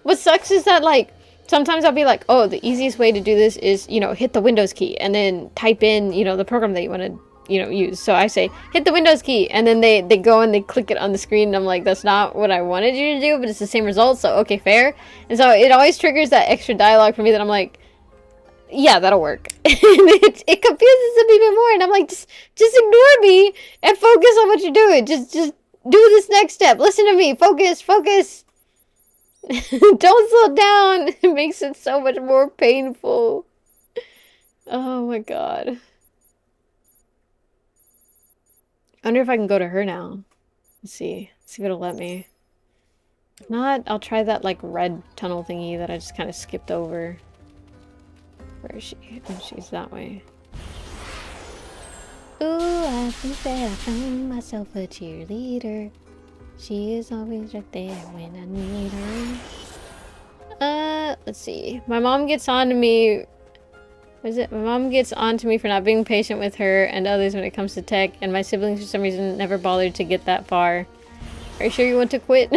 What sucks is that, like, sometimes I'll be like, oh, the easiest way to do this is, you know, hit the Windows key. And then type in, you know, the program that you want to, you know, use. So I say, hit the Windows key. And then they go and they click it on the screen. And I'm like, that's not what I wanted you to do, but it's the same result. So, okay, fair. And so it always triggers that extra dialogue for me that I'm like, yeah, that'll work. it confuses them even more, and I'm like, just ignore me and focus on what you're doing. Just do this next step. Listen to me. Focus. Don't slow down. It makes it so much more painful. Oh my god. I wonder if I can go to her now. Let's see if it'll let me. If not, I'll try that like red tunnel thingy that I just kind of skipped over. Where is she? Oh, she's that way. Ooh, I think that I found myself a cheerleader. She is always right there when I need her. Let's see. My mom gets on to me. What is it? My mom gets on to me for not being patient with her and others when it comes to tech, and my siblings for some reason never bothered to get that far. Are you sure you want to quit?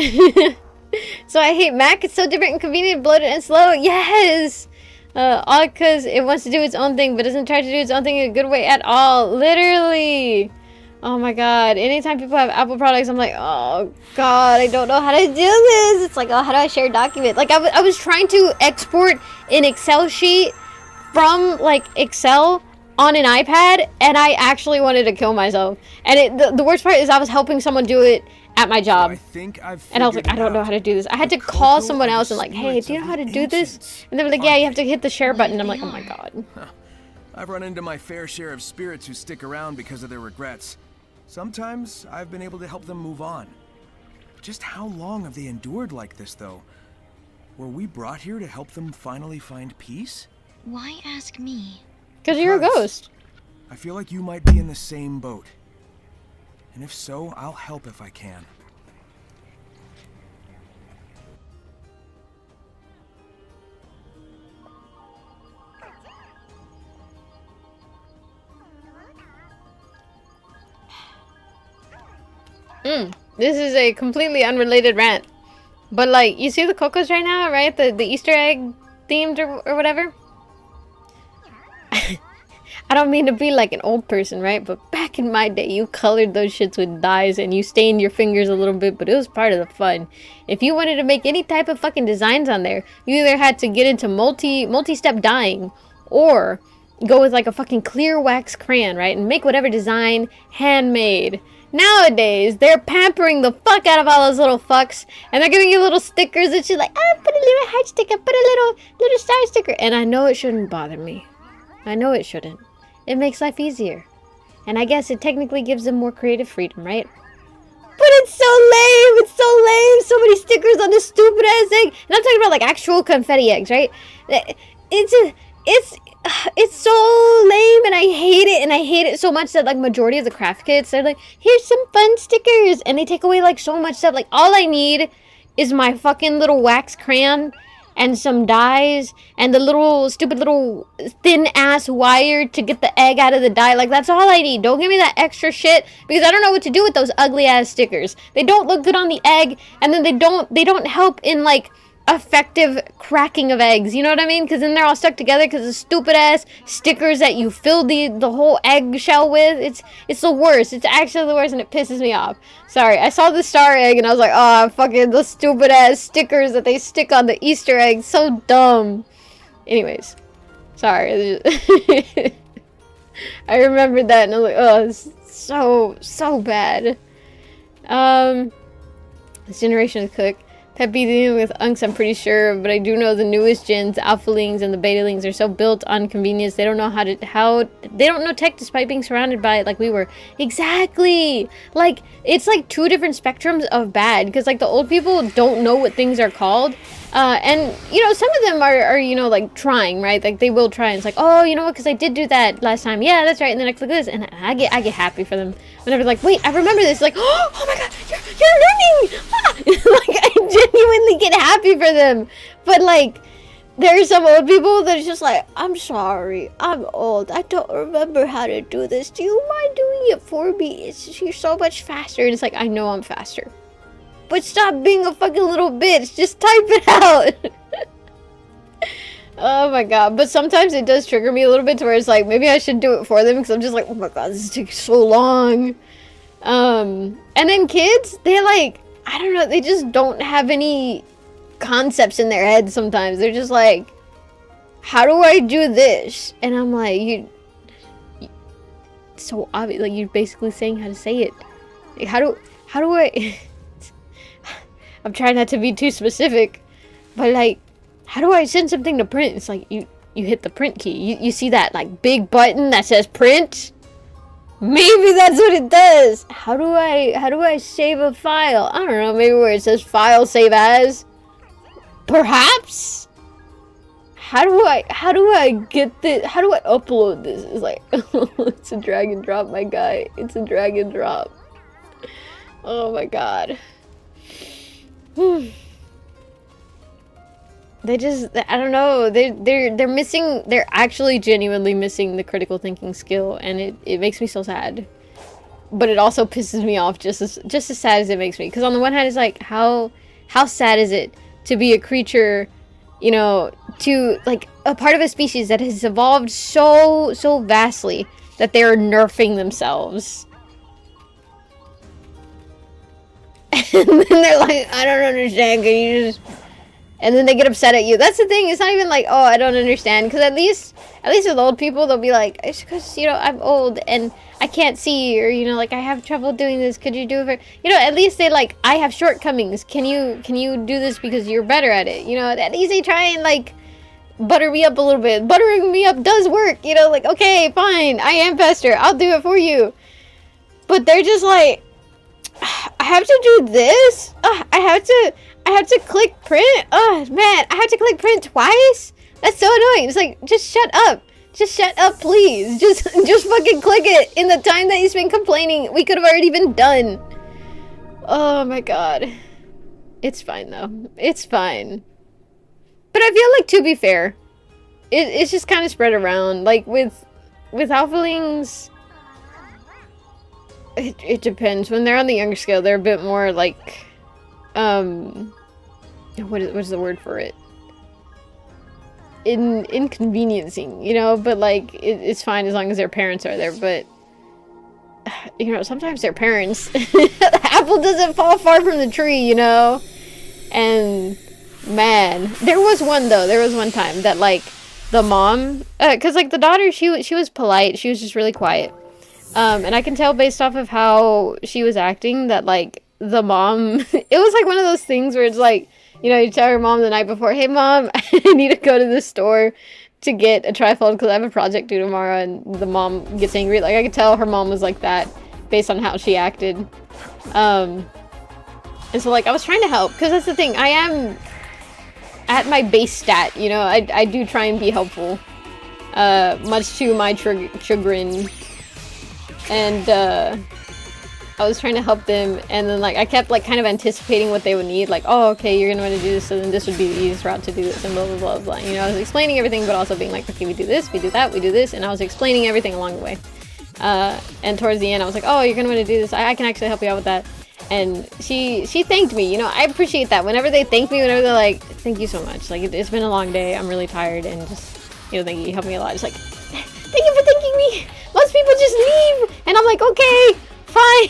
So I hate Mac. It's so different and convenient, bloated and slow. Yes! All because it wants to do its own thing, but doesn't try to do its own thing in a good way at all. Literally. Oh my god. Anytime people have Apple products, I'm like, oh god, I don't know how to do this. It's like, oh, how do I share a document? Like, I was trying to export an Excel sheet from, like, Excel on an iPad, and I actually wanted to kill myself. And the worst part is I was helping someone do it at my job. So I think I've And I was like, I don't know how to do this. I had to call someone else and like, hey, do you know how to do this? And they were like, yeah, you have to hit the share button. I'm like, oh my god. I've run into my fair share of spirits who stick around because of their regrets. Sometimes I've been able to help them move on. Just how long have they endured like this, though? Were we brought here to help them finally find peace? Why ask me? Because you're a ghost. I feel like you might be in the same boat. And if so, I'll help if I can. This is a completely unrelated rant. But like, you see the Cocos right now, right? The Easter egg themed or whatever? I don't mean to be like an old person, right? But back in my day, you colored those shits with dyes and you stained your fingers a little bit, but it was part of the fun. If you wanted to make any type of fucking designs on there, you either had to get into multi-step dyeing or go with like a fucking clear wax crayon, right? And make whatever design handmade. Nowadays, they're pampering the fuck out of all those little fucks, and they're giving you little stickers and shit like, put a little heart sticker, put a little star sticker. And I know it shouldn't bother me. I know it shouldn't. It makes life easier. And I guess it technically gives them more creative freedom, right? But it's so lame! It's so lame! So many stickers on this stupid ass egg! And I'm talking about like actual confetti eggs, right? It's so lame and I hate it, and I hate it so much that like majority of the craft kits, they're like, here's some fun stickers, and they take away like so much stuff. Like all I need is my fucking little wax crayon and some dyes and the little stupid little thin ass wire to get the egg out of the dye. Like that's all I need. Don't give me that extra shit because I don't know what to do with those ugly ass stickers. They don't look good on the egg, and then they don't help in like effective cracking of eggs, you know what I mean? Because then they're all stuck together because of stupid ass stickers that you fill the whole egg shell with. It's the worst. It's actually the worst, and it pisses me off. Sorry, I saw the star egg and I was like, oh, fucking those stupid ass stickers that they stick on the Easter egg, so dumb. Anyways, sorry. I remembered that and I was like, oh, it's so bad. This generation of cook. Pet beating with unks, I'm pretty sure, but I do know the newest gens, alphalings and the betalings, are so built on convenience. They don't know they don't know tech despite being surrounded by it like we were. Exactly! Like, it's like two different spectrums of bad, because like the old people don't know what things are called. And, you know, some of them are, you know, like trying, right? Like they will try and it's like, oh, you know what, because I did do that last time. Yeah, that's right. And then I click this and I get happy for them. Whenever like, wait, I remember this. Like, oh my god, you're learning! Ah! Like, I genuinely get happy for them. But like, there's some old people that are just like, I'm sorry, I'm old. I don't remember how to do this. Do you mind doing it for me? You're so much faster. And it's like, I know I'm faster. But stop being a fucking little bitch. Just type it out. Oh my god. But sometimes it does trigger me a little bit to where it's like, maybe I should do it for them. Because I'm just like, oh my god, this takes so long. And then kids, they like, I don't know, they just don't have any concepts in their head sometimes. They're just like, how do I do this? And I'm like, you so obvious. Like, you're basically saying how to say it. Like, how do I... I'm trying not to be too specific, but like, how do I send something to print? It's like, you hit the print key. You see that like big button that says print? Maybe that's what it does. How do I save a file? I don't know, maybe where it says file save as? Perhaps? How do I get this? How do I upload this? It's like, it's a drag and drop, my guy. It's a drag and drop. Oh my god. They just, I don't know, they're missing, they're actually genuinely missing the critical thinking skill, and it makes me so sad. But it also pisses me off just as sad as it makes me. Because on the one hand, it's like, how sad is it to be a creature, you know, to, like, a part of a species that has evolved so vastly that they're nerfing themselves. And then they're like, I don't understand, can you just And then they get upset at you. That's the thing. It's not even like, oh, I don't understand. Because at least with old people, they'll be like, it's because, you know, I'm old and I can't see. Or, you know, like, I have trouble doing this. Could you do it for... You know, at least they like, I have shortcomings. Can you do this because you're better at it? You know, at least they try and like, butter me up a little bit. Buttering me up does work. You know, like, okay, fine. I am faster. I'll do it for you. But they're just like, I have to do this? I have to click print? Oh, man, I have to click print twice? That's so annoying. It's like, just shut up. Just shut up, please. Just fucking click it. In the time that you spent complaining, we could have already been done. Oh my god. It's fine, though. It's fine. But I feel like, to be fair, it's just kind of spread around. Like, with alphalings... It depends. When they're on the younger scale, they're a bit more like, what is the word for it? Inconveniencing, you know. But like, it's fine as long as their parents are there. But you know, sometimes their parents, the apple doesn't fall far from the tree, you know. And man, there was one though. There was one time that like the mom, cause like the daughter, she was polite. She was just really quiet. And I can tell based off of how she was acting that, like, the mom... It was, like, one of those things where it's, like, you know, you tell your mom the night before, hey, Mom, I need to go to the store to get a trifold because I have a project due tomorrow, and the mom gets angry. Like, I could tell her mom was like that based on how she acted. And so, like, I was trying to help because that's the thing. I am at my base stat, you know? I do try and be helpful. Much to my chagrin. And, I was trying to help them, and then, like, I kept, like, kind of anticipating what they would need, like, oh, okay, you're gonna want to do this, so then this would be the easiest route to do this, and blah, blah, blah, blah, you know, I was explaining everything, but also being like, okay, we do this, we do that, we do this, and I was explaining everything along the way, and towards the end, I was like, oh, you're gonna want to do this, I can actually help you out with that, and she thanked me, you know, I appreciate that, whenever they thank me, whenever they're like, thank you so much, like, it's been a long day, I'm really tired, and just, you know, thank you, you helped me a lot, it's like, thank you for thanking me! Most people just leave! And I'm like, okay, fine,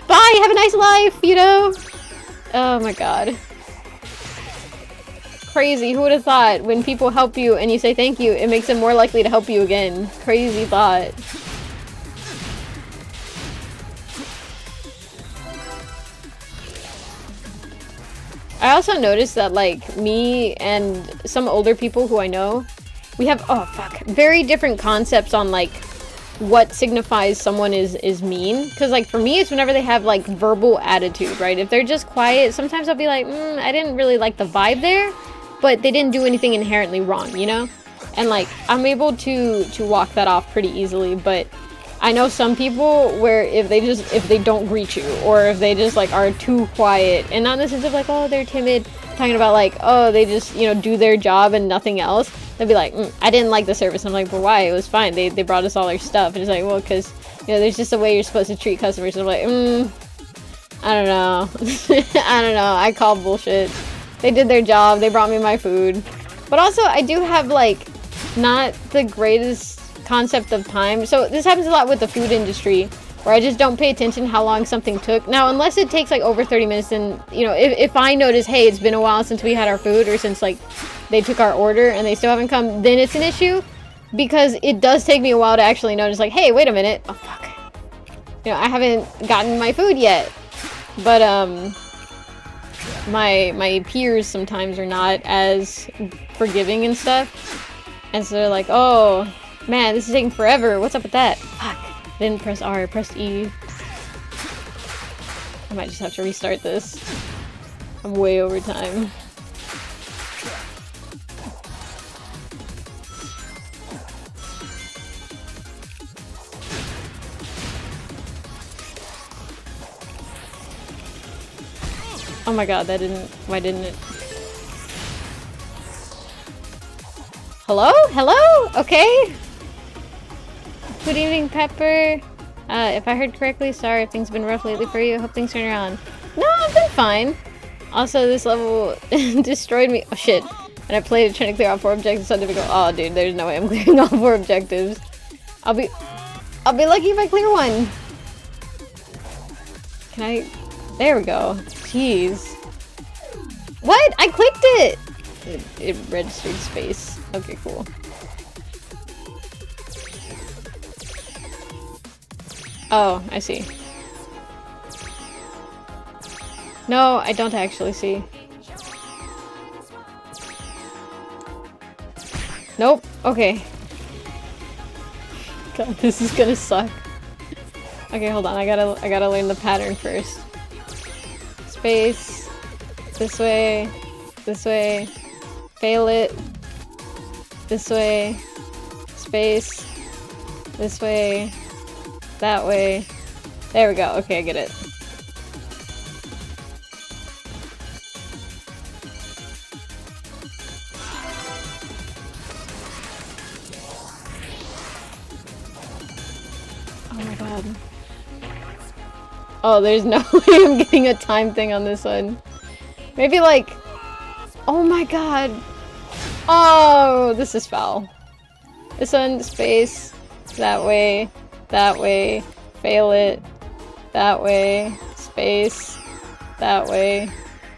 bye, have a nice life, you know? Oh my god. Crazy, who would have thought when people help you and you say thank you, it makes them more likely to help you again. Crazy thought. I also noticed that, like, me and some older people who I know, we have, oh fuck, very different concepts on, like, what signifies someone is mean. Because, like, for me, it's whenever they have, like, verbal attitude, right? If they're just quiet, sometimes I'll be like, I didn't really like the vibe there, but they didn't do anything inherently wrong, you know? And, like, I'm able to walk that off pretty easily, but I know some people where if they don't greet you, or if they just, like, are too quiet, and not in the sense of, like, oh, they're timid, talking about, like, oh, they just, you know, do their job and nothing else, they'll be like, I didn't like the service. I'm like, well, why? It was fine. They brought us all our stuff. And it's like, well, because, you know, there's just a way you're supposed to treat customers. And I'm like, I don't know. I don't know. I call bullshit. They did their job. They brought me my food. But also, I do have, like, not the greatest concept of time. So this happens a lot with the food industry, where I just don't pay attention how long something took. Now, unless it takes, like, over 30 minutes, and, you know, if I notice, hey, it's been a while since we had our food, or since, like, they took our order and they still haven't come, then it's an issue, because it does take me a while to actually notice, like, hey, wait a minute, oh fuck, you know, I haven't gotten my food yet. But my peers sometimes are not as forgiving and stuff, and so they're like, oh man, this is taking forever, what's up with that? Fuck, I didn't press R, I pressed E. I might just have to restart this. I'm way over time. Oh my god, that didn't... Why didn't it... Hello? Hello? Okay. Good evening, Pepper. If I heard correctly, sorry if things have been rough lately for you. I hope things turn around. No, I've been fine. Also, this level destroyed me. Oh shit. And I played it trying to clear all 4 objectives, so difficult. Oh dude, there's no way I'm clearing all 4 objectives. I'll be lucky if I clear one. Can I... There we go. Jeez. What? I clicked it! It registered space. Okay, cool. Oh, I see. No, I don't actually see. Nope. Okay. God, this is gonna suck. Okay, hold on. I gotta learn the pattern first. Space. This way. This way. Fail it. This way. Space. This way. That way. There we go. Okay, I get it. Oh my god. Oh, there's no way I'm getting a time thing on this one. Maybe like... Oh my god. Oh, this is foul. This one, space. That way. That way. Fail it. That way. Space. That way.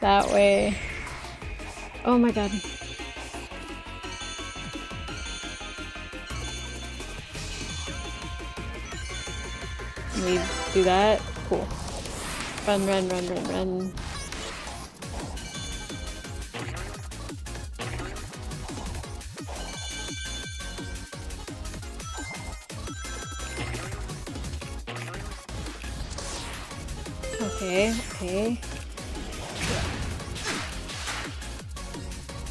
That way. Oh my god. We do that. Cool. Run, run, run, run, run. Okay, okay.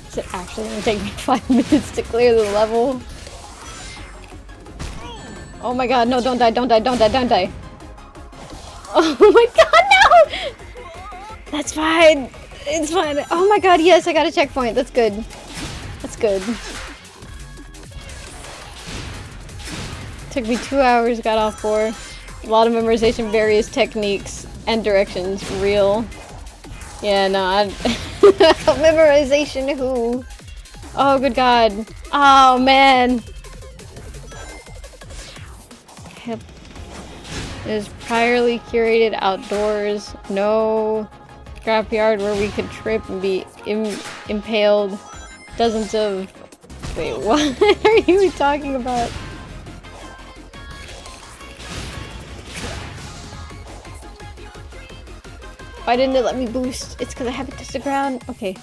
Is it actually gonna take me 5 minutes to clear the level? Oh my god, no, don't die, don't die, don't die, don't die. Oh my god, no! That's fine. It's fine. Oh my god, yes, I got a checkpoint. That's good. That's good. Took me 2 hours, got off 4. A lot of memorization, various techniques and directions. Real. Yeah, no, memorization who? Oh, good god. Oh, man. Yep. It is priorly curated outdoors. No scrapyard where we could trip and be impaled. Dozens of... Wait, what are you talking about? Why didn't it let me boost? It's because I haven't touched the ground. Okay.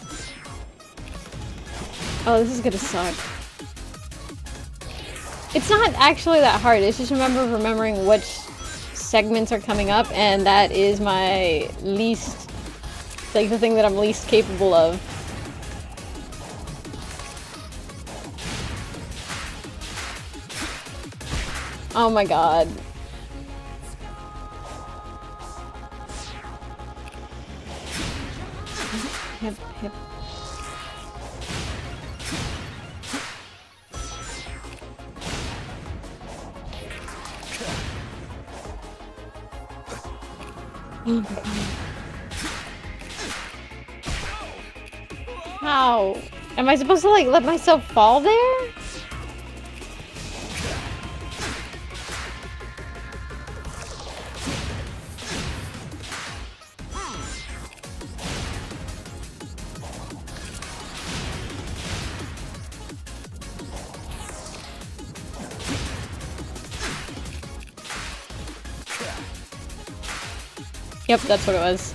Oh, this is gonna suck. It's not actually that hard. It's just remembering which segments are coming up, and that is my least, like, the thing that I'm least capable of. Oh my god. Hip, hip. Oh my god. How? Am I supposed to, like, let myself fall there? Yep, that's what it was.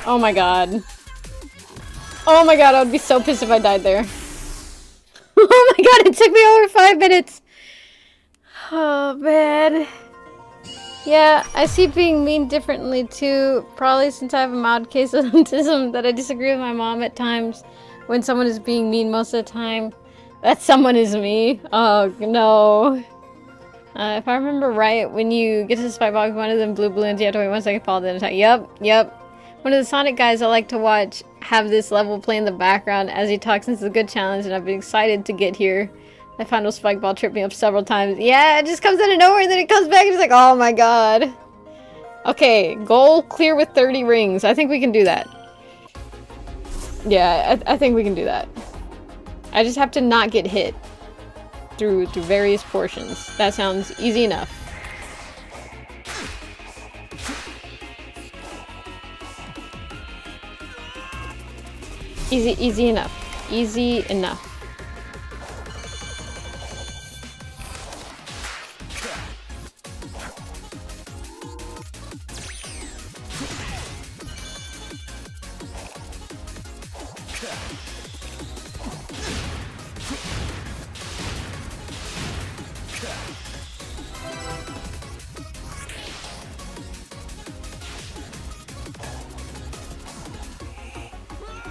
Oh my god. Oh my god, I would be so pissed if I died there. Oh my god, it took me over 5 minutes! Oh man. Yeah, I see being mean differently too. Probably since I have a mild case of autism that I disagree with my mom at times when someone is being mean most of the time. That someone is me. Oh no. If I remember right, when you get to the spike box, one of them blue balloons, you have to wait 1 second to fall, then attack. Yep. One of the Sonic guys I like to watch have this level play in the background as he talks, and it's a good challenge, and I've been excited to get here. That final spike ball tripped me up several times. Yeah, it just comes out of nowhere, and then it comes back, and it's like, oh my god. Okay, goal clear with 30 rings. I think we can do that. Yeah, I think we can do that. I just have to not get hit through various portions. That sounds easy enough. Easy enough. Easy enough.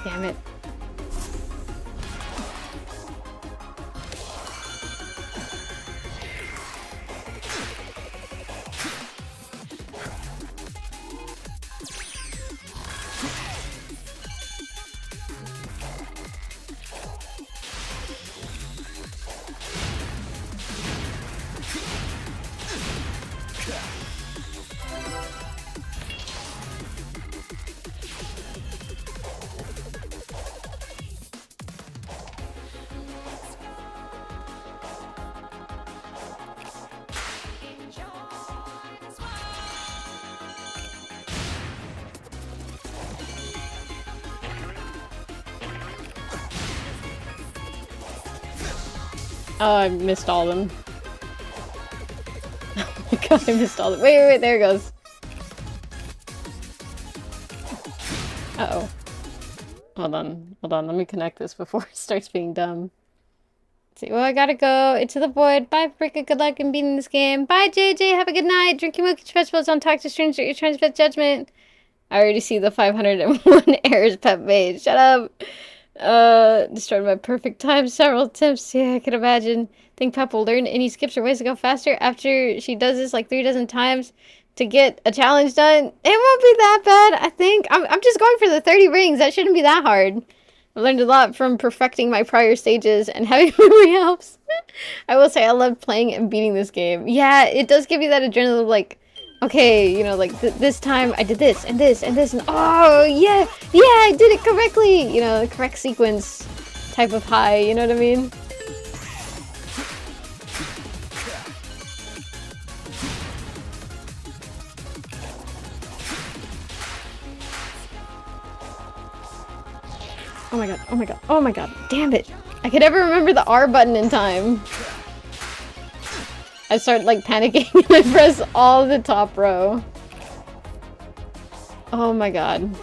Damn it. Oh, I missed all of them. Oh my god, I missed all of them. Wait, there it goes. Uh-oh. Hold on, let me connect this before it starts being dumb. Let's see, well, I gotta go into the void. Bye, Fricka, good luck in beating this game. Bye, JJ, have a good night. Drink your milk, eat your vegetables, don't talk to strangers, you're trying to fit judgment. I already see the 501 errors Pep made. Shut up. Destroyed my perfect time several attempts. Yeah, I can imagine. Think Pep will learn any skips or ways to go faster after she does this like 3 dozen times to get a challenge done. It won't be that bad, I think. I'm just going for the 30 rings. That shouldn't be that hard. I learned a lot from perfecting my prior stages, and having memory helps. I will say I love playing and beating this game. Yeah, it does give you that adrenaline of like, okay, you know, like this time I did this and this and this and oh yeah, I did it correctly. You know, the correct sequence type of high, you know what I mean? Oh my god, oh my god, oh my god, damn it. I could never remember the R button in time. I start like panicking and I press all the top row. Oh my god.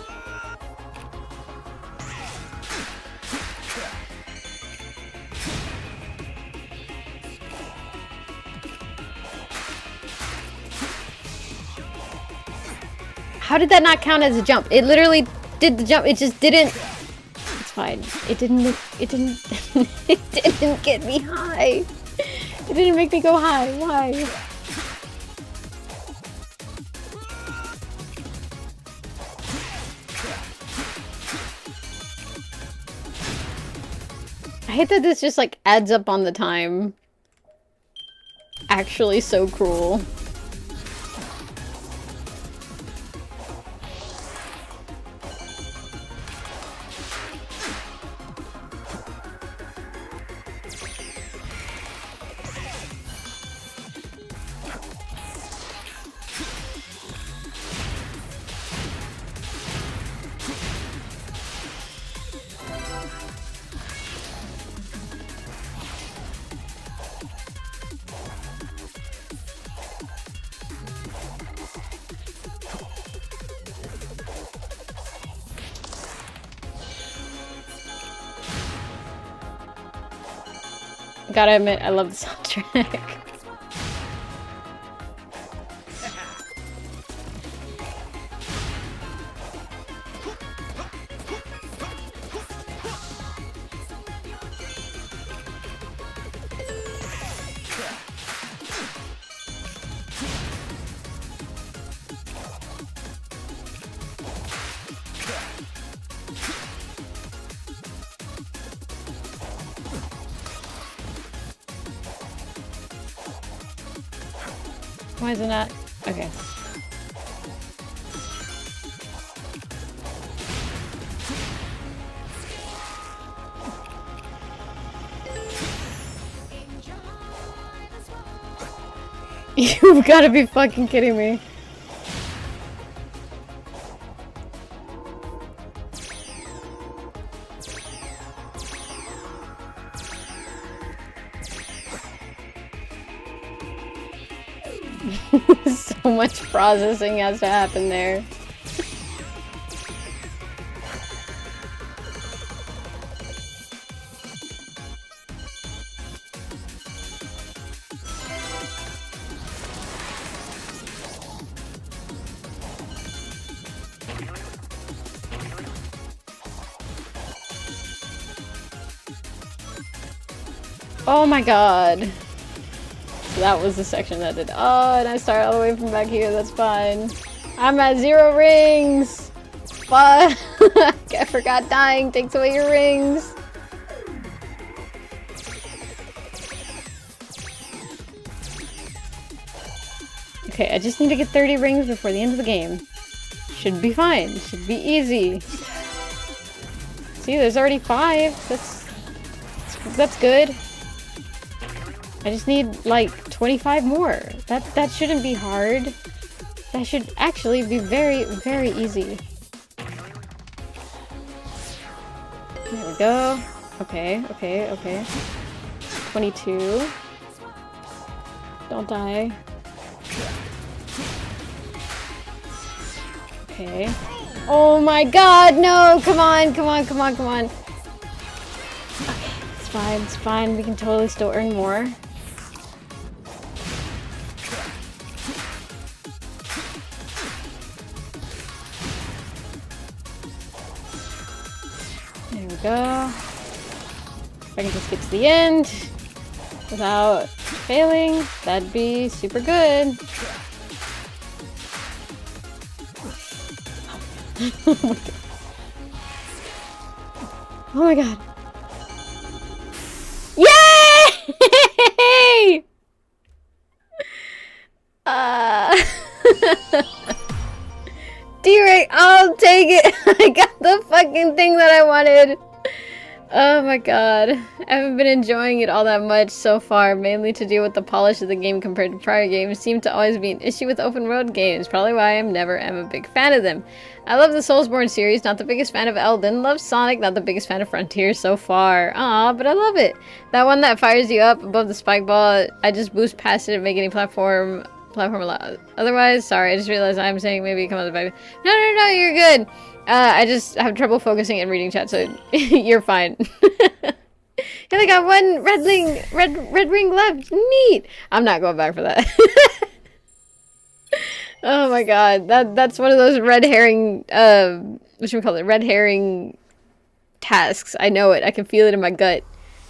How did that not count as a jump? It literally did the jump, it just didn't. It's fine. It didn't it didn't get me high. It didn't make me go high. Why? I hate that this just like adds up on the time. Actually so cruel. Gotta admit, I love the soundtrack. Why is it not? Okay. You've got to be fucking kidding me. So much processing has to happen there. Oh my god. So that was the section that did. Oh, and I started all the way from back here. That's fine. I'm at 0 rings. Fuck. I forgot dying takes away your rings. Okay, I just need to get 30 rings before the end of the game. Should be fine. Should be easy. See, there's already 5. That's good. I just need like 25 more. That shouldn't be hard. That should actually be very, very easy. There we go. Okay, okay, okay. 22. Don't die. Okay. Oh my god, no! Come on, come on, come on, come on. Okay, it's fine, it's fine. We can totally still earn more. There we go. If I can just get to the end without failing, that'd be super good. Oh my god. Yay! D-Ray, I'll take it. I got the fucking thing that I wanted. Oh my god. I haven't been enjoying it all that much so far, mainly to do with the polish of the game compared to prior games. Seem to always be an issue with open world games, probably why I never am a big fan of them. I love the Soulsborne series, not the biggest fan of Elden. Love Sonic, not the biggest fan of Frontier so far. Aw, but I love it. That one that fires you up above the spike ball, I just boost past it and make any platform allowed. Otherwise, sorry, I just realized I'm saying maybe come on the baby. No, you're good. I just have trouble focusing and reading chat, so you're fine. I only got one red ring left. Neat. I'm not going back for that. Oh my god, that's one of those red herring, what should we call it? Red herring tasks. I know it. I can feel it in my gut.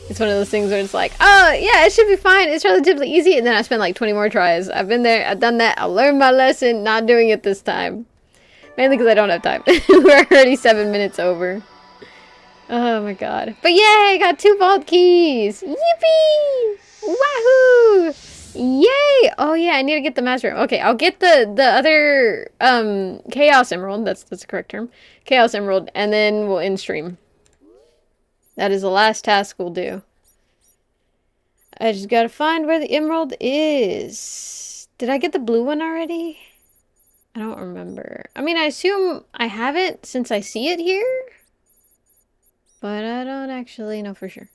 It's one of those things where it's like, oh yeah, it should be fine. It's relatively easy, and then I spend like 20 more tries. I've been there. I've done that. I learned my lesson. Not doing it this time. Mainly because I don't have time. We're already 7 minutes over. Oh my god. But yay, I got 2 vault keys! Yippee! Wahoo! Yay! Oh yeah, I need to get the master. Okay, I'll get the other Chaos Emerald. That's the correct term. Chaos Emerald, and then we'll end stream. That is the last task we'll do. I just gotta find where the emerald is. Did I get the blue one already? I don't remember. I mean, I assume I haven't since I see it here. But I don't actually know for sure.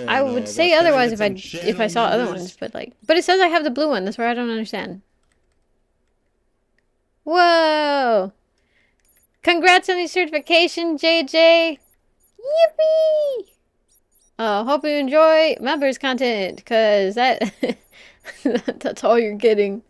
I would say otherwise if I saw other ones, but it says I have the blue one. That's where I don't understand. Whoa! Congrats on your certification, JJ! Yippee! Hope you enjoy members content, because that's all you're getting.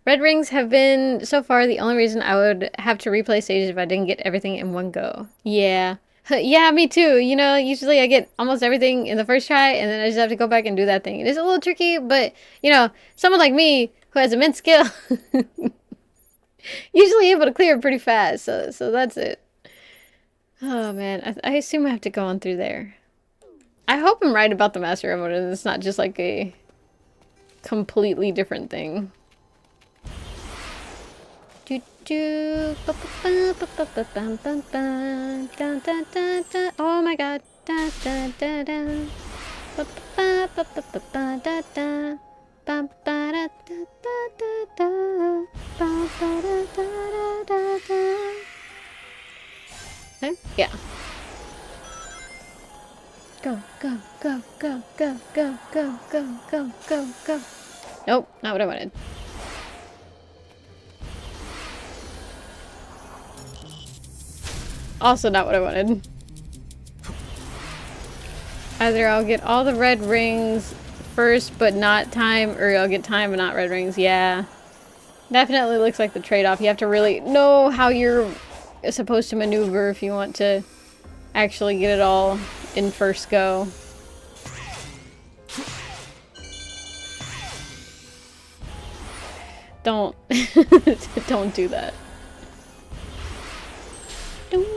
Red rings have been, so far, the only reason I would have to replay stages if I didn't get everything in one go. Yeah. Yeah, me too. You know, usually I get almost everything in the first try, and then I just have to go back and do that thing. It is a little tricky, but, you know, someone like me, who has immense skill, usually able to clear it pretty fast, so that's it. Oh, man. I assume I have to go on through there. I hope I'm right about the Master Emerald, and it's not just like a completely different thing. Oh my god. Okay, yeah. Go, go, go, go, go, go, go, go, go, go, go. Nope, not what I wanted. Also not what I wanted. Either I'll get all the red rings first but not time, or I'll get time but not red rings. Yeah. Definitely looks like the trade-off. You have to really know how you're supposed to maneuver if you want to actually get it all in first go. Don't. Don't do that. Don't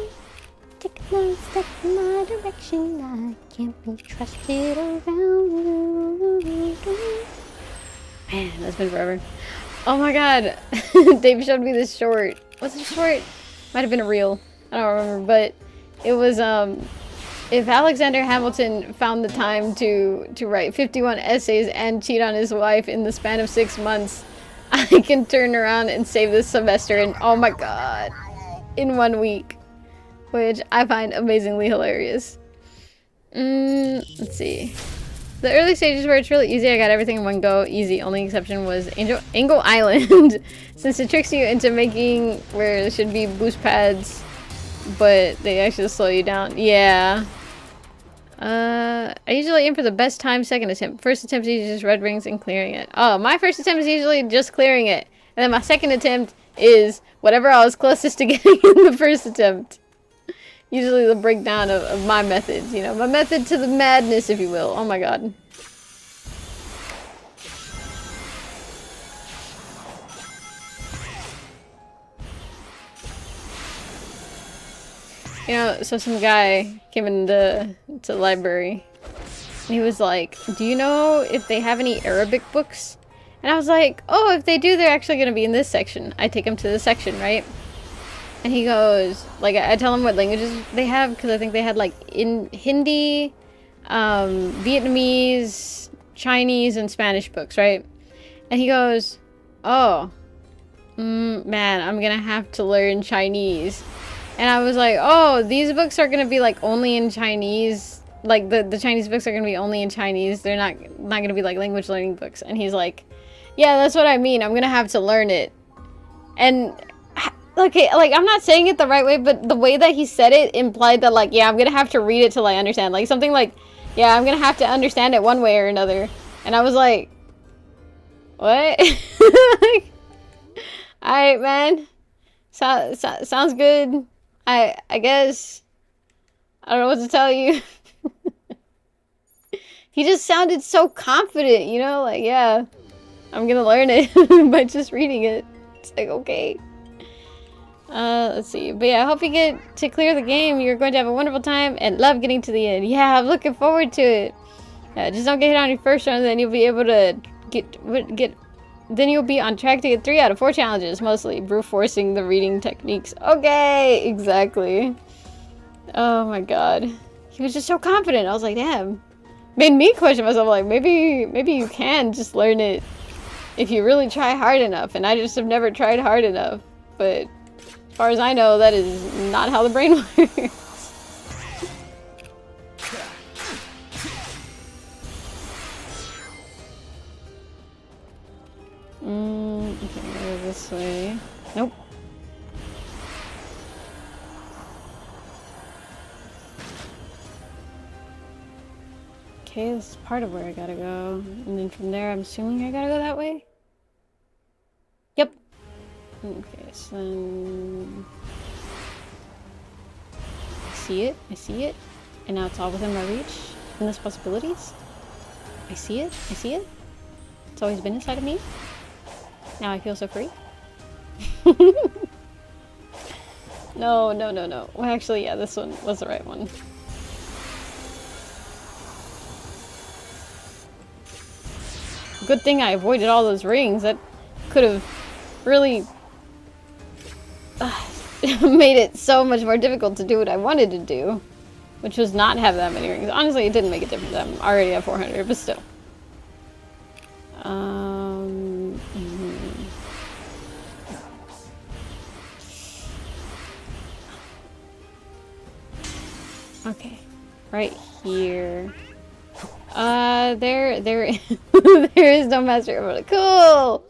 take no step in my direction. I can't be trusted around. Man, that's been forever. Oh my god. Dave showed me this short. Was it a short? Might have been a reel. I don't remember, but it was if Alexander Hamilton found the time to write 51 essays and cheat on his wife in the span of 6 months, I can turn around and save this semester in, oh my god, in 1 week. Which I find amazingly hilarious. Let's see. The early stages where it's really easy, I got everything in one go. Easy. Only exception was Angel Island. Since it tricks you into making where there should be boost pads, but they actually slow you down. Yeah. I usually aim for the best time second attempt. First attempt is usually just red rings and clearing it. Oh, my first attempt is usually just clearing it. And then my second attempt is whatever I was closest to getting in the first attempt. Usually the breakdown of my methods, you know, my method to the madness, if you will. Oh my god. You know, so some guy came into the library and he was like, do you know if they have any Arabic books? And I was like, oh, if they do, they're actually going to be in this section. I take him to the section, right? And he goes, like, I tell him what languages they have, because I think they had, like, in Hindi, Vietnamese, Chinese, and Spanish books, right? And he goes, oh, man, I'm gonna have to learn Chinese. And I was like, oh, these books are gonna be, like, only in Chinese. Like, the Chinese books are gonna be only in Chinese. They're not gonna be, like, language learning books. And he's like, yeah, that's what I mean. I'm gonna have to learn it. And... okay, like, I'm not saying it the right way, but the way that he said it implied that, like, yeah, I'm gonna have to read it till I understand. Like, something like, yeah, I'm gonna have to understand it one way or another. And I was like, what? Like, alright, man. Sounds good. I guess. I don't know what to tell you. He just sounded so confident, you know? Like, yeah, I'm gonna learn it by just reading it. It's like, okay. Let's see. But yeah, I hope you get to clear the game. You're going to have a wonderful time and love getting to the end. Yeah, I'm looking forward to it. Just don't get hit on your first run, then you'll be able to then you'll be on track to get 3 out of 4 challenges, mostly brute forcing the reading techniques. Okay, exactly. Oh my god. He was just so confident. I was like, damn. Made me question myself, like, maybe you can just learn it if you really try hard enough. And I just have never tried hard enough. But as far as I know, that is not how the brain works. Okay, go this way. Nope. Okay, this is part of where I gotta go. And then from there, I'm assuming I gotta go that way? Yep. Okay, so then... I see it, and now it's all within my reach. Endless possibilities. I see it. It's always been inside of me. Now I feel so free. No. Well, actually, yeah, this one was the right one. Good thing I avoided all those rings. That could have really made it so much more difficult to do what I wanted to do, which was not have that many rings. Honestly, it didn't make a difference. I'm already at 400, but still. Okay. Right here. There there is no Master Emerald. Cool!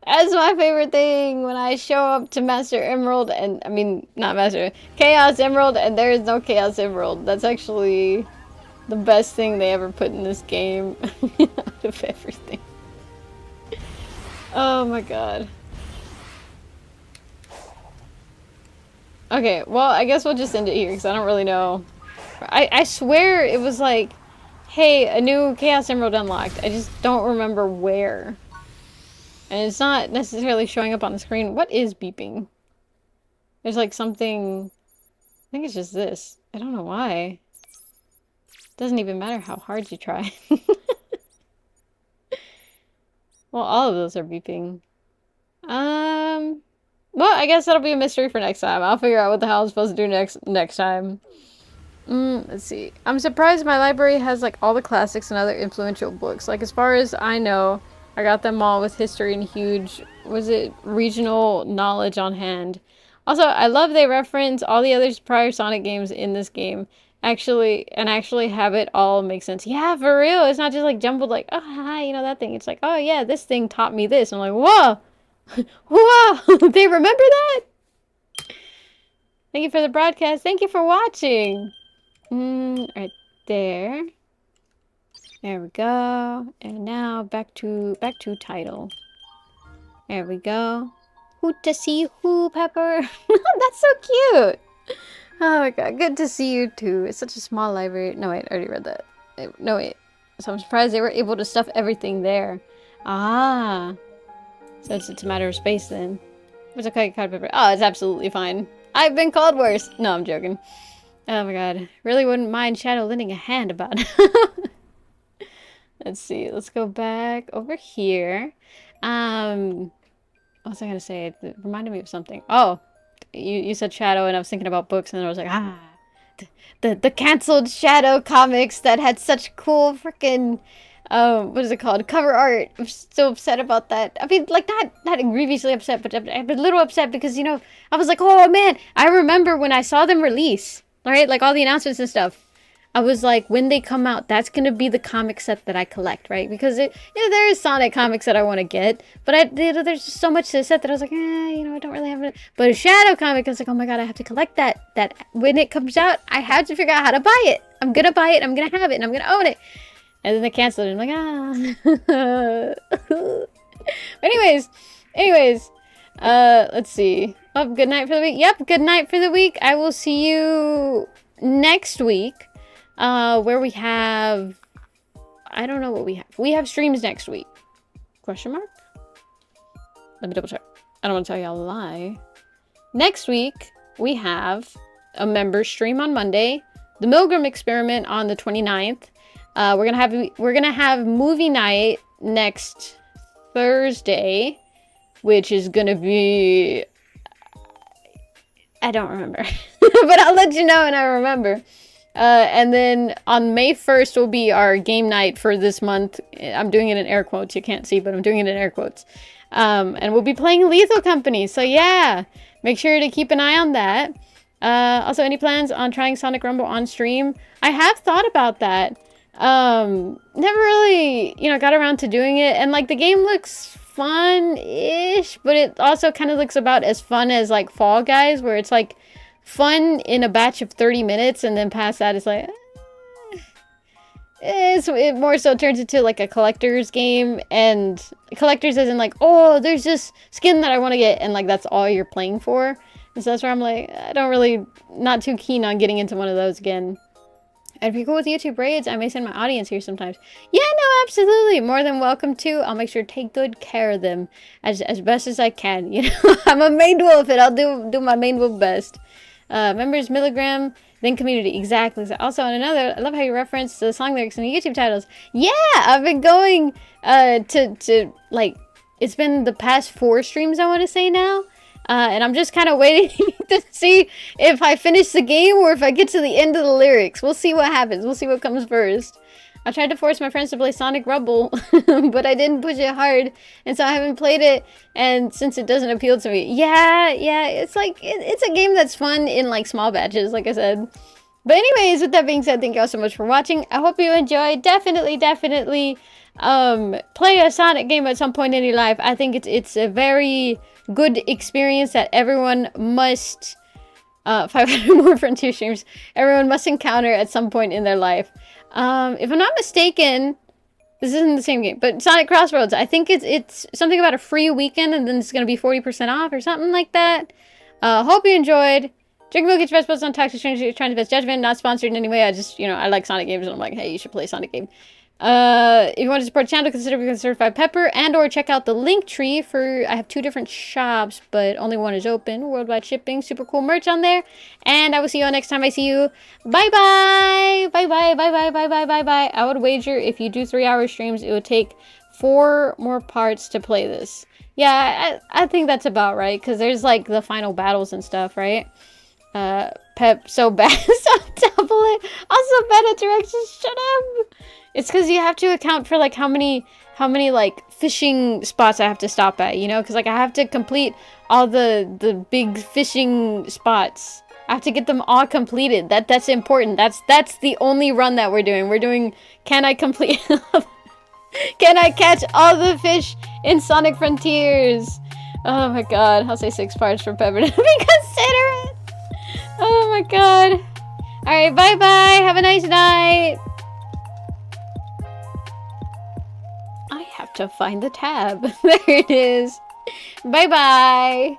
That's my favorite thing when I show up to Master Emerald and, I mean, not Master, Chaos Emerald and there is no Chaos Emerald. That's actually the best thing they ever put in this game out of everything. Oh my god. Okay, well, I guess we'll just end it here because I don't really know. I swear it was like, hey, a new Chaos Emerald unlocked. I just don't remember where. And it's not necessarily showing up on the screen. What is beeping? There's like something... I think it's just this. I don't know why. Doesn't even matter how hard you try. Well, all of those are beeping. Well, I guess that'll be a mystery for next time. I'll figure out what the hell I'm supposed to do next time. Let's see. I'm surprised my library has like all the classics and other influential books. Like as far as I know, I got them all with history and huge, was it regional knowledge on hand. Also, I love they reference all the other prior Sonic games in this game. Actually have it all make sense. Yeah, for real. It's not just like jumbled like, oh, hi, you know that thing. It's like, oh yeah, this thing taught me this. I'm like, whoa. Whoa. They remember that? Thank you for the broadcast. Thank you for watching. Right there. There we go. And now back to title. There we go. Who to see who, Pepper? That's so cute. Oh my god, good to see you too. It's such a small library. No wait, I already read that. No wait. So I'm surprised they were able to stuff everything there. Ah. So it's a matter of space then. It's okay, card paper. Oh, it's absolutely fine. I've been called worse. No, I'm joking. Oh my god. Really wouldn't mind Shadow lending a hand about it. Let's see. Let's go back over here. What was I gonna say? It reminded me of something. Oh, you said Shadow, and I was thinking about books, and I was like, the canceled Shadow comics that had such cool freaking what is it called? Cover art. I'm so upset about that. I mean, like not grievously upset, but I'm a little upset because, you know, I was like, oh man, I remember when I saw them release, right? Like all the announcements and stuff. I was like, when they come out, that's going to be the comic set that I collect, right? Because there is Sonic comics that I want to get, but there's just so much to the set that I was like, I don't really have it. But a Shadow comic, I was like, oh my god, I have to collect that. That when it comes out, I have to figure out how to buy it. I'm going to buy it, I'm going to have it, and I'm going to own it. And then they canceled it, and I'm like, anyways, let's see. Oh, good night for the week. Yep, good night for the week. I will see you next week. Where we have, I don't know what we have. We have streams next week. Question mark? Let me double check. I don't want to tell y'all a lie. Next week, we have a member stream on Monday, the Milgram experiment on the 29th. We're gonna have movie night next Thursday, which is gonna be, I don't remember, but I'll let you know when I remember. And then on May 1st will be our game night for this month. I'm doing it in air quotes. You can't see, but I'm doing it in air quotes. And we'll be playing Lethal Company. So yeah, make sure to keep an eye on that. Also, any plans on trying Sonic Rumble on stream? I have thought about that. Never really, got around to doing it. And like the game looks fun-ish, but it also kind of looks about as fun as like Fall Guys, where it's like fun in a batch of 30 minutes, and then past that it's like it more so turns into like a collector's game, and collectors as in like, oh, there's this skin that I want to get, and like that's all you're playing for. And so that's where I'm like, I don't really, not too keen on getting into one of those again. And if you're cool with YouTube raids, I may send my audience here sometimes. Yeah, no, absolutely. More than welcome to. I'll make sure to take good care of them as best as I can. I'm a main wolf, and I'll do my main wolf best. Members, milligram, then community. Exactly. Also, on another, I love how you reference the song lyrics in the YouTube titles. Yeah, I've been going to like, it's been the past 4 streams, I want to say now. And I'm just kind of waiting to see if I finish the game or if I get to the end of the lyrics. We'll see what happens. We'll see what comes first. I tried to force my friends to play Sonic Rumble, but I didn't push it hard, and so I haven't played it, and since it doesn't appeal to me. Yeah, it's like, it's a game that's fun in like small batches, like I said. But anyways, with that being said, thank you all so much for watching. I hope you enjoyed. Definitely play a Sonic game at some point in your life. I think it's a very good experience that everyone must 500 more Frontier streams. Everyone must encounter at some point in their life. If I'm not mistaken, this isn't the same game, but Sonic Crossroads, I think it's something about a free weekend and then it's going to be 40% off or something like that. Hope you enjoyed. Drink milk, get your best posts on Toxic Strangers, you're trying to best judgment, not sponsored in any way. I just, I like Sonic games and I'm like, hey, you should play a Sonic game. If you want to support the channel, consider becoming a certified pepper and or check out the link tree for, I have 2 different shops, but only one is open. Worldwide shipping, super cool merch on there. And I will see you all next time I see you. Bye bye. Bye bye. Bye bye. Bye bye. Bye bye. I would wager if you do 3-hour streams, it would take 4 more parts to play this. Yeah, I think that's about right, because there's like the final battles and stuff, right? Pep, so bad. So double it. Also bad at directions. Shut up. It's because you have to account for like how many like fishing spots I have to stop at, because like I have to complete all the big fishing spots. I have to get them all completed. That's important. That's the only run that we're doing. We're doing, can I complete can I catch all the fish in Sonic Frontiers? Oh my god, I'll say 6 parts for Pepper to be considerate. Oh my god. Alright, bye bye. Have a nice night. I have to find the tab. There it is. Bye bye.